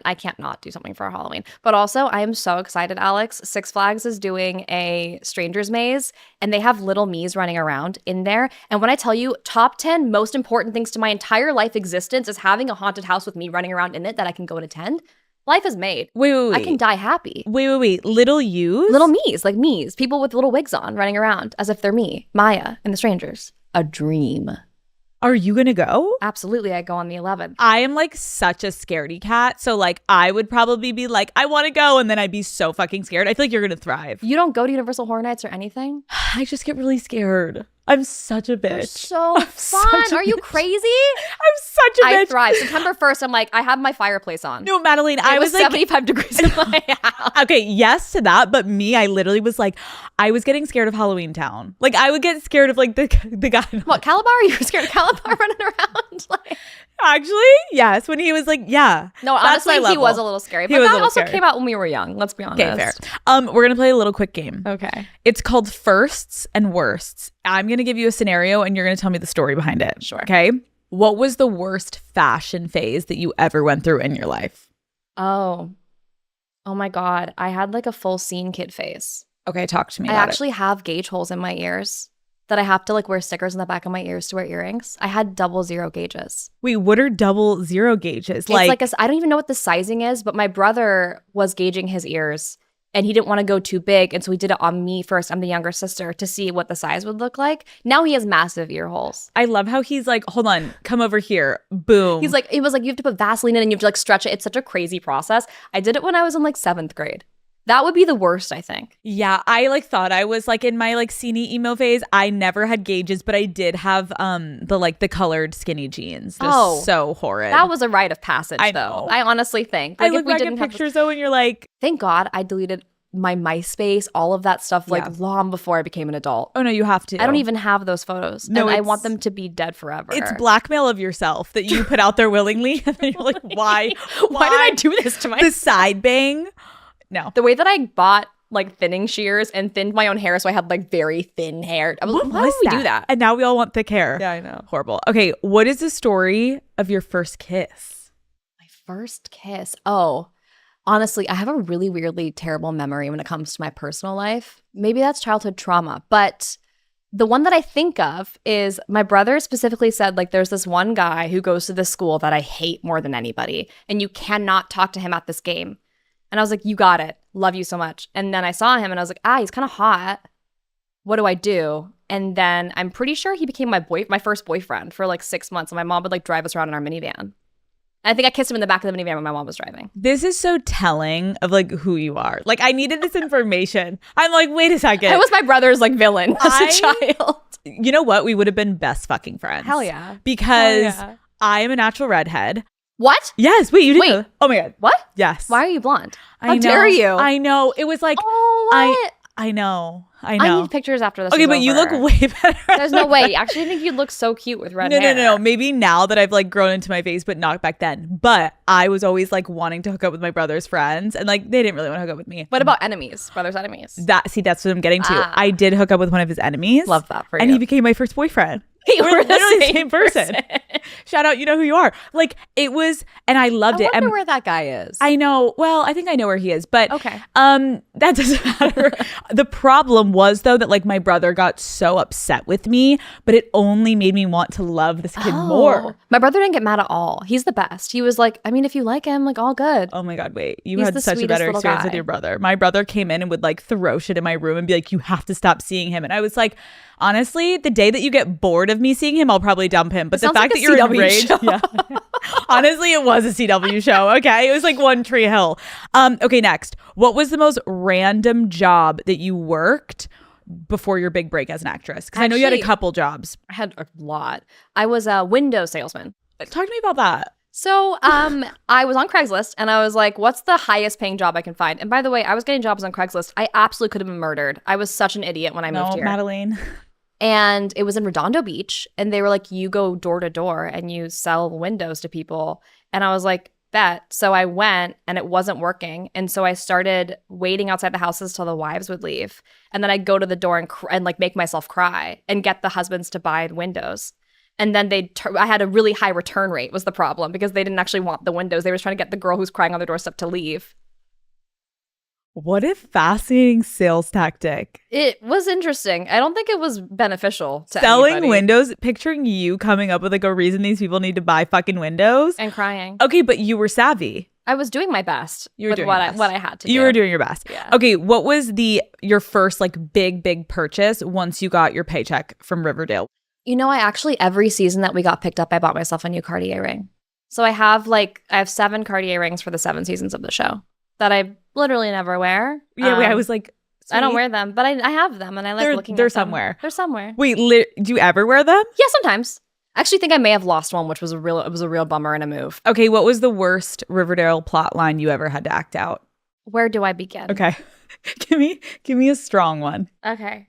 I can't not do something for Halloween. But also, I am so excited, Alex. Six Flags is doing a Stranger's Maze, and they have little me's running around in there. And when I tell you, top 10 most important things to my entire life existence is having a haunted house with me running around in it that I can go and attend. Life is made. Wait. I can die happy. Wait. Little yous? Little me's, like me's. People with little wigs on running around as if they're me, Maya, and the Strangers. A dream. Are you gonna go? Absolutely, I go on the 11th. I am like such a scaredy cat, so like I would probably be like, I want to go, and then I'd be so fucking scared. I feel like you're gonna thrive. You don't go to Universal Horror Nights or anything? I just get really scared. I'm such a bitch. You're so fun. Are you crazy? I'm such a bitch. I thrive. September 1st, I'm like, I have my fireplace on. No, Madeline, I was like 75 degrees in my house. Okay, yes to that, but me, I literally was like, I was getting scared of Halloween Town. Like, I would get scared of like the guy. What, Calabar? You were scared of Calabar running around? Like, actually, yes. When he was like, yeah. No, honestly, he was a little scary. But that also came out when we were young. Let's be honest. Okay, fair. We're gonna play a little quick game. Okay. It's called Firsts and Worsts. I'm gonna give you a scenario, and you're gonna tell me the story behind it. Sure. Okay. What was the worst fashion phase that you ever went through in your life? Oh my God. I had like a full scene kid phase. Okay, talk to me. I about actually have gauge holes in my ears that I have to like wear stickers in the back of my ears to wear earrings. I had 00 gauges. Wait, what are 00 gauges? It's like I don't even know what the sizing is, but my brother was gauging his ears and he didn't want to go too big. And so he did it on me first. I'm the younger sister to see what the size would look like. Now he has massive ear holes. I love how he's like, hold on, come over here. Boom. He's like, it was like, you have to put Vaseline in and you have to like stretch it. It's such a crazy process. I did it when I was in like 7th grade. That would be the worst, I think. Yeah, I like thought I was like in my like scene emo phase. I never had gauges, but I did have the colored skinny jeans. Just so horrid. That was a rite of passage, I though. know. I honestly think. Like, I look back at pictures though, and you're like, thank God I deleted my MySpace, all of that stuff, like long before I became an adult. Oh no, you have to. I don't even have those photos. No, and I want them to be dead forever. It's blackmail of yourself that you put out there willingly, and then you're like, why? Why did I do this to myself? The side bang. No, the way that I bought like thinning shears and thinned my own hair so I had like very thin hair. Why would we do that? And now we all want thick hair. Yeah, I know. Horrible. Okay, what is the story of your first kiss? My first kiss? Oh, honestly, I have a really weirdly terrible memory when it comes to my personal life. Maybe that's childhood trauma, but the one that I think of is my brother specifically said, like, there's this one guy who goes to this school that I hate more than anybody, and you cannot talk to him at this game. And I was like, you got it. Love you so much. And then I saw him and I was like, he's kind of hot. What do I do? And then I'm pretty sure he became my first boyfriend for like 6 months. And my mom would like drive us around in our minivan. And I think I kissed him in the back of the minivan when my mom was driving. This is so telling of like who you are. Like, I needed this information. I'm like, wait a second. I was my brother's like villain as a child. You know what? We would have been best fucking friends. Hell yeah. Because I am a natural redhead. What? Yes. Wait, you did. Oh my God. What? Yes. Why are you blonde? How dare you? I know. It was like, what? I know. I need pictures after this. Okay, but you look way better. There's no way. Actually, I think you look so cute with red hair. No. Maybe now that I've like grown into my face, but not back then. But I was always like wanting to hook up with my brother's friends, and like they didn't really want to hook up with me. What about enemies? Brother's enemies? That's what I'm getting to. I did hook up with one of his enemies. Love that for you. And he became my first boyfriend. We're literally the same person. Shout out, you know who you are. Like it was, and I loved it. I wonder where that guy is. I know. Well, I think I know where he is, but Okay. that doesn't matter. The problem was though that like my brother got so upset with me, but it only made me want to love this kid more. My brother didn't get mad at all. He's the best. He was like, I mean, if you like him, like all good. Oh my God, wait. You He's had the such a sweetest better little experience with guy. your brother. My brother came in and would like throw shit in my room and be like, you have to stop seeing him. And I was like, honestly, the day that you get bored of me seeing him, I'll probably dump him. But the fact that you're enraged. Yeah. Honestly, it was a CW show. Okay. It was like One Tree Hill. Okay, next. What was the most random job that you worked before your big break as an actress? Because I know you had a Actually- couple jobs. I had a lot. I was a window salesman. Talk to me about that. So I was on Craigslist and I was like, what's the highest paying job I can find? And by the way, I was getting jobs on Craigslist. I absolutely could have been murdered. I was such an idiot when I moved here. Madeline. And it was in Redondo Beach. And they were like, you go door to door and you sell windows to people. And I was like, bet. So I went and it wasn't working. And so I started waiting outside the houses till the wives would leave. And then I'd go to the door and like make myself cry and get the husbands to buy windows. And then I had a really high return rate was the problem because they didn't actually want the windows. They were trying to get the girl who's crying on the doorstep to leave. What a fascinating sales tactic. It was interesting. I don't think it was beneficial to Selling anybody. windows, picturing you coming up with like a reason these people need to buy fucking windows. And crying. Okay, but you were savvy. I was doing my best You were with doing what your I best. what I had to do. You were doing your best. Yeah. Okay, what was your first like big purchase once you got your paycheck from Riverdale? You know, every season that we got picked up, I bought myself a new Cartier ring. So I have 7 Cartier rings for the 7 seasons of the show that I literally never wear. Yeah, wait, I was like, I don't sweetie, wear them, but I have them and I like looking at them. they're somewhere. They're somewhere. Wait, do you ever wear them? Yeah, sometimes. I actually think I may have lost one, which was a real bummer and a move. Okay, what was the worst Riverdale plot line you ever had to act out? Where do I begin? Okay. give me a strong one. Okay.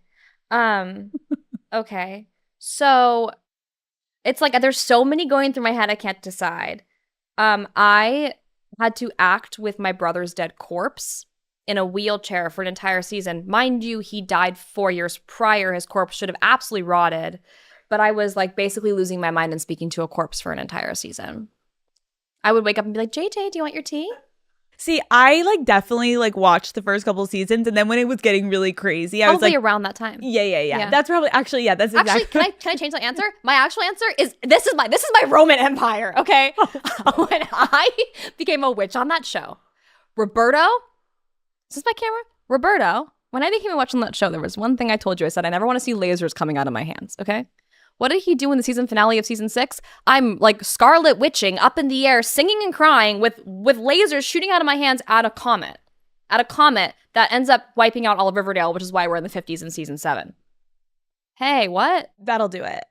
Okay. So it's like there's so many going through my head I can't decide. I had to act with my brother's dead corpse in a wheelchair for an entire season. Mind you, he died 4 years prior. His corpse should have absolutely rotted. But I was like basically losing my mind and speaking to a corpse for an entire season. I would wake up and be like, JJ, do you want your tea? See, I definitely watched the first couple seasons, and then when it was getting really crazy, I was Probably like, around that time. yeah. That's probably that's exactly. Actually, can I change that answer? My actual answer is this is my Roman Empire, okay? When I became a witch on that show, Roberto, is this my camera? Roberto, when I became a witch on that show, there was one thing I told you. I said, I never want to see lasers coming out of my hands, okay? What did he do in the season finale of season 6? I'm like Scarlet Witching up in the air, singing and crying with lasers shooting out of my hands at a comet. At a comet that ends up wiping out all of Riverdale, which is why we're in the 50s in season 7. Hey, what? That'll do it.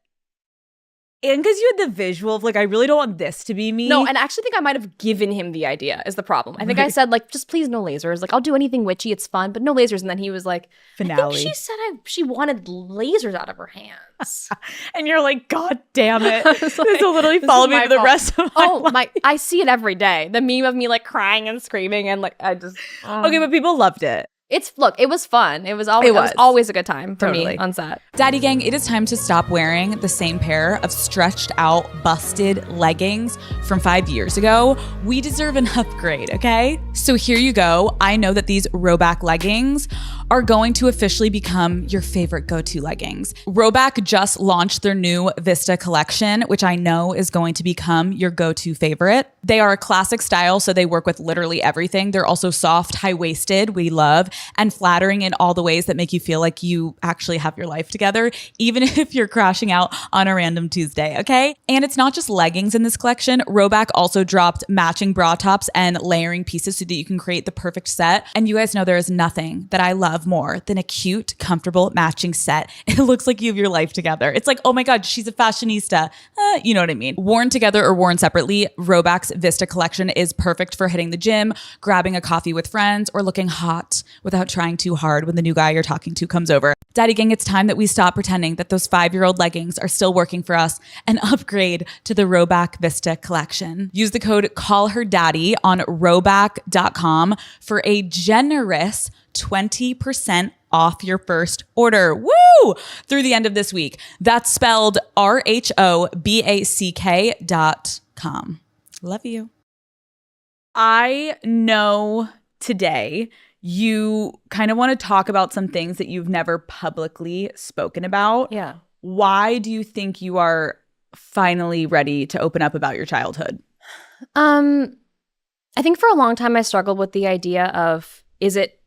And because you had the visual of I really don't want this to be me. No, and I actually think I might have given him the idea is the problem. I think I said just please no lasers. I'll do anything witchy, it's fun, but no lasers. And then he was like, finale. I think she said she wanted lasers out of her hands. And you're like, God damn it. This like, will literally this follow is me my for the fault. rest of my life. I see it every day. The meme of me crying and screaming and I just Okay, but people loved it. it was fun. It was always a good time for Totally. me on set. Daddy Gang, it is time to stop wearing the same pair of stretched out, busted leggings from 5 years ago. We deserve an upgrade, okay? So here you go. I know that these Roback leggings are going to officially become your favorite go-to leggings. Roback just launched their new Vista collection, which I know is going to become your go-to favorite. They are a classic style, so they work with literally everything. They're also soft, high-waisted, we love, and flattering in all the ways that make you feel like you actually have your life together, even if you're crashing out on a random Tuesday, okay? And it's not just leggings in this collection. Roback also dropped matching bra tops and layering pieces so that you can create the perfect set. And you guys know there is nothing that I love more than a cute, comfortable matching set. It looks like you have your life together. It's like, oh my God, she's a fashionista. You know what I mean? Worn together or worn separately, Roback's Vista collection is perfect for hitting the gym, grabbing a coffee with friends, or looking hot without trying too hard when the new guy you're talking to comes over. Daddy Gang, it's time that we stop pretending that those 5-year-old leggings are still working for us and upgrade to the Roback Vista collection. Use the code CALLHERDADDY on roback.com for a generous 20% off your first order. Woo! Through the end of this week. That's spelled RHOBACK.com. Love you. I know today you kind of want to talk about some things that you've never publicly spoken about. Yeah. Why do you think you are finally ready to open up about your childhood? I think for a long time I struggled with the idea of, is it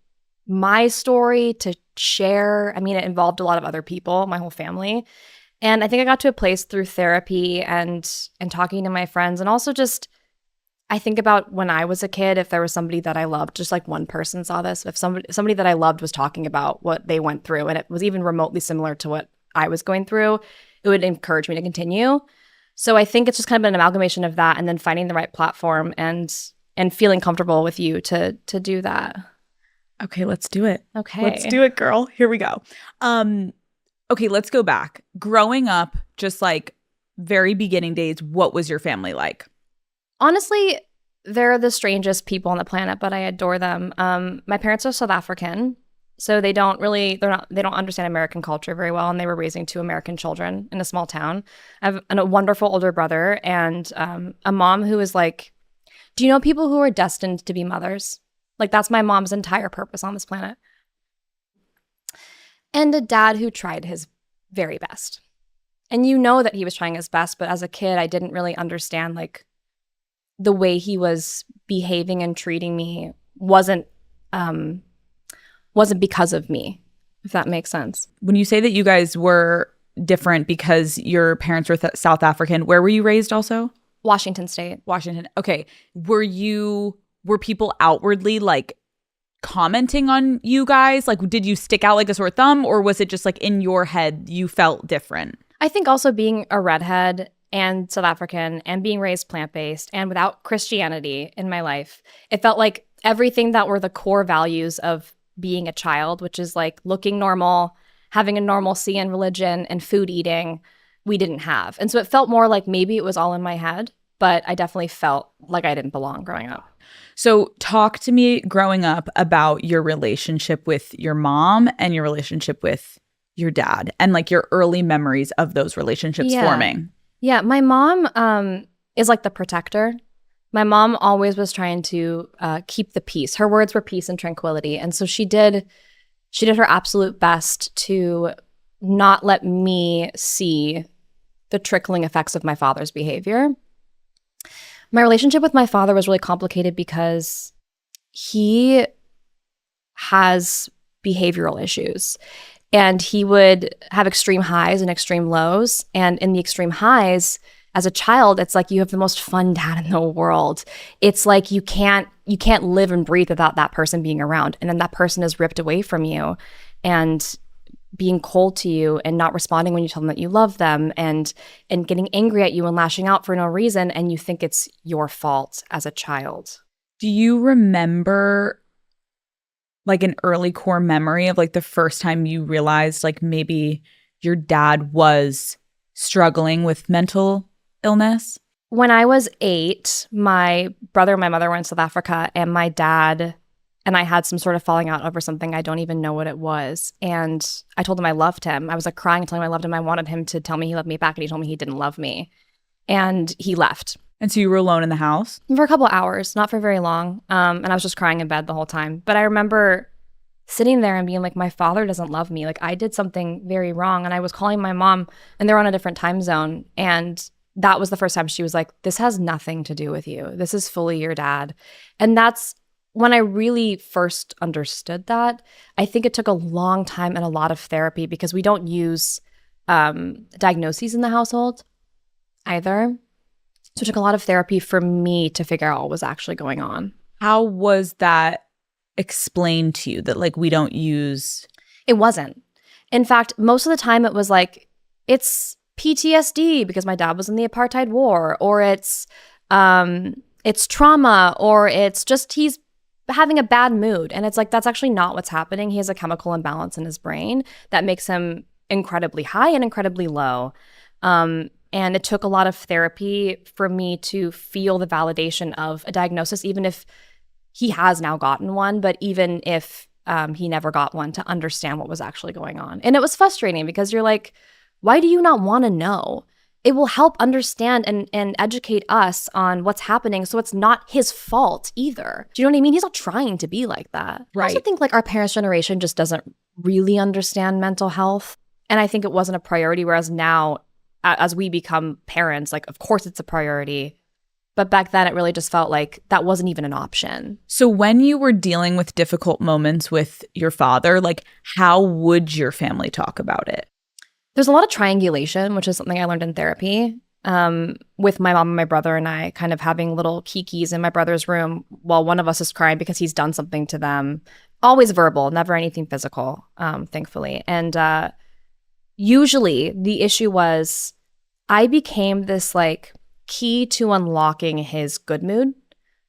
my story to share? I mean, it involved a lot of other people, my whole family. And I think I got to a place through therapy and talking to my friends, and also just I think about when I was a kid, if there was somebody that I loved, just like one person saw this, if somebody that I loved was talking about what they went through and it was even remotely similar to what I was going through, it would encourage me to continue. So I think it's just kind of an amalgamation of that, and then finding the right platform and feeling comfortable with you to do that. Okay, let's do it. Okay. Let's do it, girl. Here we go. Okay, let's go back. Growing up, just like very beginning days, what was your family like? Honestly, they're the strangest people on the planet, but I adore them. My parents are South African, so they don't understand American culture very well, and they were raising 2 American children in a small town. I have a wonderful older brother and a mom who is like, do you know people who are destined to be mothers? Like, that's my mom's entire purpose on this planet. And a dad who tried his very best. And you know that he was trying his best, but as a kid, I didn't really understand, like, the way he was behaving and treating me wasn't because of me, if that makes sense. When you say that you guys were different because your parents were South African, where were you raised also? Washington State. Washington. Okay. Were people outwardly like commenting on you guys? Like, did you stick out like a sore thumb, or was it just like in your head you felt different? I think also being a redhead and South African and being raised plant-based and without Christianity in my life, it felt like everything that were the core values of being a child, which is like looking normal, having a normalcy in religion and food eating, we didn't have. And so it felt more like maybe it was all in my head, but I definitely felt like I didn't belong growing up. So talk to me growing up about your relationship with your mom and your relationship with your dad and like your early memories of those relationships forming. Yeah, my mom is like the protector. My mom always was trying to keep the peace. Her words were peace and tranquility. And so she did her absolute best to not let me see the trickling effects of my father's behavior. My relationship with my father was really complicated because he has behavioral issues. And he would have extreme highs and extreme lows. And in the extreme highs, as a child, it's like you have the most fun dad in the world. It's like you can't live and breathe without that person being around. And then that person is ripped away from you and being cold to you and not responding when you tell them that you love them and getting angry at you and lashing out for no reason. And you think it's your fault as a child. Do you remember like an early core memory of like the first time you realized like maybe your dad was struggling with mental illness? When I was 8, my brother and my mother were in South Africa, and my dad and I had some sort of falling out over something. I don't even know what it was. And I told him I loved him. I was like crying, telling him I loved him. I wanted him to tell me he loved me back, and he told me he didn't love me. And he left. And so you were alone in the house? For a couple hours, not for very long. And I was just crying in bed the whole time. But I remember sitting there and being like, my father doesn't love me. Like, I did something very wrong. And I was calling my mom, and they're on a different time zone. And that was the first time she was like, this has nothing to do with you. This is fully your dad. And that's when I really first understood that. I think it took a long time and a lot of therapy because we don't use diagnoses in the household either. So it took a lot of therapy for me to figure out what was actually going on. How was that explained to you that like we don't use? It wasn't. In fact, most of the time it was like, it's PTSD because my dad was in the apartheid war, or it's trauma, or it's just he's having a bad mood. And it's like, that's actually not what's happening. He has a chemical imbalance in his brain that makes him incredibly high and incredibly low. And it took a lot of therapy for me to feel the validation of a diagnosis, even if he has now gotten one, but even if he never got one to understand what was actually going on. And it was frustrating because you're like, why do you not want to know? It will help understand and educate us on what's happening so it's not his fault either. Do you know what I mean? He's not trying to be like that. I also think like our parents' generation just doesn't really understand mental health. And I think it wasn't a priority, whereas now as we become parents, like of course it's a priority. But back then it really just felt like that wasn't even an option. So when you were dealing with difficult moments with your father, like how would your family talk about it? There's a lot of triangulation, which is something I learned in therapy, with my mom and my brother and I kind of having little kikis in my brother's room while one of us is crying because he's done something to them. Always verbal, never anything physical, thankfully. And usually the issue was I became this like key to unlocking his good mood.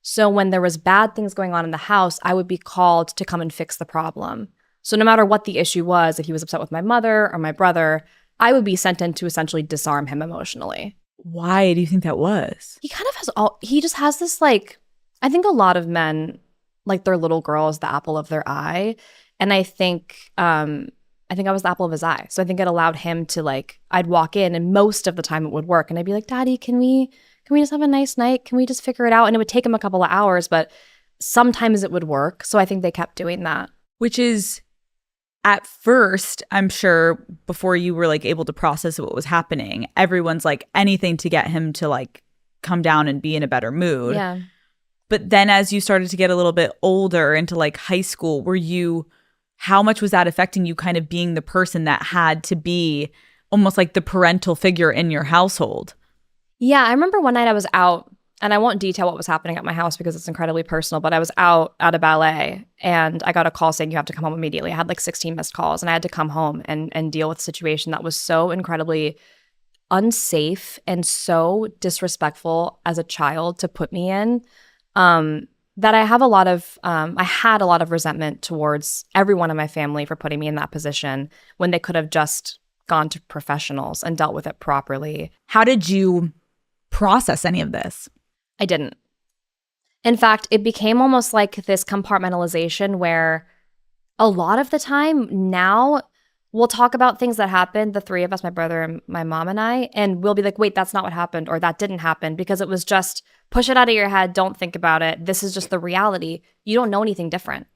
So when there was bad things going on in the house, I would be called to come and fix the problem. So no matter what the issue was, if he was upset with my mother or my brother, I would be sent in to essentially disarm him emotionally. Why do you think that was? He just has this like, I think a lot of men, like their little girl is the apple of their eye. And I think I was the apple of his eye. So I think it allowed him to like, I'd walk in and most of the time it would work. And I'd be like, Daddy, can we just have a nice night? Can we just figure it out? And it would take him a couple of hours, but sometimes it would work. So I think they kept doing that. Which is, at first, I'm sure before you were like able to process what was happening, everyone's like anything to get him to like come down and be in a better mood. Yeah. But then as you started to get a little bit older into like high school, how much was that affecting you kind of being the person that had to be almost like the parental figure in your household? Yeah, I remember one night I was out, and I won't detail what was happening at my house because it's incredibly personal, but I was out at a ballet and I got a call saying you have to come home immediately. I had like 16 missed calls and I had to come home and deal with a situation that was so incredibly unsafe and so disrespectful as a child to put me in, that I had a lot of resentment towards everyone in my family for putting me in that position when they could have just gone to professionals and dealt with it properly. How did you process any of this? I didn't. In fact, it became almost like this compartmentalization where a lot of the time now we'll talk about things that happened, the three of us, my brother and my mom and I, and we'll be like, wait, that's not what happened, or that didn't happen, because it was just push it out of your head, don't think about it. This is just the reality. You don't know anything different.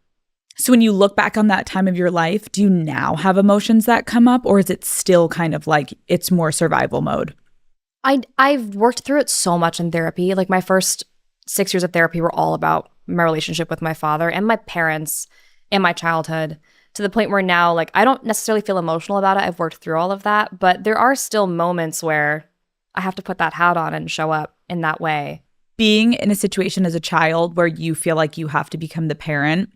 So when you look back on that time of your life, do you now have emotions that come up, or is it still kind of like it's more survival mode? I've worked through it so much in therapy. Like my first 6 years of therapy were all about my relationship with my father and my parents and my childhood, to the point where now like I don't necessarily feel emotional about it. I've worked through all of that, but there are still moments where I have to put that hat on and show up in that way. Being in a situation as a child where you feel like you have to become the parent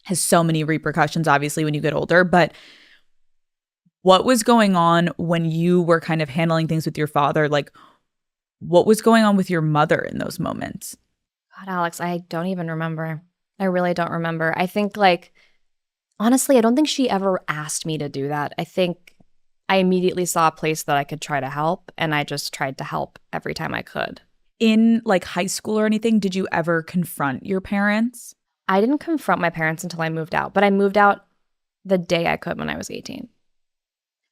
has so many repercussions, obviously, when you get older. But what was going on when you were kind of handling things with your father? Like, what was going on with your mother in those moments? God, Alex, I don't even remember. I really don't remember. I think like, honestly, I don't think she ever asked me to do that. I think I immediately saw a place that I could try to help, and I just tried to help every time I could. In like high school or anything, did you ever confront your parents? I didn't confront my parents until I moved out, but I moved out the day I could when I was 18.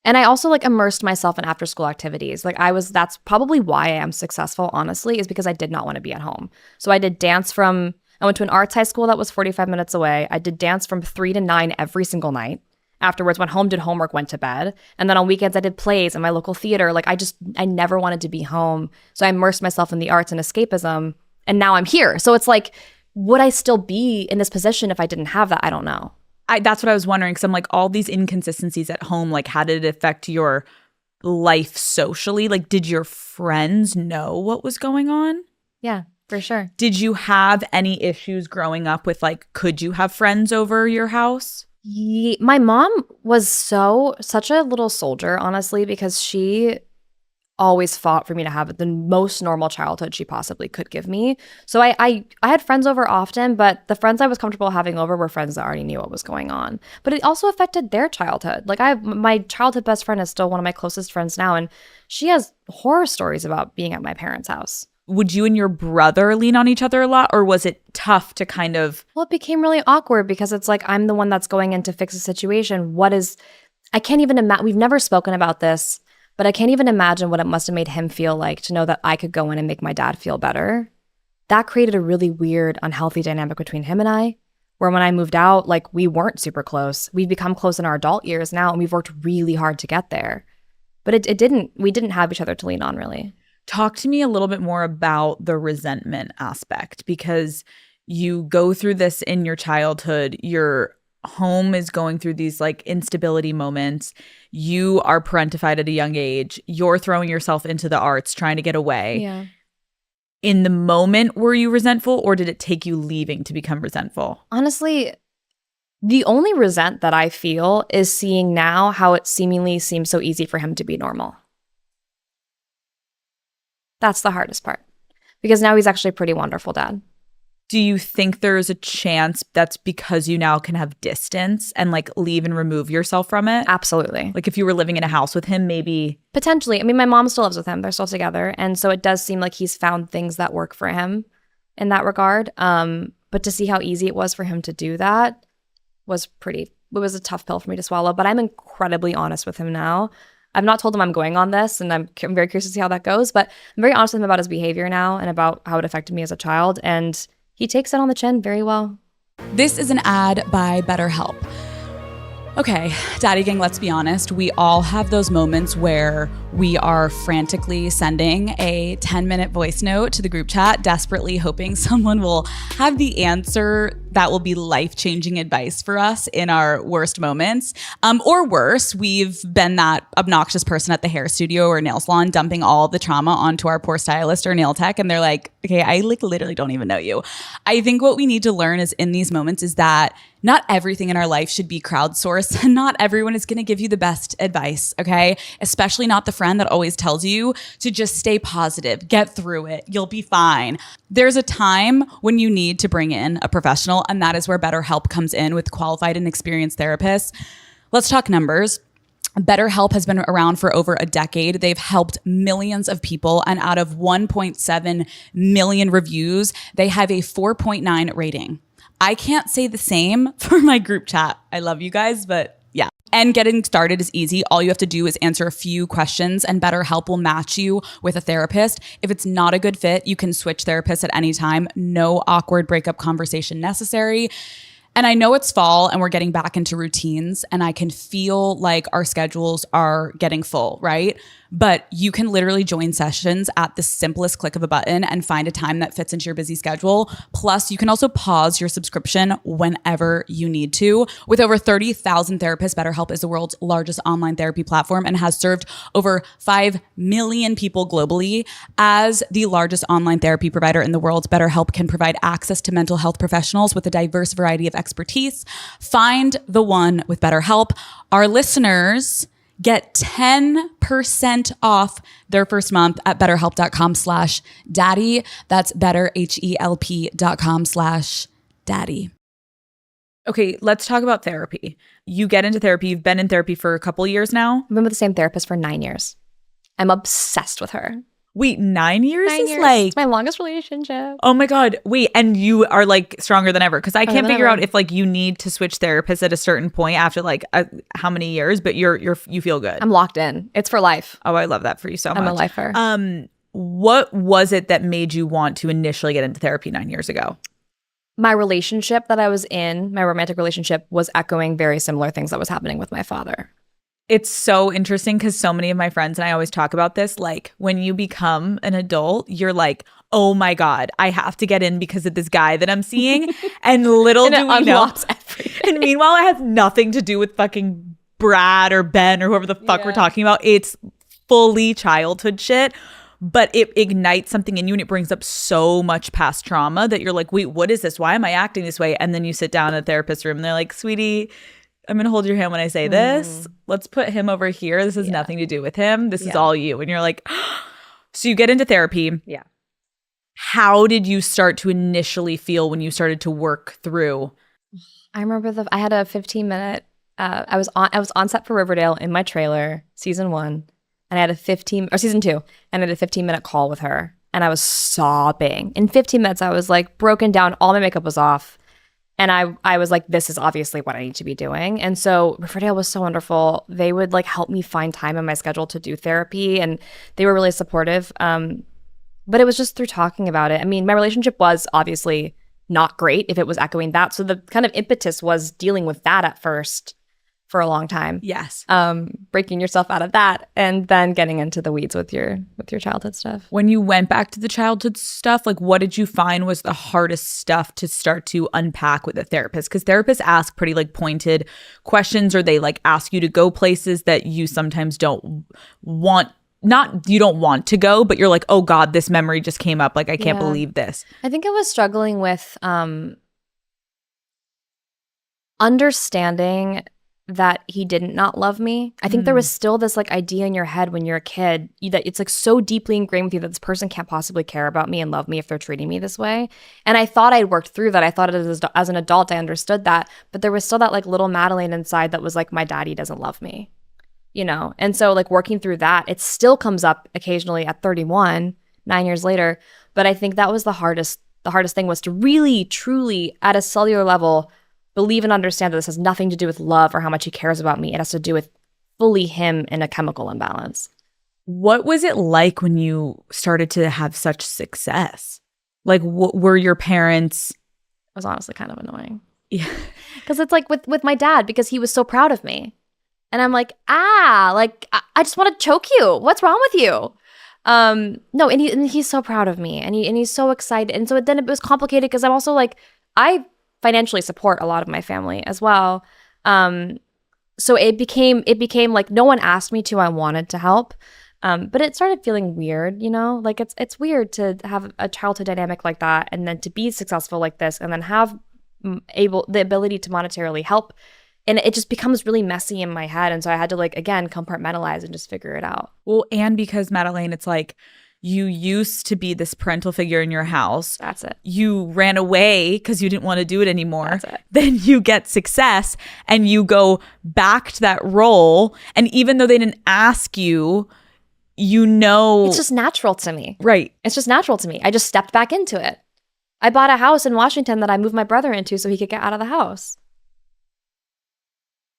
And I also like immersed myself in after school activities. That's probably why I am successful, honestly, is because I did not want to be at home. So I did dance I went to an arts high school that was 45 minutes away. I did dance from 3 to 9 every single night. Afterwards, went home, did homework, went to bed. And then on weekends, I did plays in my local theater. Like I never wanted to be home. So I immersed myself in the arts and escapism. And now I'm here. So it's like, would I still be in this position if I didn't have that? I don't know. That's what I was wondering, because I'm like, all these inconsistencies at home, like how did it affect your life socially? Like, did your friends know what was going on? Yeah, for sure. Did you have any issues growing up with like, could you have friends over your house? My mom was such a little soldier, honestly, because she always fought for me to have the most normal childhood she possibly could give me. So I had friends over often, but the friends I was comfortable having over were friends that already knew what was going on. But it also affected their childhood. Like my childhood best friend is still one of my closest friends now, and she has horror stories about being at my parents' house. would you and your brother lean on each other a lot, or was it tough to kind of? Well, it became really awkward because it's like I'm the one that's going in to fix a situation. I can't even imagine. We've never spoken about this, but I can't even imagine what it must have made him feel like to know that I could go in and make my dad feel better. That created a really weird, unhealthy dynamic between him and I, where when I moved out, like we weren't super close. We've become close in our adult years now, and we've worked really hard to get there. But we didn't have each other to lean on, really. Talk to me a little bit more about the resentment aspect, because you go through this in your childhood. Your home is going through these like instability moments. You are parentified at a young age. You're throwing yourself into the arts, trying to get away. Yeah. In the moment, were you resentful, or did it take you leaving to become resentful? Honestly, the only resent that I feel is seeing now how it seemingly seems so easy for him to be normal. That's the hardest part, because now he's actually a pretty wonderful dad. Do you think there's a chance that's because you now can have distance and like leave and remove yourself from it? Absolutely. Like if you were living in a house with him, maybe. Potentially. I mean, my mom still lives with him. They're still together. And so it does seem like he's found things that work for him in that regard. But to see how easy it was for him to do that it was a tough pill for me to swallow. But I'm incredibly honest with him now. I've not told him I'm going on this, and I'm very curious to see how that goes. But I'm very honest with him about his behavior now and about how it affected me as a child. And he takes it on the chin very well. This is an ad by BetterHelp. Okay, Daddy Gang, let's be honest. We all have those moments where we are frantically sending a 10-minute voice note to the group chat, desperately hoping someone will have the answer that will be life-changing advice for us in our worst moments. Or worse, we've been that obnoxious person at the hair studio or nail salon dumping all the trauma onto our poor stylist or nail tech, and they're like, okay, I like literally don't even know you. I think what we need to learn is in these moments is that not everything in our life should be crowdsourced, and not everyone is going to give you the best advice, okay? Especially not the friend that always tells you to just stay positive, get through it, you'll be fine. There's a time when you need to bring in a professional, and that is where BetterHelp comes in with qualified and experienced therapists. Let's talk numbers. BetterHelp has been around for over a decade. They've helped millions of people, and out of 1.7 million reviews, they have a 4.9 rating. I can't say the same for my group chat. I love you guys, but yeah. And getting started is easy. All you have to do is answer a few questions, and BetterHelp will match you with a therapist. If it's not a good fit, you can switch therapists at any time. No awkward breakup conversation necessary. And I know it's fall and we're getting back into routines, and I can feel like our schedules are getting full, right? But you can literally join sessions at the simplest click of a button and find a time that fits into your busy schedule. Plus, you can also pause your subscription whenever you need to. With over 30,000 therapists, BetterHelp is the world's largest online therapy platform and has served over 5 million people globally. As the largest online therapy provider in the world, BetterHelp can provide access to mental health professionals with a diverse variety of expertise. Find the one with BetterHelp. Our listeners get 10% off their first month at betterhelp.com/daddy. That's betterhelp.com/daddy. Okay, let's talk about therapy. You get into therapy. You've been in therapy for a couple years now. I've been with the same therapist for 9 years. I'm obsessed with her. Wait, 9 years 9 is years. like... It's my longest relationship. Oh my God. Wait, and you are like stronger than ever. Because I can't figure out if like you need to switch therapists at a certain point after like how many years, but you feel good. I'm locked in. It's for life. Oh, I love that for you so much. I'm a lifer. What was it that made you want to initially get into therapy 9 years ago? My relationship that I was in, my romantic relationship, was echoing very similar things that was happening with my father. It's so interesting because so many of my friends and I always talk about this. Like when you become an adult, you're like, oh my God, I have to get in because of this guy that I'm seeing. And little do we know. Everything. And meanwhile, it has nothing to do with fucking Brad or Ben or whoever the fuck we're talking about. It's fully childhood shit. But it ignites something in you and it brings up so much past trauma that you're like, wait, what is this? Why am I acting this way? And then you sit down in a therapist's room and they're like, sweetie, I'm going to hold your hand when I say this. Let's put him over here. This has nothing to do with him. This is all you. And you're like, so you get into therapy. Yeah. How did you start to initially feel when you started to work through? I remember I had a 15-minute, I was on set for Riverdale in my trailer, season 1. And I had season 2, and I had a 15-minute call with her. and I was sobbing. In 15 minutes, I was like broken down. All my makeup was off. And I was like, this is obviously what I need to be doing. And so Riverdale was so wonderful. They would like help me find time in my schedule to do therapy, and they were really supportive. But it was just through talking about it. I mean, my relationship was obviously not great if it was echoing that. So the kind of impetus was dealing with that at first for a long time. Yes. Breaking yourself out of that and then getting into the weeds with your childhood stuff. When you went back to the childhood stuff, like what did you find was the hardest stuff to start to unpack with a therapist? Because therapists ask pretty like pointed questions, or they like ask you to go places that you sometimes don't want. Not you don't want to go, but you're like, oh God, this memory just came up. Like, I can't believe this. I think I was struggling with understanding that he didn't not love me. I think there was still this like idea in your head when you're a kid that it's like so deeply ingrained with you that this person can't possibly care about me and love me if they're treating me this way. And I thought I'd worked through that. I thought as an adult, I understood that. But there was still that like little Madeline inside that was like, my daddy doesn't love me, you know? And so like working through that, it still comes up occasionally at 31, 9 years later. But I think that was the hardest thing was to really, truly at a cellular level believe and understand that this has nothing to do with love or how much he cares about me. It has to do with fully him in a chemical imbalance. What was it like when you started to have such success? Like, were your parents? It was honestly kind of annoying. Yeah. Because it's like with my dad, because he was so proud of me. And I'm like, like, I just want to choke you. What's wrong with you? No, and he's so proud of me, and he's so excited. And so then it was complicated because I'm also like, I financially support a lot of my family as well. So it became like no one asked me to, I wanted to help. But it started feeling weird, you know, like it's weird to have a childhood dynamic like that, and then to be successful like this, and then have the ability to monetarily help. And it just becomes really messy in my head. And so I had to like, again, compartmentalize and just figure it out. Well, and because Madeleine, it's like, you used to be this parental figure in your house. That's it. You ran away because you didn't want to do it anymore. That's it. Then you get success and you go back to that role. And even though they didn't ask you, you know. It's just natural to me. Right. It's just natural to me. I just stepped back into it. I bought a house in Washington that I moved my brother into so he could get out of the house.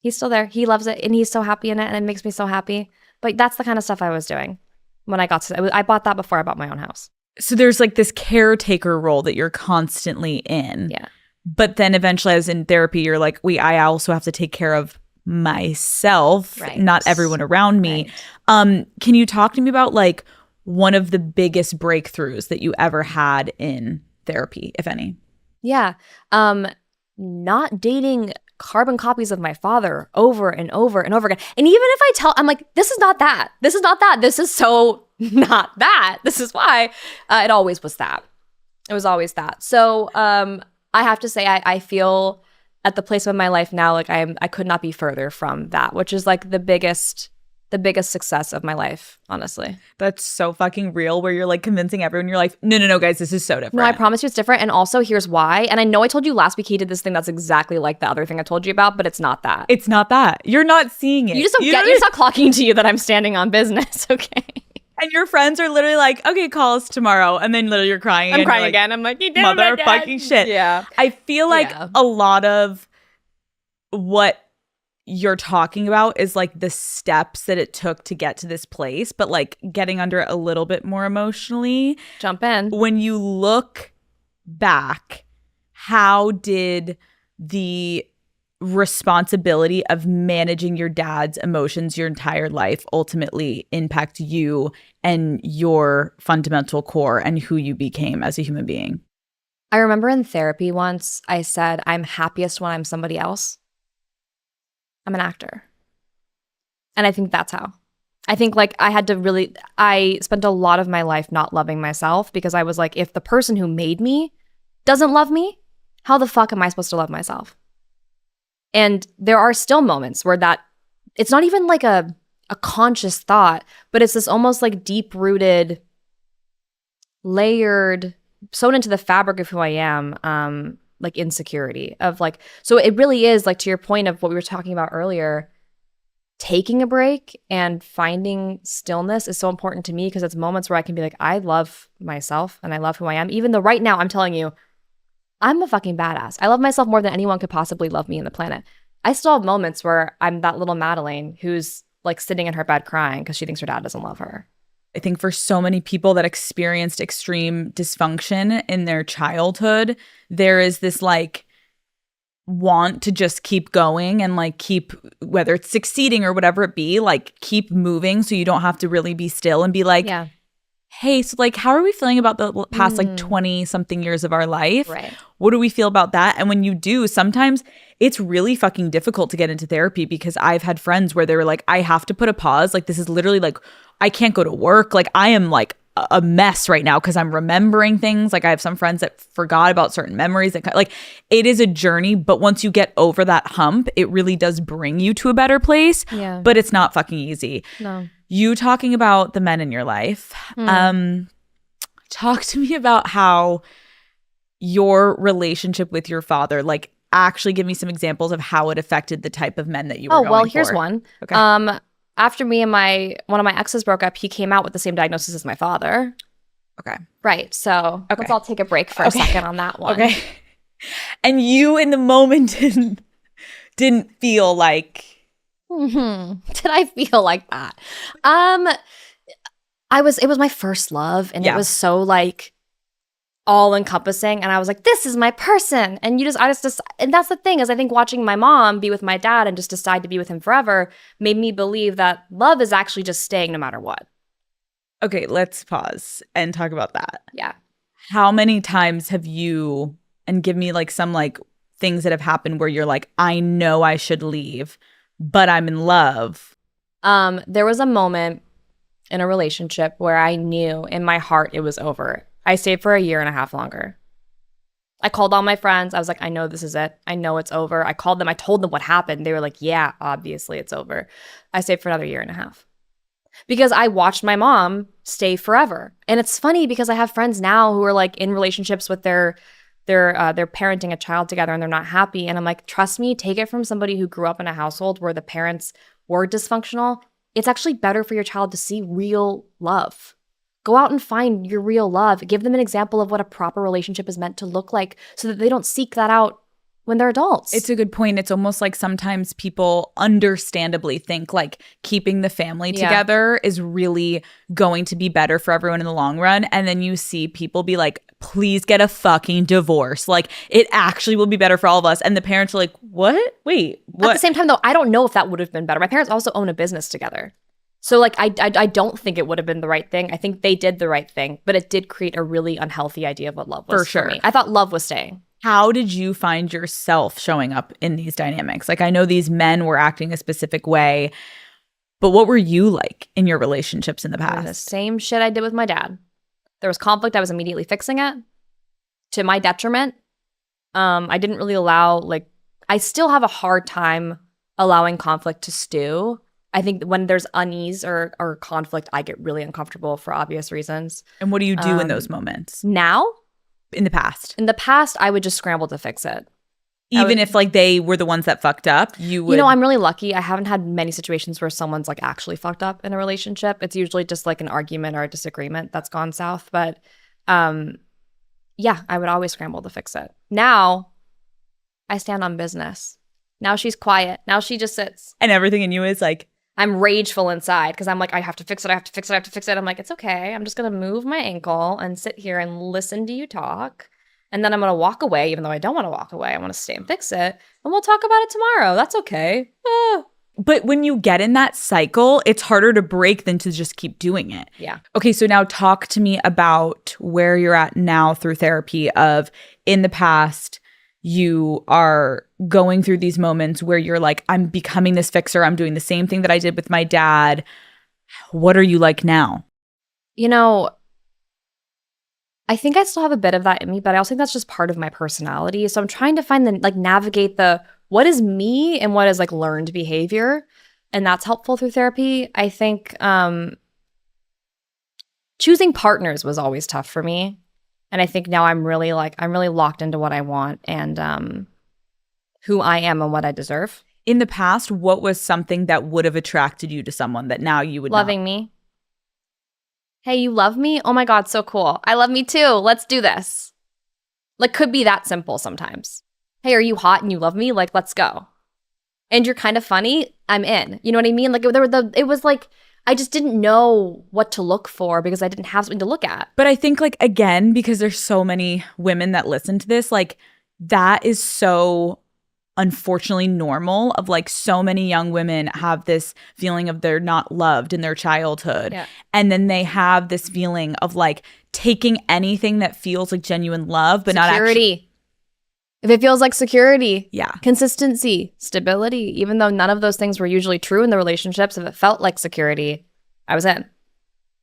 He's still there. He loves it and he's so happy in it, and it makes me so happy. But that's the kind of stuff I was doing. When I bought that before I bought my own house. So there's like this caretaker role that you're constantly in. Yeah. But then eventually, as in therapy, you're like, wait, I also have to take care of myself, right. Not everyone around me. Right. Can you talk to me about like one of the biggest breakthroughs that you ever had in therapy, if any? Yeah. Not dating carbon copies of my father over and over and over again. And even if I'm like, this is not that. This is not that. This is so not that. This is why. It always was that. It was always that. So I have to say, I feel at the place of my life now, like I could not be further from that, which is like the biggest success of my life, honestly. That's so fucking real, where you're like convincing everyone, you're like, no, guys, this is so different. No, I promise you it's different. And also here's why. And I know I told you last week he did this thing that's exactly like the other thing I told you about, but it's not that. It's not that. You're not seeing it. You just don't get, it's not clocking to you that I'm standing on business, okay? And your friends are literally like, okay, call us tomorrow. And then literally you're crying. I'm crying like, again. I'm like, you did motherfucking shit. Yeah. I feel like a lot of what you're talking about is like the steps that it took to get to this place, but like getting under it a little bit more emotionally. Jump in. When you look back, how did the responsibility of managing your dad's emotions your entire life ultimately impact you and your fundamental core and who you became as a human being? I remember in therapy once I said, I'm happiest when I'm somebody else. I'm an actor. And I think that's how. I think like I spent a lot of my life not loving myself because I was like, if the person who made me doesn't love me, how the fuck am I supposed to love myself? And there are still moments where that, it's not even like a conscious thought, but it's this almost like deep-rooted, layered, sewn into the fabric of who I am, like insecurity of like, so it really is like to your point of what we were talking about earlier, taking a break and finding stillness is so important to me because it's moments where I can be like, I love myself and I love who I am. Even though right now I'm telling you, I'm a fucking badass. I love myself more than anyone could possibly love me on the planet. I still have moments where I'm that little Madeline who's like sitting in her bed crying because she thinks her dad doesn't love her. I think for so many people that experienced extreme dysfunction in their childhood, there is this like want to just keep going and like keep, whether it's succeeding or whatever it be, like keep moving so you don't have to really be still and be like, Yeah. hey, so like how are we feeling about the past like 20 something years of our life? Right. What do we feel about that? And when you do, sometimes it's really fucking difficult to get into therapy because I've had friends where they were like, I have to put a pause. Like this is literally like, I can't go to work. Like I am like a mess right now because I'm remembering things. Like I have some friends that forgot about certain memories. That like it is a journey, but once you get over that hump, it really does bring you to a better place. Yeah. But it's not fucking easy. No. You talking about the men in your life. Talk to me about how your relationship with your father, like actually give me some examples of how it affected the type of men that you were going here's for. one. Okay. After me and one of my exes broke up, he came out with the same diagnosis as my father. Okay. Right. So let's all take a break for a second on that one. Okay. And you in the moment didn't feel like Did I feel like that? It was my first love and it was so like all encompassing and I was like, this is my person. And and that's the thing is I think watching my mom be with my dad and just decide to be with him forever made me believe that love is actually just staying no matter what. Okay, let's pause and talk about that. Yeah. How many times have you, and give me like some like things that have happened where you're like, I know I should leave, but I'm in love. There was a moment in a relationship where I knew in my heart it was over. I stayed for 1.5 years longer. I called all my friends. I was like, I know this is it. I know it's over. I called them. I told them what happened. They were like, yeah, obviously it's over. I stayed for another 1.5 years because I watched my mom stay forever. And it's funny because I have friends now who are like in relationships with they're parenting a child together and they're not happy. And I'm like, trust me, take it from somebody who grew up in a household where the parents were dysfunctional. It's actually better for your child to see real love. Go out and find your real love. Give them an example of what a proper relationship is meant to look like so that they don't seek that out when they're adults. It's a good point. It's almost like sometimes people understandably think like keeping the family together is really going to be better for everyone in the long run. And then you see people be like, please get a fucking divorce. Like it actually will be better for all of us. And the parents are like, what? Wait, what? At the same time though, I don't know if that would have been better. My parents also own a business together. So like I don't think it would have been the right thing. I think they did the right thing, but it did create a really unhealthy idea of what love was for me. I thought love was staying. How did you find yourself showing up in these dynamics? Like I know these men were acting a specific way, but what were you like in your relationships in the past? The same shit I did with my dad. There was conflict. I was immediately fixing it to my detriment. I didn't really allow I still have a hard time allowing conflict to stew. I think when there's unease or conflict, I get really uncomfortable for obvious reasons. And what do you do in those moments? Now? In the past? In the past, I would just scramble to fix it. Even if like they were the ones that fucked up, you would. You know, I'm really lucky. I haven't had many situations where someone's like actually fucked up in a relationship. It's usually just like an argument or a disagreement that's gone south. But yeah, I would always scramble to fix it. Now, I stand on business. Now she's quiet. Now she just sits. And everything in you is like, I'm rageful inside because I'm like, I have to fix it. I have to fix it. I have to fix it. I'm like, it's okay. I'm just going to move my ankle and sit here and listen to you talk. And then I'm going to walk away, even though I don't want to walk away. I want to stay and fix it. And we'll talk about it tomorrow. That's okay. But when you get in that cycle, it's harder to break than to just keep doing it. Yeah. Okay, so now talk to me about where you're at now through therapy of in the past, you are going through these moments where you're like, I'm becoming this fixer. I'm doing the same thing that I did with my dad. What are you like now? You know, I think I still have a bit of that in me, but I also think that's just part of my personality. So I'm trying to find navigate what is me and what is like learned behavior. And that's helpful through therapy. I think choosing partners was always tough for me. And I think now I'm really locked into what I want and who I am and what I deserve. In the past, what was something that would have attracted you to someone that now you would Loving me. Hey, you love me? Oh my God, so cool. I love me too. Let's do this. Like, could be that simple sometimes. Hey, are you hot and you love me? Like, let's go. And you're kind of funny. I'm in. You know what I mean? Like, it was like, I just didn't know what to look for because I didn't have something to look at. But I think, like, again, because there's so many women that listen to this, like, that is so unfortunately normal of like so many young women have this feeling of they're not loved in their childhood. Yeah. And then they have this feeling of like taking anything that feels like genuine love, but not actually. If it feels like security, Yeah. consistency, stability, even though none of those things were usually true in the relationships, if it felt like security, I was in.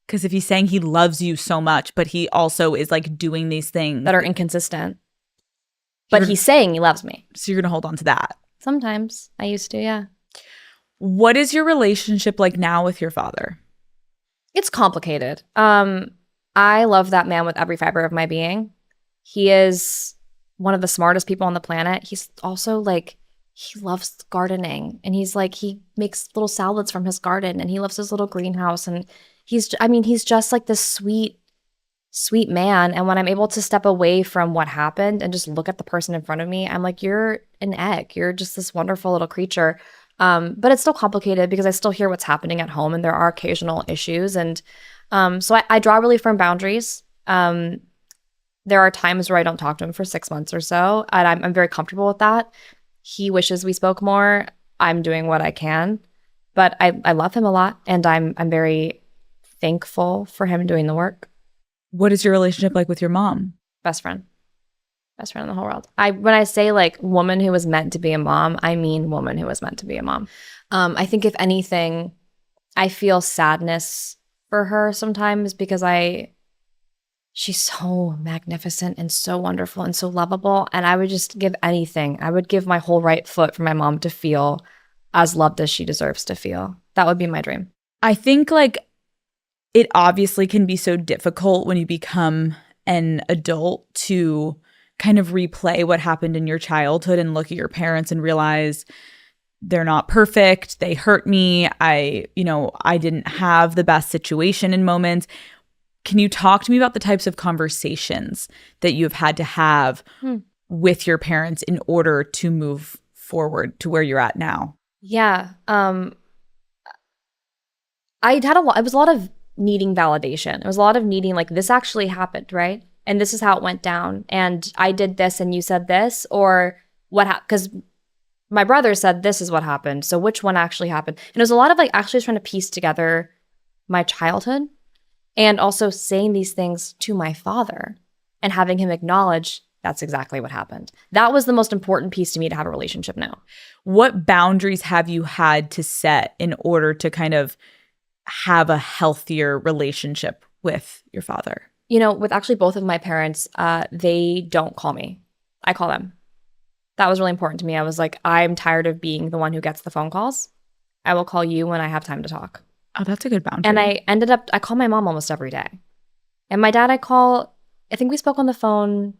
Because if he's saying he loves you so much, but he also is like doing these things that are inconsistent. But he's saying he loves me. So you're going to hold on to that. Sometimes. I used to, yeah. What is your relationship like now with your father? It's complicated. I love that man with every fiber of my being. He is one of the smartest people on the planet. He's also like, he loves gardening. And he's like, he makes little salads from his garden. And he loves his little greenhouse. And he's just like this sweet man. And when I'm able to step away from what happened and just look at the person in front of me, I'm like, you're an egg. You're just this wonderful little creature. But it's still complicated because I still hear what's happening at home and there are occasional issues. And so I draw really firm boundaries. There are times where I don't talk to him for 6 months or so. And I'm very comfortable with that. He wishes we spoke more. I'm doing what I can. But I love him a lot. And I'm very thankful for him doing the work. What is your relationship like with your mom? Best friend in the whole world. When I say like woman who was meant to be a mom, I mean woman who was meant to be a mom. I think if anything, I feel sadness for her sometimes because she's so magnificent and so wonderful and so lovable. And I would just give anything. I would give my whole right foot for my mom to feel as loved as she deserves to feel. That would be my dream. I think like it obviously can be so difficult when you become an adult to kind of replay what happened in your childhood and look at your parents and realize they're not perfect. They hurt me. I didn't have the best situation in moments. Can you talk to me about the types of conversations that you've had to have with your parents in order to move forward to where you're at now? Yeah. It was a lot of needing validation. It was a lot of needing like, this actually happened, right? And this is how it went down. And I did this and you said this, or what happened? Because my brother said this is what happened. So which one actually happened? And it was a lot of like actually trying to piece together my childhood and also saying these things to my father and having him acknowledge that's exactly what happened. That was the most important piece to me to have a relationship now. What boundaries have you had to set in order to kind of have a healthier relationship with your father? You know, with actually both of my parents, they don't call me. I call them. That was really important to me. I was like, I'm tired of being the one who gets the phone calls. I will call you when I have time to talk. Oh, that's a good boundary. And I call my mom almost every day. And my dad, I think we spoke on the phone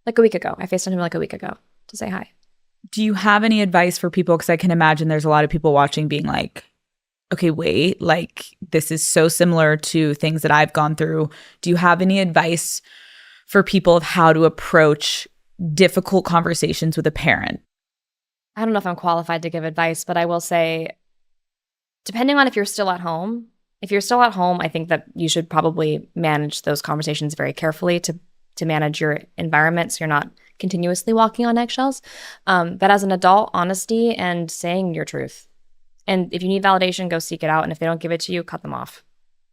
like a week ago. I FaceTimed him like a week ago to say hi. Do you have any advice for people? Because I can imagine there's a lot of people watching being like, okay, wait, like this is so similar to things that I've gone through. Do you have any advice for people of how to approach difficult conversations with a parent? I don't know if I'm qualified to give advice, but I will say, depending on if you're still at home, I think that you should probably manage those conversations very carefully to manage your environment so you're not continuously walking on eggshells. But as an adult, honesty and saying your truth. And if you need validation, go seek it out. And if they don't give it to you, cut them off.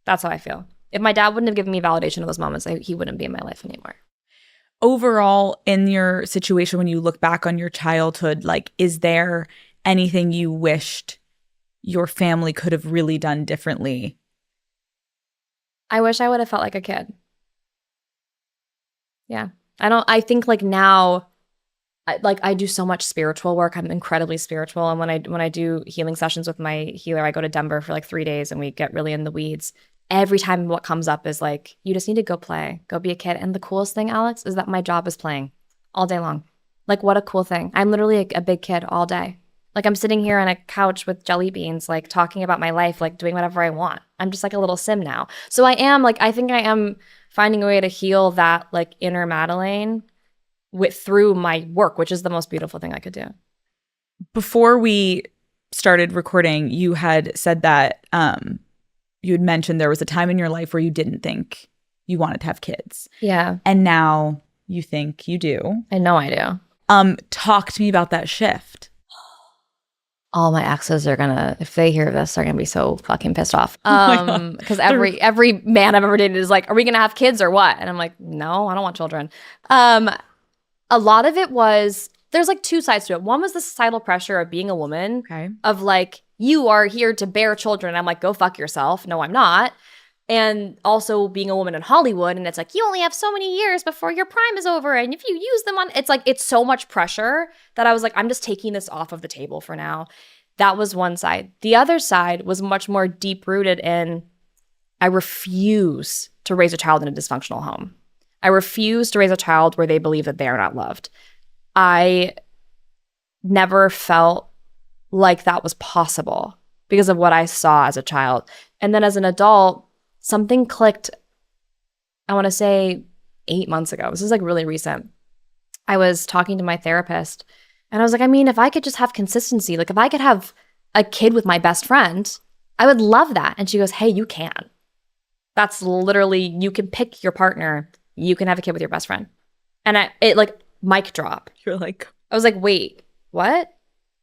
That's how I feel. If my dad wouldn't have given me validation in those moments, he wouldn't be in my life anymore. Overall, in your situation, when you look back on your childhood, like, is there anything you wished your family could have really done differently? I wish I would have felt like a kid. Yeah. I think like now, I do so much spiritual work. I'm incredibly spiritual. And when I do healing sessions with my healer, I go to Denver for like 3 days and we get really in the weeds. Every time what comes up is like, you just need to go play, go be a kid. And the coolest thing, Alex, is that my job is playing all day long. Like, what a cool thing. I'm literally a big kid all day. Like I'm sitting here on a couch with jelly beans, like talking about my life, like doing whatever I want. I'm just like a little sim now. So I think I am finding a way to heal that like inner Madeline through my work, which is the most beautiful thing I could do. Before we started recording, you had said that you had mentioned there was a time in your life where you didn't think you wanted to have kids. Yeah. And now you think you do. I know I do. Talk to me about that shift. All my exes are gonna, if they hear this, they're gonna be so fucking pissed off. Because every man I've ever dated is like, are we gonna have kids or what? And I'm like, no, I don't want children. A lot of it was, there's like two sides to it. One was the societal pressure of being a woman, of like, you are here to bear children. I'm like, go fuck yourself. No, I'm not. And also being a woman in Hollywood, and it's like, you only have so many years before your prime is over, and if you use them on, it's like, it's so much pressure that I was like, I'm just taking this off of the table for now. That was one side. The other side was much more deep-rooted in, I refuse to raise a child in a dysfunctional home. I refuse to raise a child where they believe that they are not loved. I never felt like that was possible because of what I saw as a child. And then as an adult, something clicked, I want to say 8 months ago. This is like really recent. I was talking to my therapist and I was like, I mean, if I could just have consistency, like if I could have a kid with my best friend, I would love that. And she goes, hey, you can. That's literally, you can pick your partner. You can have a kid with your best friend. And it like mic drop. You're like, I was like, wait, what?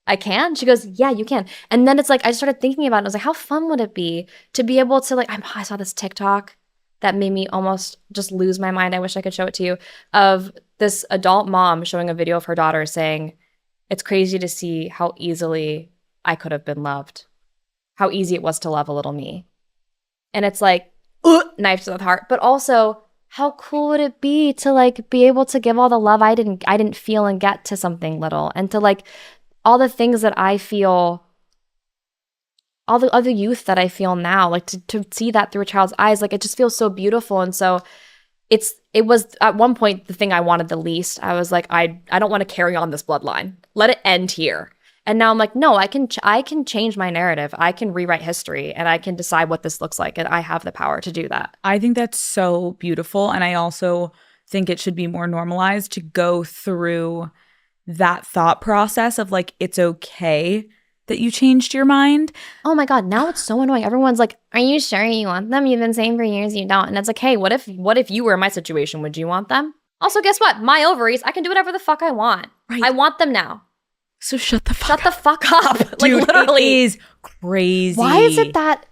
I can? She goes, yeah, you can. And then it's like, I started thinking about it. I was like, how fun would it be to be able to like, I saw this TikTok that made me almost just lose my mind. I wish I could show it to you, of this adult mom showing a video of her daughter saying, it's crazy to see how easily I could have been loved, how easy it was to love a little me. And it's like, knife to the heart, but also how cool would it be to like be able to give all the love I didn't feel and get to something little, and to like all the things that I feel, all the other youth that I feel now, like to see that through a child's eyes, like it just feels so beautiful. And so it was at one point the thing I wanted the least. I was like, I don't want to carry on this bloodline. Let it end here. And now I'm like, no, I can change my narrative. I can rewrite history and I can decide what this looks like. And I have the power to do that. I think that's so beautiful. And I also think it should be more normalized to go through that thought process of like, it's okay that you changed your mind. Oh my God, now it's so annoying. Everyone's like, are you sure you want them? You've been saying for years you don't. And it's like, hey, what if you were in my situation? Would you want them? Also, guess what? My ovaries, I can do whatever the fuck I want. Right. I want them now. So shut the fuck up. Dude, like literally. It is crazy. Why is it that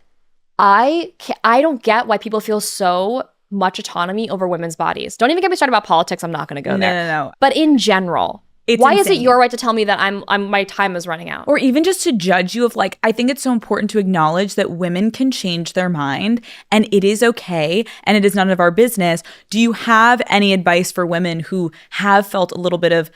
I don't get why people feel so much autonomy over women's bodies? Don't even get me started about politics. I'm not going to go there. No. But in general, it's why insane. is it your right to tell me that I'm my time is running out? Or even just to judge you of like, I think it's so important to acknowledge that women can change their mind and it is okay and it is none of our business. Do you have any advice for women who have felt a little bit of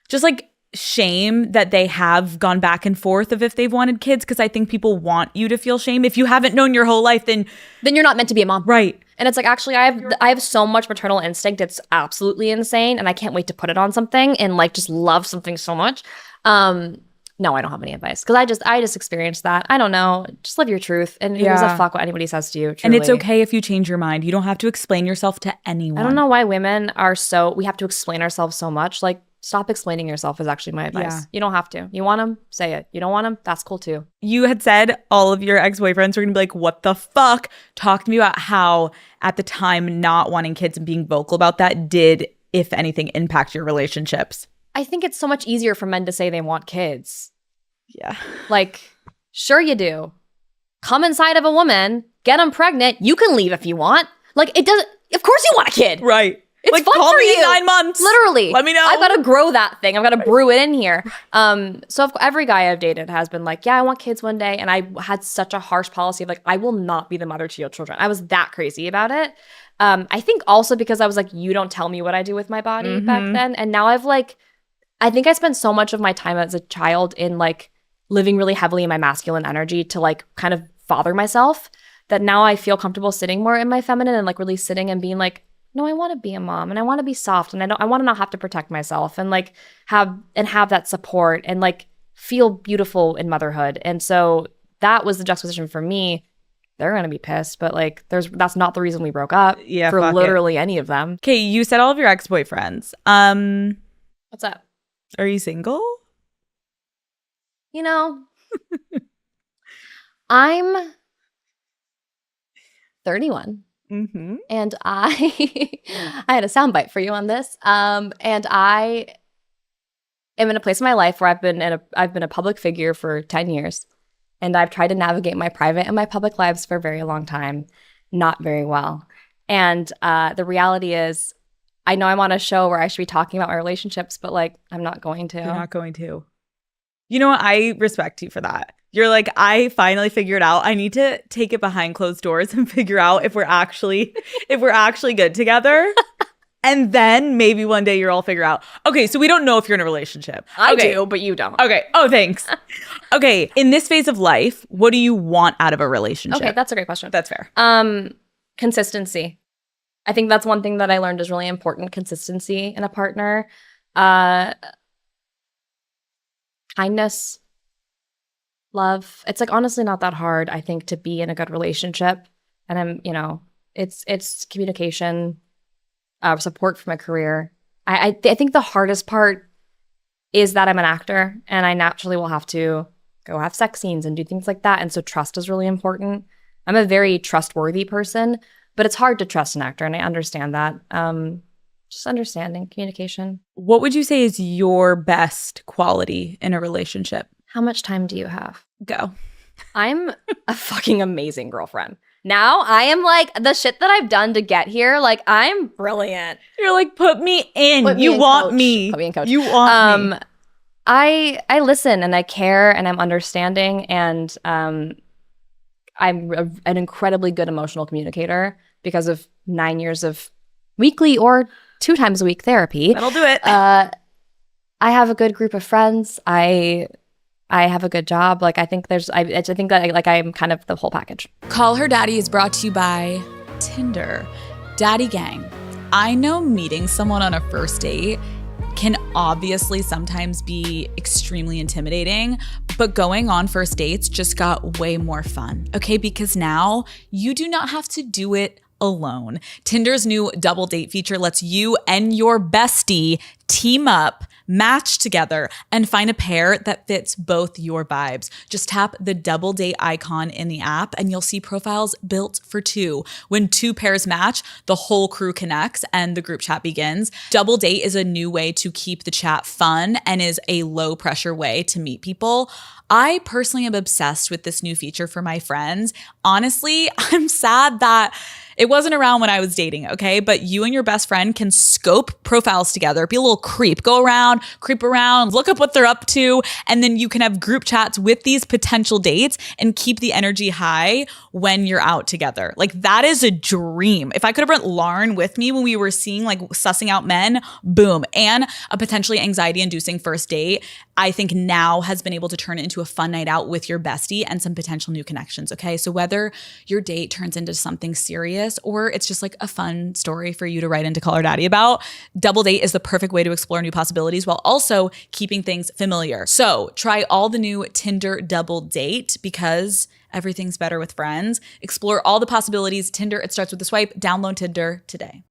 just like shame that they have gone back and forth of if they've wanted kids? Because I think people want you to feel shame. If you haven't known your whole life, then you're not meant to be a mom. Right. And it's like, actually, I have so much maternal instinct. It's absolutely insane. And I can't wait to put it on something and like just love something so much. No, I don't have any advice because I just experienced that. I don't know. Just live your truth. And who gives a fuck what anybody says to you? Truly. And it's okay if you change your mind. You don't have to explain yourself to anyone. I don't know why women we have to explain ourselves so much. Like, stop explaining yourself is actually my advice. Yeah. You don't have to. You want them? Say it. You don't want them? That's cool too. You had said all of your ex-boyfriends were going to be like, what the fuck? Talk to me about how at the time not wanting kids and being vocal about that did, if anything, impact your relationships. I think it's so much easier for men to say they want kids. Yeah. Like, sure you do. Come inside of a woman, get them pregnant. You can leave if you want. Like, it doesn't, of course you want a kid. Right. It's like, fun call for me you. in 9 months. Literally. Let me know. I've got to grow that thing. I've got to brew it in here. So every guy I've dated has been like, yeah, I want kids one day. And I had such a harsh policy of like, I will not be the mother to your children. I was that crazy about it. I think also because I was like, you don't tell me what I do with my body back then. And now I think I spent so much of my time as a child in like living really heavily in my masculine energy to like kind of father myself, that now I feel comfortable sitting more in my feminine and like really sitting and being like, no, I want to be a mom and I want to be soft and I want to not have to protect myself and like have that support and like feel beautiful in motherhood. And so that was the juxtaposition for me. They're going to be pissed, but like that's not the reason we broke up for literally any of them. Okay, you said all of your ex-boyfriends. What's up? Are you single? You know, I'm 31. Mm-hmm. And I had a soundbite for you on this. And I am in a place in my life where I've been a public figure for 10 years. And I've tried to navigate my private and my public lives for a very long time, not very well. And the reality is, I know I'm on a show where I should be talking about my relationships, but like, I'm not going to. You're not going to. You know what? I respect you for that. You're like, I finally figured out. I need to take it behind closed doors and figure out if we're actually good together. And then maybe one day you'll all figure out. Okay, so we don't know if you're in a relationship. I do, but you don't. Okay. Oh, thanks. Okay. In this phase of life, what do you want out of a relationship? Okay, that's a great question. That's fair. Consistency. I think that's one thing that I learned is really important. Consistency in a partner. Kindness. Love. It's like honestly not that hard, I think, to be in a good relationship. And it's communication. Support for my career. I think the hardest part is that I'm an actor and I naturally will have to go have sex scenes and do things like that. And so trust is really important. I'm a very trustworthy person, but it's hard to trust an actor, and I understand that. Just understanding, communication. What would you say is your best quality in a relationship? How much time do you have? Go. I'm a fucking amazing girlfriend. Now I am like, the shit that I've done to get here, like I'm brilliant. You're like, put me in. Put me you in, want coach. me. Put me in, coach. You want me. I listen and I care and I'm understanding, and I'm an incredibly good emotional communicator because of 9 years of weekly or 2 times a week therapy. That'll do it. I have a good group of friends. I have a good job. Like I think that I'm kind of the whole package. Call Her Daddy is brought to you by Tinder. Daddy Gang. I know meeting someone on a first date can obviously sometimes be extremely intimidating, but going on first dates just got way more fun, okay? Because now you do not have to do it alone. Tinder's new double date feature lets you and your bestie team up, match together, and find a pair that fits both your vibes. Just tap the double date icon in the app and you'll see profiles built for 2. When 2 pairs match, the whole crew connects and the group chat begins. Double date is a new way to keep the chat fun and is a low pressure way to meet people. I personally am obsessed with this new feature for my friends. Honestly, I'm sad that it wasn't around when I was dating, okay? But you and your best friend can scope profiles together, be a little creep, go around, creep around, look up what they're up to, and then you can have group chats with these potential dates and keep the energy high when you're out together. Like that is a dream. If I could have brought Lauren with me when we were sussing out men, boom. And a potentially anxiety-inducing first date, I think now has been able to turn it into a fun night out with your bestie and some potential new connections, okay? So whether your date turns into something serious or it's just like a fun story for you to write into Call Her Daddy about, Double Date is the perfect way to explore new possibilities while also keeping things familiar. So try all the new Tinder Double Date because everything's better with friends. Explore all the possibilities. Tinder, it starts with a swipe. Download Tinder today.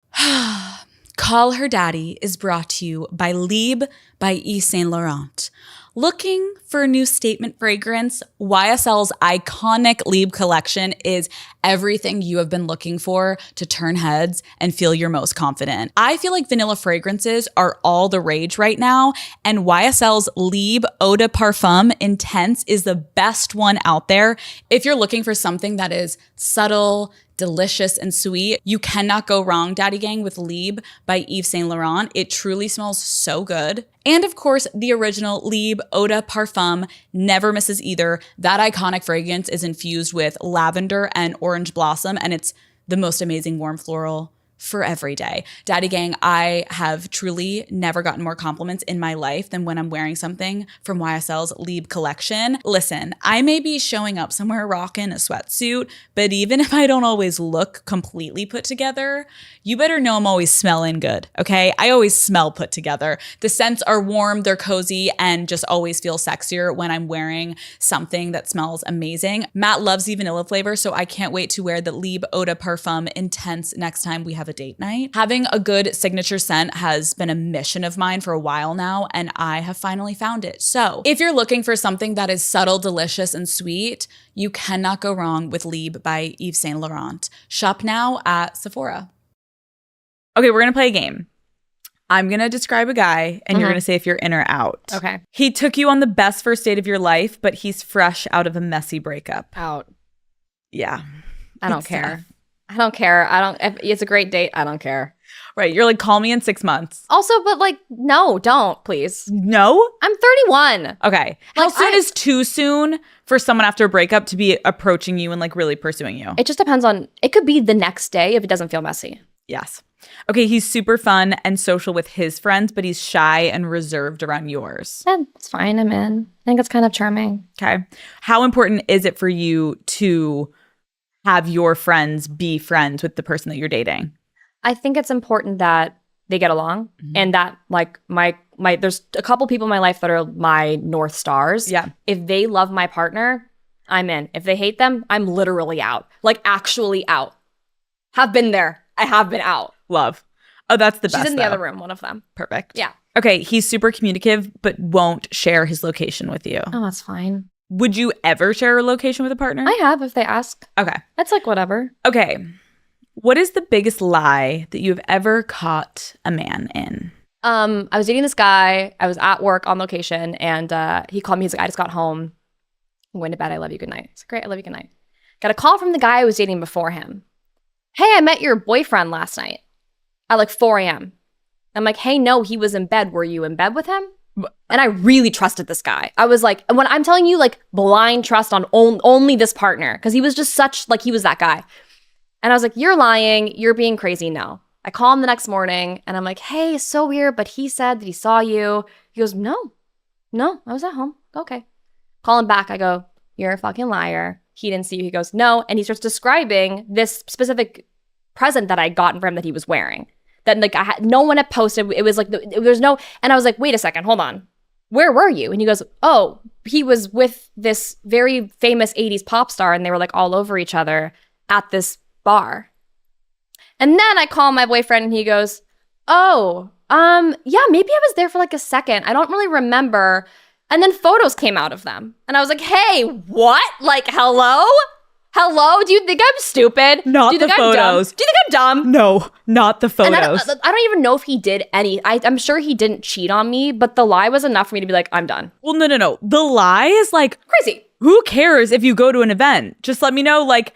Call Her Daddy is brought to you by Libre by Yves Saint Laurent. Looking for a new statement fragrance? YSL's iconic Libre collection is everything you have been looking for to turn heads and feel your most confident. I feel like vanilla fragrances are all the rage right now, and YSL's Libre Eau de Parfum Intense is the best one out there. If you're looking for something that is subtle, delicious, and sweet, you cannot go wrong, Daddy Gang, with Libre by Yves Saint Laurent. It truly smells so good. And of course, the original Libre Eau de Parfum never misses either. That iconic fragrance is infused with lavender and orange blossom, and it's the most amazing warm floral for every day. Daddy Gang, I have truly never gotten more compliments in my life than when I'm wearing something from YSL's Lieb collection. Listen, I may be showing up somewhere rocking a sweatsuit, but even if I don't always look completely put together, you better know I'm always smelling good, okay? I always smell put together. The scents are warm, they're cozy, and just always feel sexier when I'm wearing something that smells amazing. Matt loves the vanilla flavor, so I can't wait to wear the Lieb Eau de Parfum Intense next time we have a date night. Having a good signature scent has been a mission of mine for a while now, and I have finally found it. So if you're looking for something that is subtle, delicious, and sweet, you cannot go wrong with Lieb by Yves Saint Laurent. Shop now at Sephora. Okay, we're going to play a game. I'm going to describe a guy, and you're going to say if you're in or out. Okay. He took you on the best first date of your life, but he's fresh out of a messy breakup. Out. Yeah. I don't care. I don't care. If it's a great date, I don't care. Right. You're like, call me in 6 months. Also, but like, no, don't, please. No? I'm 31. Okay. How soon is too soon for someone after a breakup to be approaching you and like really pursuing you? It just depends on, it could be the next day if it doesn't feel messy. Yes. Okay, he's super fun and social with his friends, but he's shy and reserved around yours. It's fine. I'm in. I think it's kind of charming. Okay. How important is it for you to have your friends be friends with the person that you're dating? I think it's important that they get along and that like my there's a couple people in my life that are my North Stars. Yeah. If they love my partner, I'm in. If they hate them, I'm literally out. Like actually out. Have been there. I have been out. Love. Oh, that's the best. She's in the though. other room, one of them. Perfect. Yeah. Okay, he's super communicative, but won't share his location with you. Oh, that's fine. Would you ever share a location with a partner? I have if they ask. Okay. That's like whatever. Okay. What is the biggest lie that you've ever caught a man in? I was dating this guy. I was at work on location, and he called me. He's like, I just got home. I'm going to bed. I love you. Good night. It's great. I love you. Good night. Got a call from the guy I was dating before him. Hey, I met your boyfriend last night at like 4 a.m. I'm like, hey, no, he was in bed. Were you in bed with him? And I really trusted this guy. I was like, when I'm telling you, like blind trust on only this partner, because he was just such, like he was that guy. And I was like, you're lying. You're being crazy. No. I call him the next morning and I'm like, hey, it's so weird, but he said that he saw you. He goes, no, I was at home. Okay. Call him back. I go, you're a fucking liar. He didn't see you. He goes, no. And he starts describing this specific present that I gotten for him that he was wearing. That like no one had posted. It was like, there's no, and I was like, wait a second, hold on. Where were you? And he goes, oh, he was with this very famous 80s pop star and they were like all over each other at this bar. And then I call my boyfriend and he goes, oh, yeah, maybe I was there for like a second. I don't really remember. And then photos came out of them. And I was like, hey, what? Like, hello? Hello? Do you think I'm stupid? Not Do you the think I'm dumb? photos. Do you think I'm dumb? No, not the photos. And I don't even know if he did any. I'm sure he didn't cheat on me, but the lie was enough for me to be like, I'm done. Well, no. The lie is like, crazy. Who cares if you go to an event? Just let me know, like,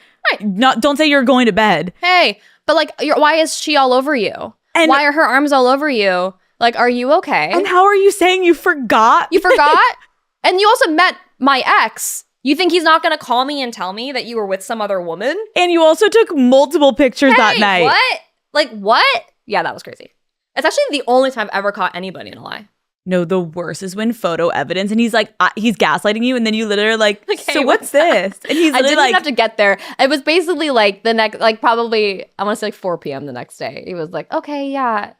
don't say you're going to bed. Hey, but like, why is she all over you? And why are her arms all over you? Like, are you okay? And how are you saying you forgot? You forgot? And you also met my ex. You think he's not going to call me and tell me that you were with some other woman? And you also took multiple pictures that night. What? Like, what? Yeah, that was crazy. It's actually the only time I've ever caught anybody in a lie. No, the worst is when photo evidence and he's like, he's gaslighting you. And then you literally are like, hey, so what's this? And he's I didn't like, even have to get there. It was basically like the next, like probably, I want to say like 4 p.m. the next day. He was like, okay, yeah.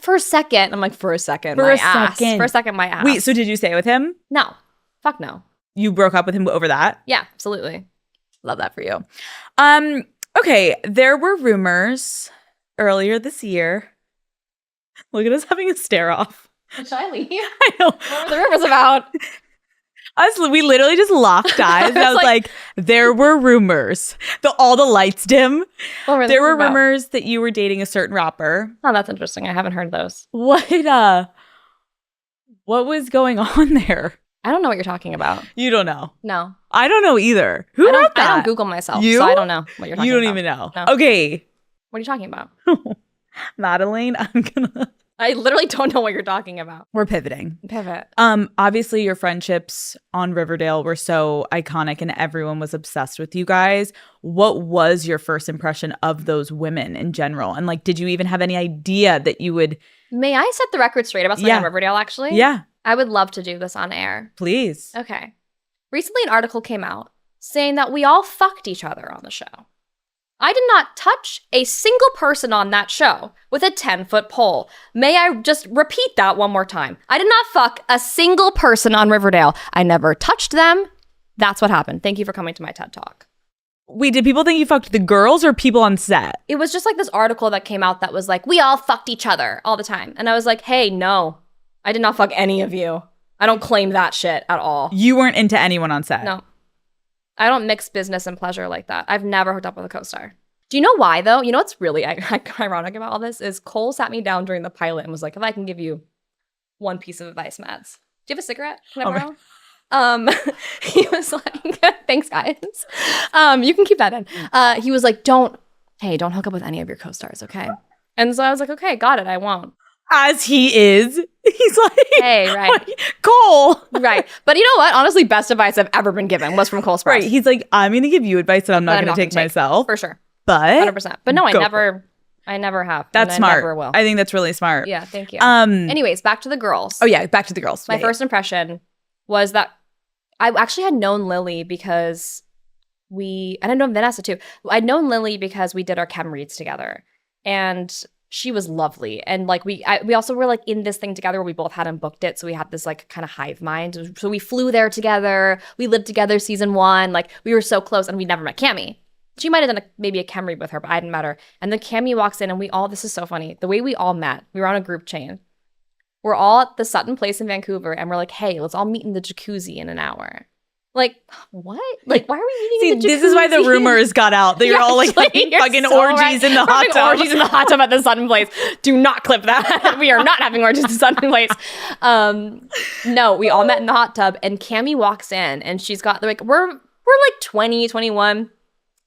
For a second. I'm like, for a second, my ass. For a second, my ass. Wait, so did you stay with him? No. Fuck no. You broke up with him over that? Yeah, absolutely. Love that for you. Okay, there were rumors earlier this year. Look at us having a stare off. Should I leave? I know. What were the rumors about? We literally just locked eyes. I was like, there were rumors. All the lights dim. There were rumors that you were dating a certain rapper. Oh, that's interesting. I haven't heard those. What was going on there? I don't know what you're talking about. You don't know? No. I don't know either. Who wrote that? I don't Google myself, you? So I don't know what you're talking about. You don't even know. No. Okay. What are you talking about? Madeline, I literally don't know what you're talking about. We're pivoting. Pivot. Obviously your friendships on Riverdale were so iconic and everyone was obsessed with you guys. What was your first impression of those women in general? And like, did you even have any idea that you would? May I set the record straight about something on Riverdale, actually? Yeah. I would love to do this on air. Please. Okay. Recently, an article came out saying that we all fucked each other on the show. I did not touch a single person on that show with a 10-foot pole. May I just repeat that one more time? I did not fuck a single person on Riverdale. I never touched them. That's what happened. Thank you for coming to my TED Talk. Wait, did people think you fucked the girls or people on set? It was just like this article that came out that was like, we all fucked each other all the time. And I was like, hey, no, I did not fuck any of you. I don't claim that shit at all. You weren't into anyone on set? No. I don't mix business and pleasure like that. I've never hooked up with a co-star. Do you know why, though? You know what's really ironic about all this is Cole sat me down during the pilot and was like, if I can give you one piece of advice, Mads. Do you have a cigarette? Can I borrow? He was like, thanks, guys. You can keep that in. He was like, don't hook up with any of your co-stars, okay? And so I was like, okay, got it, I won't. As he is. He's like, hey, right. Cole. Right. But you know what? Honestly, best advice I've ever been given was from Cole Sprouse. Right. He's like, I'm going to give you advice that I'm not going to take myself. For sure. But 100%. But no, I never have. That's smart. I never will. I think that's really smart. Yeah, thank you. Anyways, back to the girls. Oh yeah, back to the girls. My first impression was that I actually had known Lily because and I know Vanessa too. I'd known Lily because we did our chem reads together. And she was lovely. And like we also were like in this thing together where we both hadn't booked it. So we had this like kind of hive mind. So we flew there together. We lived together season 1. Like we were so close and we never met Cammie. She might have done maybe a chem read with her, but I didn't met her. And then Cammie walks in and this is so funny. The way we all met, we were on a group chain. We're all at the Sutton Place in Vancouver and we're like, hey, let's all meet in the jacuzzi in an hour. Like, what? Like, why are we meeting in the jacuzzi? This is why the rumors got out that you're all like having fucking orgies in the hot tub. Orgies in the hot tub at the Sutton Place. Do not clip that. We are not having orgies in the Sutton Place. No, we all met in the hot tub and Cammie walks in and she's got like, we're like 20, 21.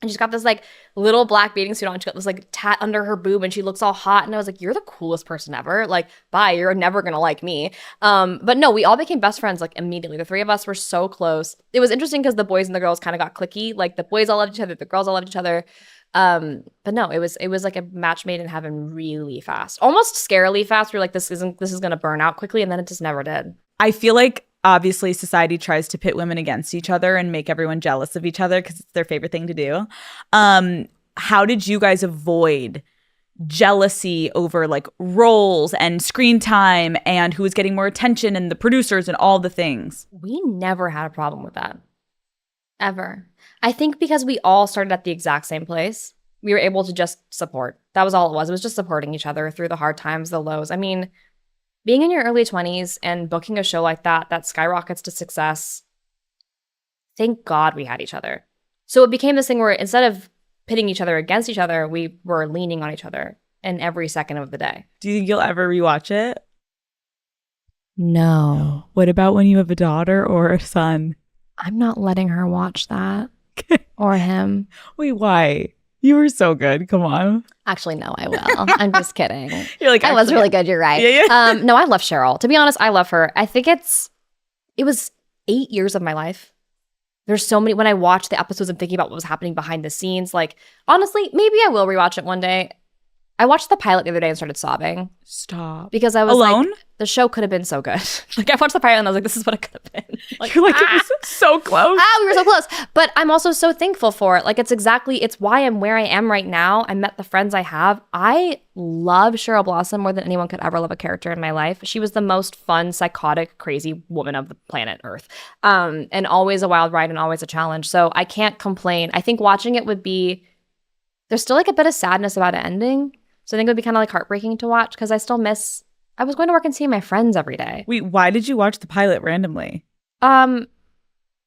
And she's got this like little black bathing suit on. She got this like tat under her boob and she looks all hot. And I was like, you're the coolest person ever. Like, bye, you're never going to like me. But no, we all became best friends like immediately. The 3 of us were so close. It was interesting because the boys and the girls kind of got cliquey. Like the boys all loved each other. The girls all loved each other. But no, it was like a match made in heaven really fast. Almost scarily fast. We were like, this is going to burn out quickly. And then it just never did. I feel like obviously society tries to pit women against each other and make everyone jealous of each other because it's their favorite thing to do. How did you guys avoid jealousy over like roles and screen time and who was getting more attention and the producers and all the things? We never had a problem with that. Ever. I think because we all started at the exact same place, we were able to just support. That was all it was. It was just supporting each other through the hard times, the lows. I mean, being in your early 20s and booking a show like that skyrockets to success, thank God we had each other. So it became this thing where instead of pitting each other against each other, we were leaning on each other in every second of the day. Do you think you'll ever rewatch it? No. What about when you have a daughter or a son? I'm not letting her watch that or him. Wait, why? You were so good. Come on. Actually, no, I will. I'm just kidding. You're like, I was really good. You're right. Yeah. No, I love Cheryl. To be honest, I love her. I think it was 8 years of my life. There's so many, when I watch the episodes, I'm thinking about what was happening behind the scenes. Like, honestly, maybe I will rewatch it one day. I watched the pilot the other day and started sobbing. Stop. Because I was alone? like, the show could have been so good. Like, I watched the pilot and I was like, this is what it could have been. Like, You're like, it was so close. we were so close. But I'm also so thankful for it. Like, it's why I'm where I am right now. I met the friends I have. I love Cheryl Blossom more than anyone could ever love a character in my life. She was the most fun, psychotic, crazy woman of the planet Earth. And always a wild ride and always a challenge. So I can't complain. I think watching it there's still like a bit of sadness about it ending. So I think it would be kind of like heartbreaking to watch because I was going to work and seeing my friends every day. Wait, why did you watch the pilot randomly? It was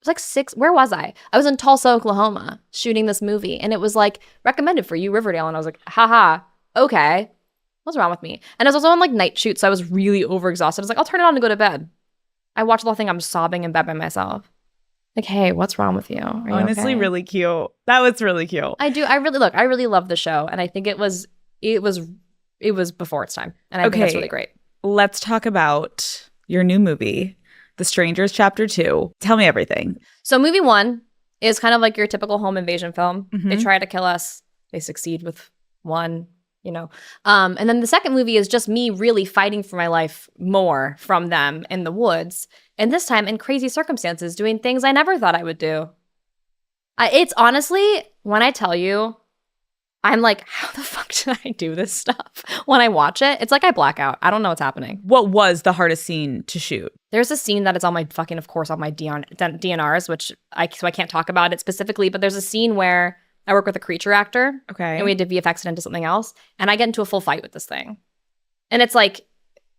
like 6. Where was I? I was in Tulsa, Oklahoma shooting this movie. And it was like recommended for you, Riverdale. And I was like, haha, okay. What's wrong with me? And I was also on like night shoot. So I was really overexhausted. I was like, I'll turn it on and go to bed. I watched the whole thing. I'm sobbing in bed by myself. Like, hey, what's wrong with you? Are you honestly okay? really cute. That was really cute. I really love the show. And I think it was before its time. And I think it's really great. let's talk about your new movie, The Strangers Chapter 2. Tell me everything. So movie 1 is kind of like your typical home invasion film. Mhm. They try to kill us. They succeed with one, you know. And then the second movie is just me really fighting for my life more from them in the woods. And this time in crazy circumstances, doing things I never thought I would do. It's honestly, when I tell you, I'm like, how the fuck did I do this stuff? When I watch it, it's like I black out. I don't know what's happening. What was the hardest scene to shoot? There's a scene that is on my fucking, of course, on my DNRs, which I can't talk about it specifically, but there's a scene where I work with a creature actor. Okay. And we had to VFX it into something else. And I get into a full fight with this thing. And it's like,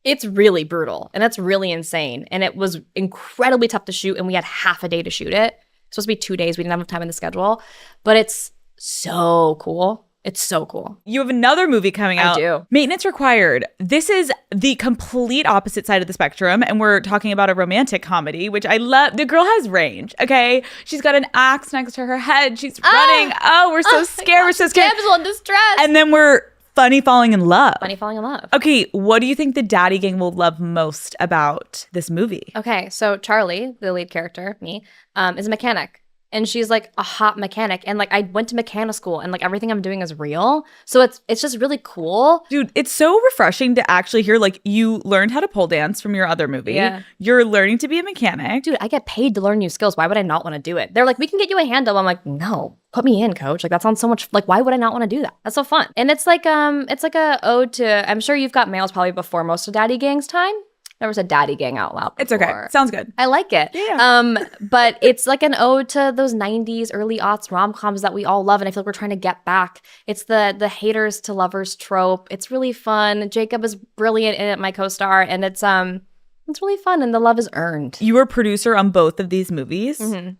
it's really brutal. And it's really insane. And it was incredibly tough to shoot. And we had half a day to shoot it. It's supposed to be 2 days. We didn't have enough time in the schedule. But it's so cool. It's so cool. You have another movie coming out. I do. Maintenance Required. This is the complete opposite side of the spectrum. And we're talking about a romantic comedy, which I love. The girl has range, okay? She's got an axe next to her head. She's running. Oh, we're so scared. We're so scared. Damsel in distress. And then we're funny falling in love. Funny falling in love. Okay, what do you think the daddy gang will love most about this movie? Okay, so Charlie, the lead character, me, is a mechanic. And she's like a hot mechanic. And like I went to mechanic school and like everything I'm doing is real. So it's just really cool. Dude, it's so refreshing to actually hear like you learned how to pole dance from your other movie. Yeah. You're learning to be a mechanic. Dude, I get paid to learn new skills. Why would I not want to do it? They're like, we can get you a handle. I'm like, no, put me in, coach. Like that sounds so much like why would I not want to do that? That's so fun. And it's like a ode to, I'm sure you've got mails probably before most of Daddy Gang's time. Never said Daddy Gang out loud before. It's okay. Sounds good. I like it. Yeah. But it's like an ode to those 90s, early aughts rom-coms that we all love. And I feel like we're trying to get back. It's the haters to lovers trope. It's really fun. Jacob is brilliant in it, my co-star. And it's really fun. And the love is earned. You were producer on both of these movies. Mm-hmm.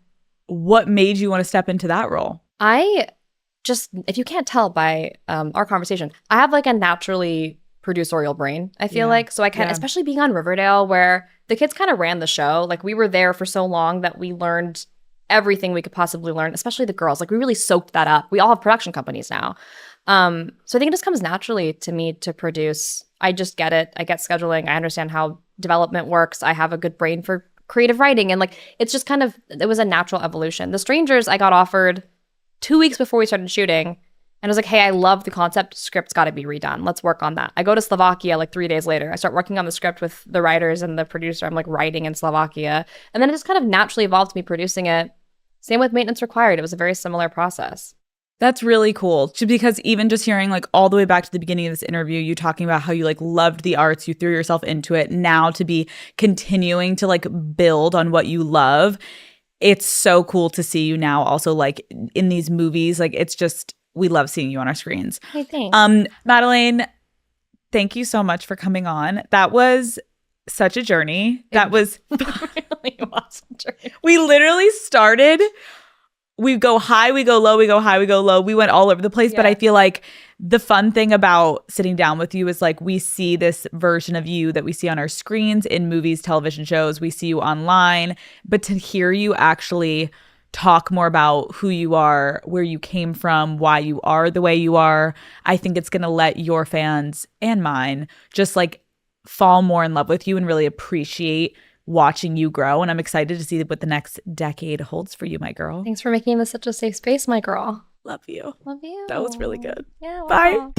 What made you want to step into that role? I just, if you can't tell by our conversation, I have like a naturally producerial brain, I feel like. So I kind of, especially being on Riverdale where the kids kind of ran the show. Like we were there for so long that we learned everything we could possibly learn, especially the girls. Like we really soaked that up. We all have production companies now. So I think it just comes naturally to me to produce. I just get it. I get scheduling. I understand how development works. I have a good brain for creative writing. And like, it's just kind of, it was a natural evolution. The Strangers, I got offered 2 weeks before we started shooting. And I was like, hey, I love the concept. Script's got to be redone. Let's work on that. I go to Slovakia like 3 days later. I start working on the script with the writers and the producer. I'm like writing in Slovakia. And then it just kind of naturally evolved to me producing it. Same with Maintenance Required. It was a very similar process. That's really cool. Because even just hearing like all the way back to the beginning of this interview, you talking about how you like loved the arts, you threw yourself into it. Now to be continuing to like build on what you love. It's so cool to see you now also like in these movies. Like it's just, we love seeing you on our screens. Hey, thanks. Madelaine, thank you so much for coming on. That was such a journey. That was really was a journey. We literally started, we go high, we go low, we go high, we go low. We went all over the place, but I feel like the fun thing about sitting down with you is like we see this version of you that we see on our screens in movies, television shows. We see you online, but to hear you actually talk more about who you are, where you came from, why you are the way you are, I think it's going to let your fans and mine just like fall more in love with you and really appreciate watching you grow. And I'm excited to see what the next decade holds for you, my girl. Thanks for making this such a safe space, my girl. Love you. Love you. That was really good. Yeah. Bye. Wow.